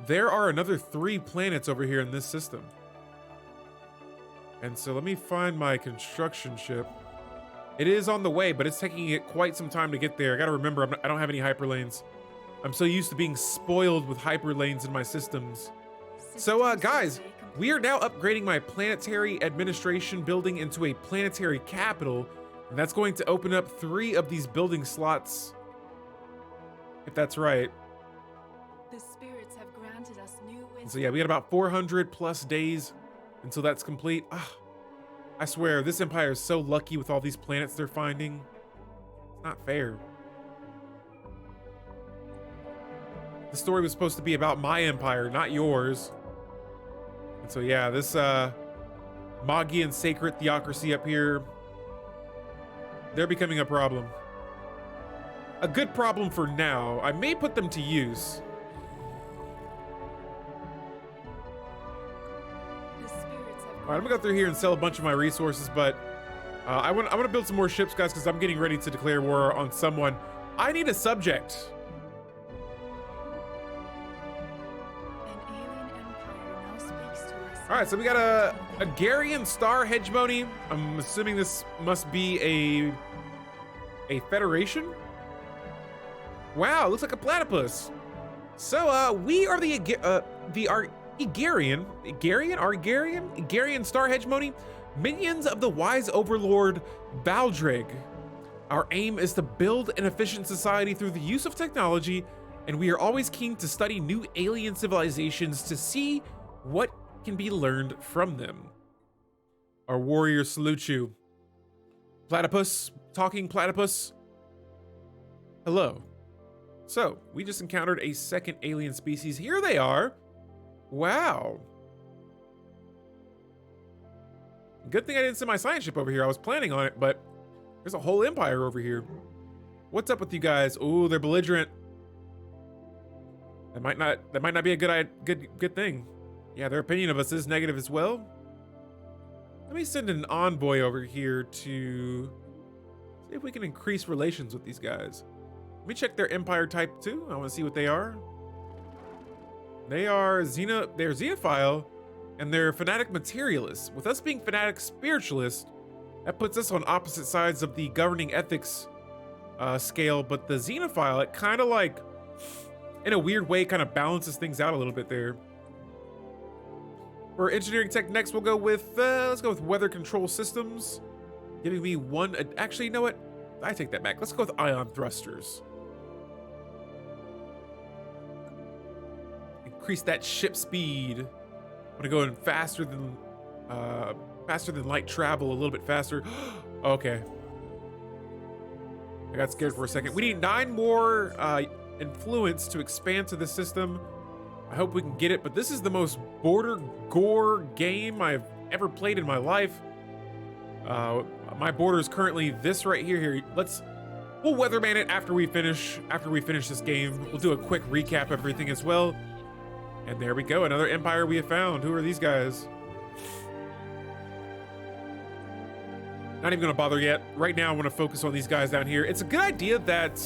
there are another 3 planets over here in this system. And so let me find my construction ship. It is on the way, but it's taking it quite some time to get there. I gotta remember, I don't have any hyperlanes. I'm so used to being spoiled with hyperlanes in my systems. So guys, we are now upgrading my planetary administration building into a planetary capital, and that's going to open up 3 of these building slots, if that's right. The spirits have granted us new wisdom. And so yeah, we got about 400 plus days until that's complete. I swear, this empire is so lucky with all these planets they're finding. It's not fair. The story was supposed to be about my empire, not yours. And so yeah, this Magian sacred theocracy up here, they're becoming a problem. A good problem for now. I may put them to use. All right, I'm gonna go through here and sell a bunch of my resources, but I want to build some more ships, guys, because I'm getting ready to declare war on someone. I need a subject. An alien empire now speaks to us. All right, so we got a Garian star hegemony. I'm assuming this must be a federation. Wow, looks like a platypus. So we are the Igarian star hegemony, minions of the wise overlord Baldrig. Our aim is to build an efficient society through the use of technology, and we are always keen to study new alien civilizations to see what can be learned from them. Our warriors salute you. Platypus, talking platypus. Hello. So, we just encountered a second alien species. Here they are. Wow. Good thing I didn't send my science ship over here. I was planning on it, but there's a whole empire over here. What's up with you guys? Oh, they're belligerent. That might not be a good thing. Yeah, their opinion of us is negative as well. Let me send an envoy over here to see if we can increase relations with these guys. Let me check their empire type too. I want to see what they are. They're xenophile, and they're fanatic materialists. With us being fanatic spiritualists, that puts us on opposite sides of the governing ethics scale. But the xenophile, it kind of like, in a weird way, kind of balances things out a little bit there. For engineering tech next, we'll go with let's go with weather control systems, giving me one. Actually, you know what? I take that back. Let's go with ion thrusters. Increase that ship speed. I'm gonna go in faster than light travel, a little bit faster. Okay. I got scared for a second. We need 9 more influence to expand to the system. I hope we can get it, but this is the most border gore game I've ever played in my life. My border is currently this right here. We'll weatherman it after we finish this game. We'll do a quick recap of everything as well. And there we go, another empire we have found. Who are these guys? Not even gonna bother yet. Right now I wanna focus on these guys down here. It's a good idea that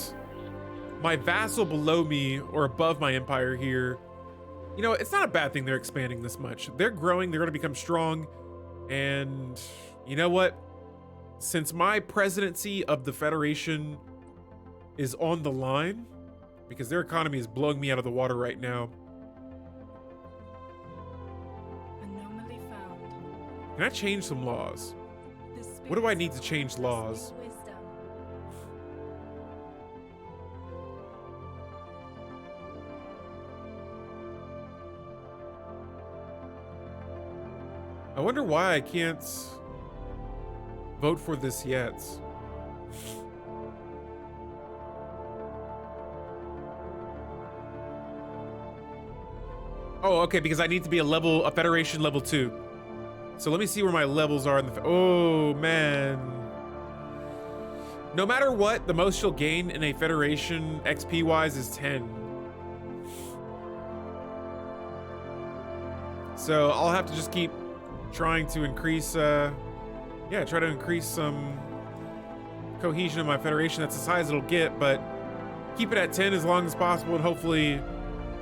my vassal below me or above my empire here, you know, it's not a bad thing they're expanding this much. They're growing, they're gonna become strong. And you know what? Since my presidency of the Federation is on the line, because their economy is blowing me out of the water right now. Anomaly found. Can I change some laws? What do I need to change laws? Wisdom. I wonder why I can't vote for this yet. Oh, okay, because I need to be a Federation level 2. So let me see where my levels are in the, oh man. No matter what, the most you'll gain in a Federation XP wise is 10. So I'll have to just keep trying to increase, try to increase some cohesion in my Federation. That's as high as it'll get, but keep it at 10 as long as possible, and hopefully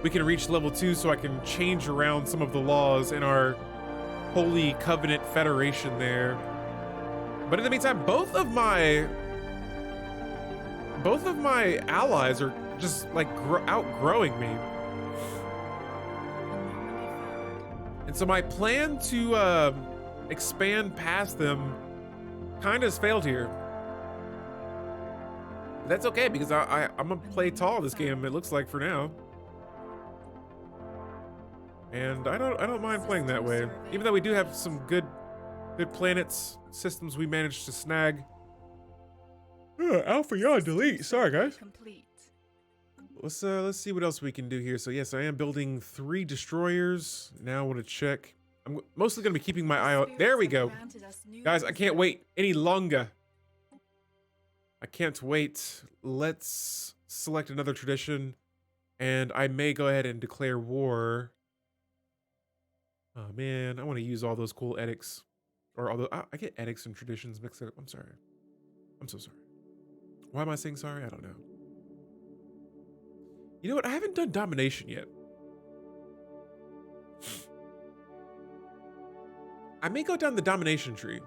we can reach level 2 so I can change around some of the laws in our Holy Covenant Federation there. But in the meantime, both of my allies are just like outgrowing me. And so my plan to expand past them kind of has failed here. But that's okay, because I'm gonna play tall this game, it looks like, for now. And I don't mind playing that way, even though we do have some good planets systems we managed to snag. Alpha yawn delete. Sorry guys. Complete. Let's see what else we can do here. So yes, I am building 3 destroyers. Now I want to check. I'm mostly going to be keeping my eye out. There we go, guys. I can't wait any longer. I can't wait. Let's select another tradition, and I may go ahead and declare war. Oh man, I want to use all those cool edicts, or although I get edicts and traditions mixed up. I'm sorry. I'm so sorry. Why am I saying sorry? I don't know. You know what? I haven't done domination yet. I may go down the domination tree.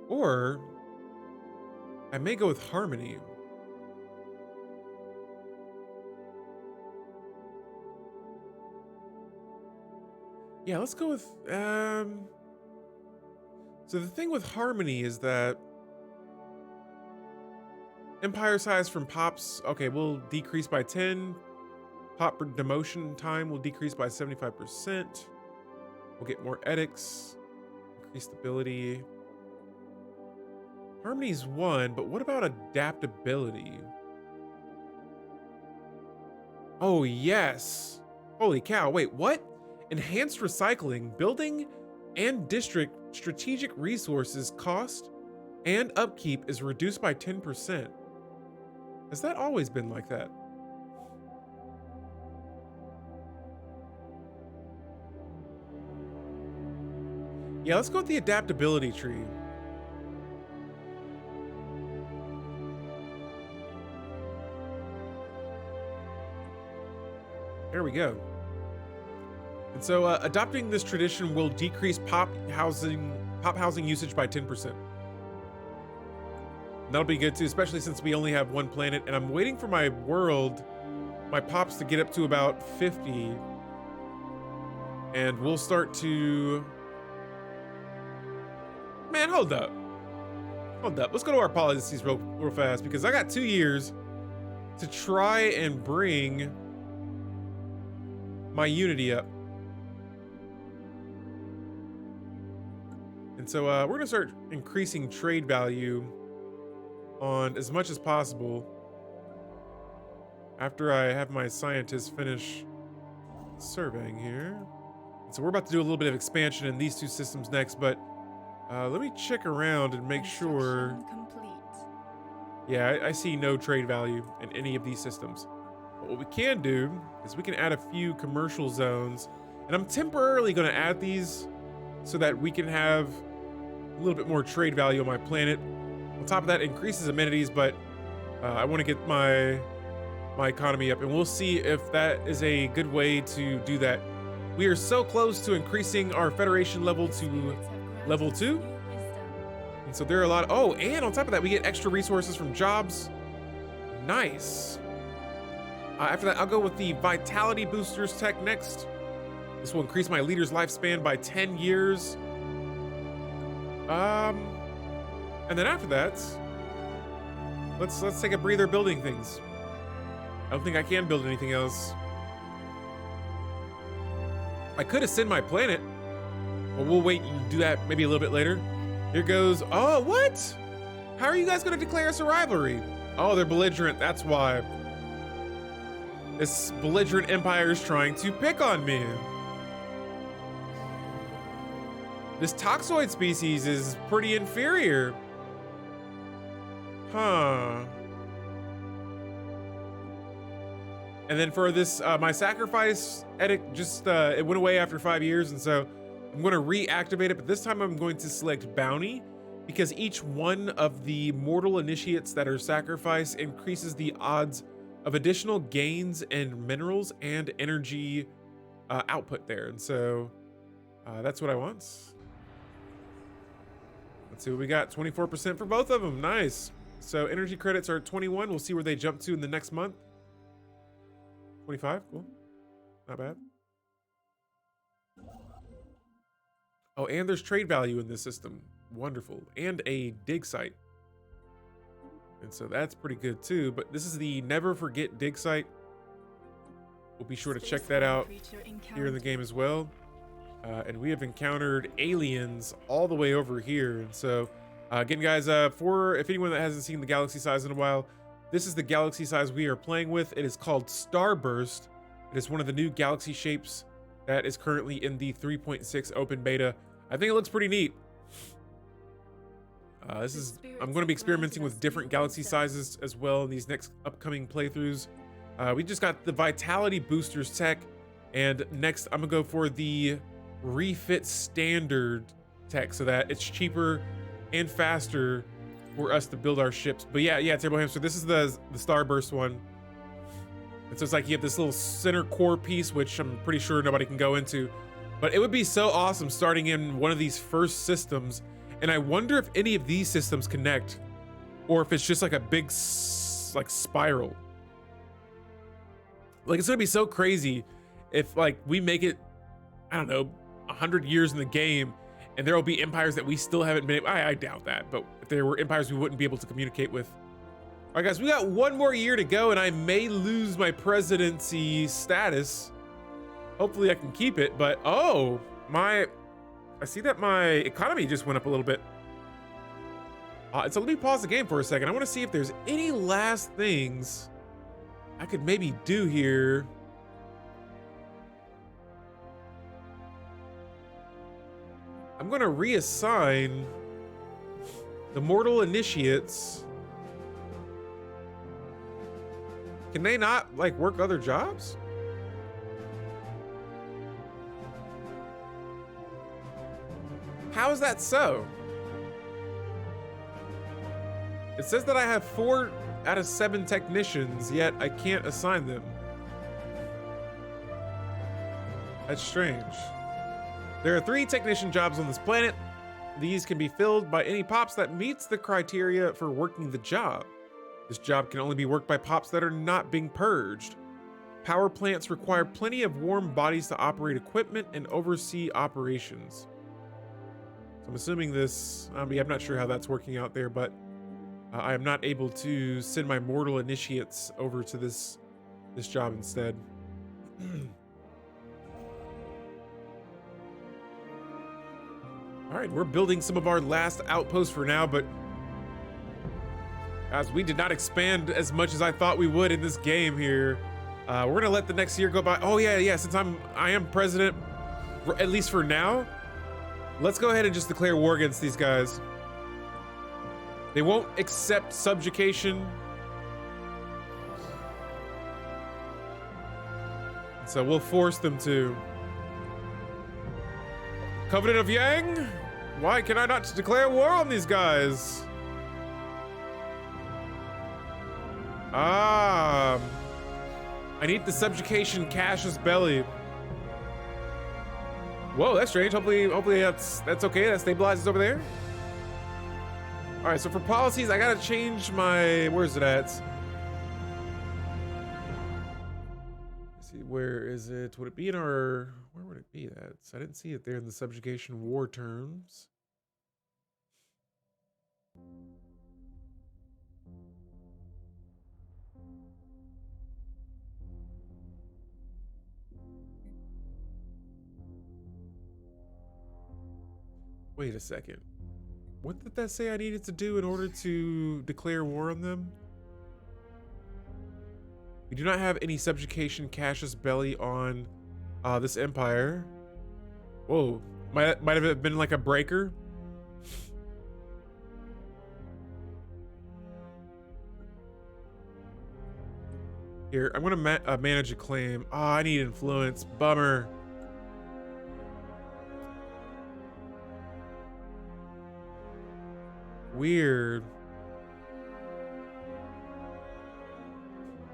Or I may go with harmony. Yeah, let's go with so the thing with harmony is that empire size from pops, okay, will decrease by 10. Pop demotion time will decrease by 75%. We'll get more edicts, increased ability. Harmony's 1, but what about adaptability? Oh, yes. Holy cow, wait, what? Enhanced recycling, building and district strategic resources cost and upkeep is reduced by 10%. Has that always been like that? Yeah, let's go with the adaptability tree. There we go. And so adopting this tradition will decrease pop housing usage by 10%. And that'll be good too, especially since we only have one planet and I'm waiting for my pops to get up to about 50. And we'll start to, man, hold up. Let's go to our policies real fast because I got 2 years to try and bring my unity up. And so we're gonna start increasing trade value on as much as possible after I have my scientists finish surveying here. And so we're about to do a little bit of expansion in these two systems next, but let me check around and make sure. Complete. Yeah, I see no trade value in any of these systems. But what we can do is we can add a few commercial zones, and I'm temporarily going to add these so that we can have a little bit more trade value on my planet. On top of that, increases amenities, but I want to get my economy up, and we'll see if that is a good way to do that. We are so close to increasing our Federation level to level 2. And so there are a lot. Oh, and on top of that, we get extra resources from jobs. Nice. After that, I'll go with the Vitality Boosters tech next. This will increase my leader's lifespan by 10 years. And then after that, let's take a breather building things. I don't think I can build anything else. I could ascend my planet, but we'll wait and do that maybe a little bit later. Here goes. Oh, what? How are you guys going to declare us a rivalry? Oh, they're belligerent. That's why. This belligerent empire is trying to pick on me. This toxoid species is pretty inferior. Huh. And then for this, my sacrifice edict just, it went away after 5 years. And so I'm going to reactivate it, but this time I'm going to select bounty because each one of the mortal initiates that are sacrificed increases the odds of additional gains in minerals and energy output there. And so that's what I want. Let's see what we got. 24% for both of them. Nice. So energy credits are 21. We'll see where they jump to in the next month. 25. Cool. Not bad. Oh, and there's trade value in this system. Wonderful. And a dig site. And so that's pretty good too. But this is the Never Forget dig site. We'll be sure to check that out here in the game as well. And we have encountered aliens all the way over here. And so again, guys, if anyone that hasn't seen the galaxy size in a while, this is the galaxy size we are playing with. It is called Starburst. It is one of the new galaxy shapes that is currently in the 3.6 open beta. I think it looks pretty neat. I'm going to be experimenting with different galaxy sizes as well in these next upcoming playthroughs. We just got the Vitality Boosters tech, and next I'm gonna go for the Refit Standard tech so that it's cheaper and faster for us to build our ships. But yeah, Turbo Hamster, this is the Starburst one. And so it's like you have this little center core piece, which I'm pretty sure nobody can go into. But it would be so awesome starting in one of these first systems. And I wonder if any of these systems connect, or if it's just like a big like spiral. Like, it's gonna be so crazy if like we make it, I don't know, 100 years in the game, and there will be empires that we still haven't been able, I doubt that, but if there were empires we wouldn't be able to communicate with. All right, guys, we got one more year to go, and I may lose my presidency status. Hopefully I can keep it, but oh, I see that my economy just went up a little bit. So let me pause the game for a second. I want to see if there's any last things I could maybe do here. I'm going to reassign the mortal initiates. Can they not like work other jobs? How is that so? It says that I have 4 out of 7 technicians, yet I can't assign them. That's strange. There are 3 technician jobs on this planet. These can be filled by any pops that meets the criteria for working the job. This job can only be worked by pops that are not being purged. Power plants require plenty of warm bodies to operate equipment and oversee operations. So I'm assuming this, I'm not sure how that's working out there, but I am not able to send my mortal initiates over to this job instead. All right, we're building some of our last outposts for now, but as we did not expand as much as I thought we would in this game here. We're gonna let the next year go by. Oh yeah, since I am president, at least for now, let's go ahead and just declare war against these guys. They won't accept subjugation. So we'll force them to. Covenant of Yang? Why can I not declare war on these guys? I need the subjugation casus belli. Whoa, that's strange. Hopefully that's okay. That stabilizes over there. All right, so for policies, I gotta change my, where's it at? Let's see, where is it? Would it be in our, where would it be at? So I didn't see it there in the subjugation war terms. Wait a second. What did that say I needed to do in order to declare war on them? We do not have any subjugation casus belli on this empire. Whoa, might have been like a breaker. Here, I'm gonna manage a claim. Oh, I need influence. Bummer. Weird.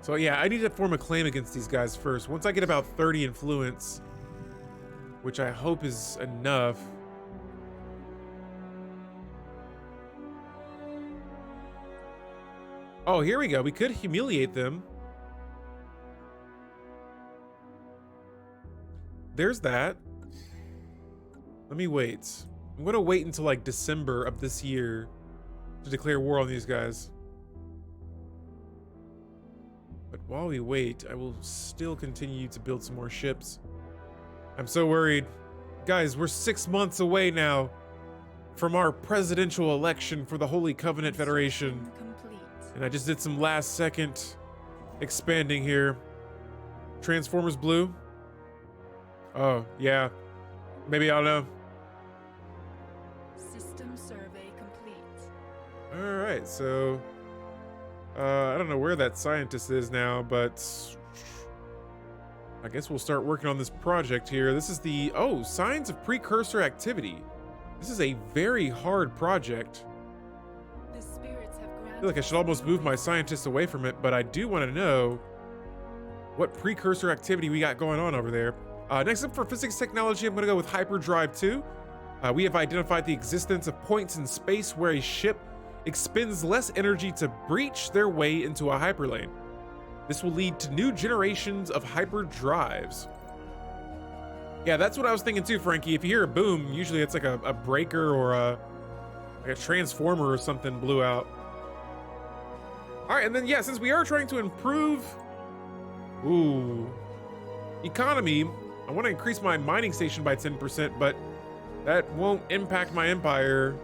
So yeah, I need to form a claim against these guys first. Once I get about 30 influence, which I hope is enough. Oh, here we go. We could humiliate them. There's that. Let me wait. I'm gonna wait until like December of this year to declare war on these guys. But while we wait, I will still continue to build some more ships. I'm so worried. Guys, we're 6 months away now from our presidential election for the Holy Covenant Federation. And I just did some last second expanding here. Transformers Blue. Oh, yeah. Maybe, I don't know. System survey complete. All right, so I don't know where that scientist is now, but I guess we'll start working on this project here. This is the, oh, signs of precursor activity. This is a very hard project. The spirits have granted I feel like I should almost move my scientists away from it, but I do want to know what precursor activity we got going on over there. Next up for physics technology, I'm gonna go with hyperdrive 2. We have identified the existence of points in space where a ship expends less energy to breach their way into a hyperlane. This will lead to new generations of hyperdrives. Yeah, that's what I was thinking too, Frankie. If you hear a boom, usually it's like a breaker or like a transformer or something blew out. All right, and then yeah, since we are trying to improve, economy, I want to increase my mining station by 10%, but that won't impact my empire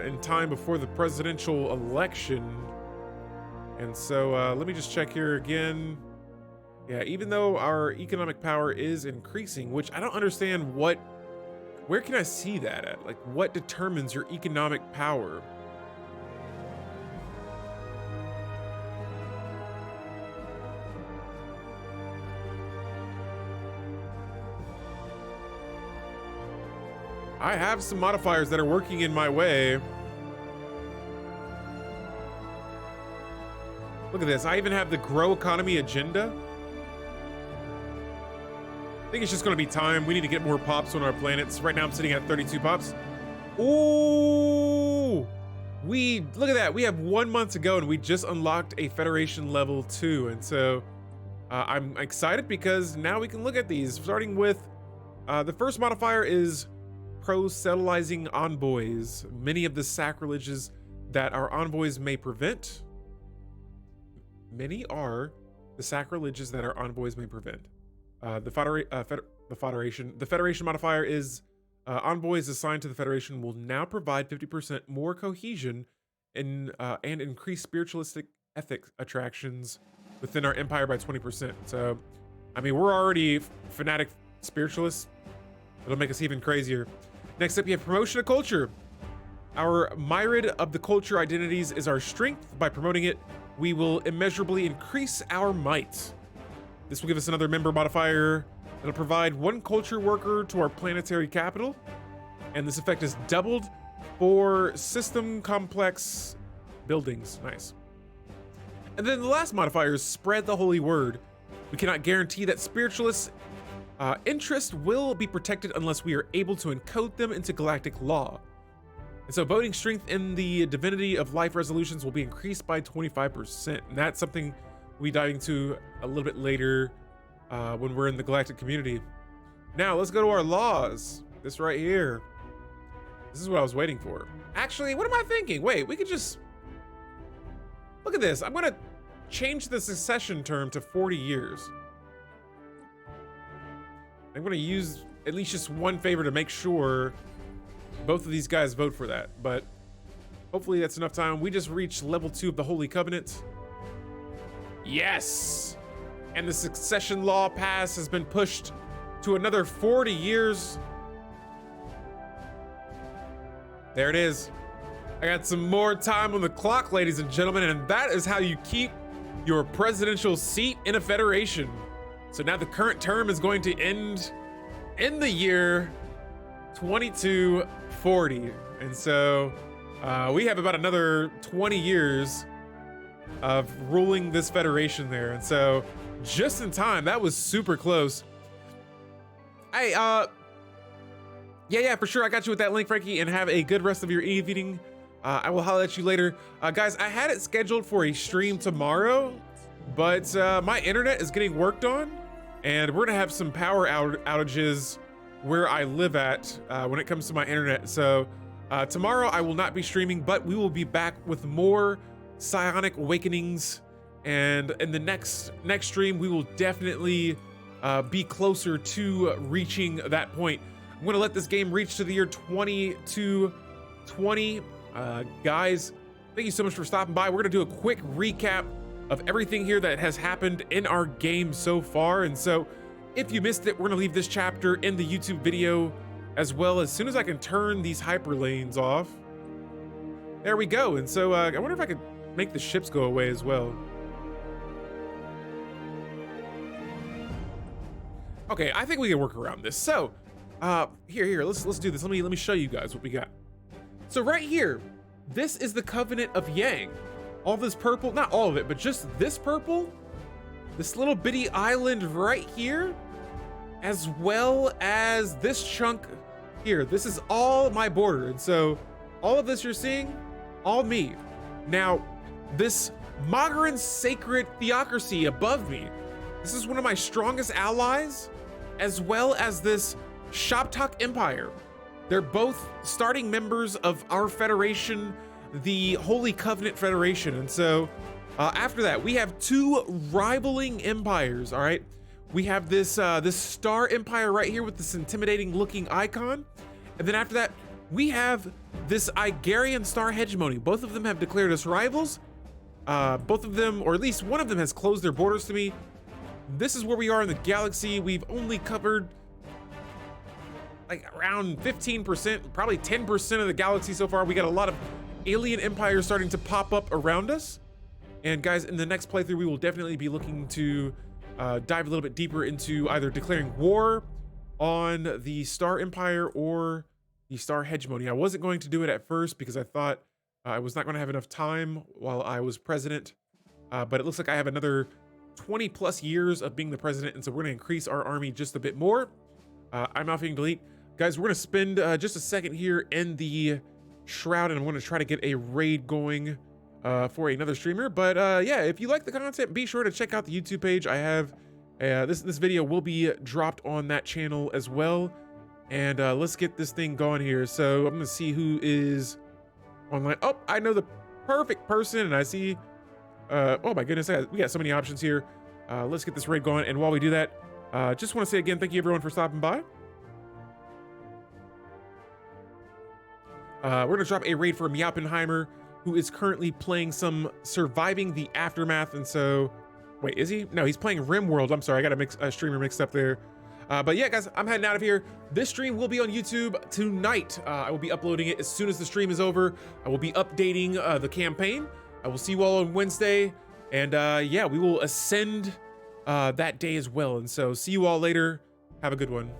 in time before the presidential election. And so let me just check here again. Yeah, even though our economic power is increasing, which I don't understand where can I see that at? Like, what determines your economic power? I have some modifiers that are working in my way. Look at this. I even have the grow economy agenda. I think it's just going to be time. We need to get more pops on our planets. Right now I'm sitting at 32 pops. Ooh, look at that. We have 1 month to go and we just unlocked a Federation level 2. And so I'm excited because now we can look at these, starting with the first modifier is pro-settlizing envoys. Many of the sacrileges that our envoys may prevent. Many are the sacrileges that our envoys may prevent. The Federation modifier is envoys assigned to the Federation will now provide 50% more cohesion and increase spiritualistic ethics attractions within our empire by 20%. So, I mean, we're already fanatic spiritualists. It'll make us even crazier. Next up, you have promotion of culture. Our myriad of the culture identities is our strength. By promoting it, we will immeasurably increase our might. This will give us another member modifier that'll provide 1 culture worker to our planetary capital. And this effect is doubled for system complex buildings. Nice. And then the last modifier is spread the holy word. We cannot guarantee that spiritualists' interest will be protected unless we are able to encode them into galactic law. And so voting strength in the divinity of life resolutions will be increased by 25%. And that's something we dive into a little bit later when we're in the galactic community. Now let's go to our laws. This right here. This is what I was waiting for. Actually, what am I thinking? Wait, we could just look at this. I'm gonna change the succession term to 40 years. I'm gonna use at least just one favor to make sure both of these guys vote for that, but hopefully that's enough time. We just reached level 2 of the Holy Covenant. Yes! And the succession law pass has been pushed to another 40 years. There it is. I got some more time on the clock, ladies and gentlemen, and that is how you keep your presidential seat in a federation. So now the current term is going to end in the year 2240. And so we have about another 20 years of ruling this federation there. And so just in time, that was super close. Hey, yeah, for sure. I got you with that link, Frankie, and have a good rest of your evening. I will holler at you later. Guys, I had it scheduled for a stream tomorrow, but my internet is getting worked on, and we're gonna have some power outages where I live at when it comes to my internet. So tomorrow I will not be streaming, but we will be back with more Psionic Awakenings, and in the next stream we will definitely be closer to reaching that point. I'm gonna let this game reach to the year 2220. Guys, thank you so much for stopping by. We're gonna do a quick recap of everything here that has happened in our game so far. And so if you missed it, we're gonna leave this chapter in the YouTube video as well as soon as I can turn these hyperlanes off. There we go. And so I wonder if I could make the ships go away as well. Okay, I think we can work around this. So here, let's do this. Let me show you guys what we got. So right here, this is the Covenant of Yang. All this purple, not all of it, but just this purple this little bitty island right here, as well as this chunk here. This is all my border. And so all of this you're seeing, all me. Now, this Magaran sacred theocracy above me, this is one of my strongest allies, as well as this Shoptalk Empire. They're both starting members of our federation, the Holy Covenant Federation. And so after that, we have two rivaling empires, all right? We have this this Star Empire right here with this intimidating looking icon. And then after that, we have this Igarian Star Hegemony. Both of them have declared us rivals. Both of them, or at least one of them, has closed their borders to me. This is where we are in the galaxy. We've only covered like around 15%, probably 10% of the galaxy so far. We got a lot of alien empires starting to pop up around us. And guys, in the next playthrough, we will definitely be looking to dive a little bit deeper into either declaring war on the Star Empire or the Star Hegemony. I wasn't going to do it at first because I thought I was not going to have enough time while I was president. But it looks like I have another 20 plus years of being the president. And so we're going to increase our army just a bit more. I'm Alpha Delete. Guys, we're going to spend just a second here in the Shroud, and I'm going to try to get a raid going for another streamer. But yeah, if you like the content, be sure to check out the YouTube page. I have this video will be dropped on that channel as well. And let's get this thing going here. So I'm going to see who is online. Oh, I know the perfect person, and I see oh my goodness, we got so many options here. Let's get this raid going. And while we do that, just want to say again, thank you everyone for stopping by. We're going to drop a raid for Meowpenheimer, who is currently playing some Surviving the Aftermath. And so, wait, is he? No, he's playing RimWorld. I'm sorry, I got a streamer mixed up there. But yeah, guys, I'm heading out of here. This stream will be on YouTube tonight. I will be uploading it as soon as the stream is over. I will be updating the campaign. I will see you all on Wednesday. And yeah, we will ascend that day as well. And so see you all later. Have a good one.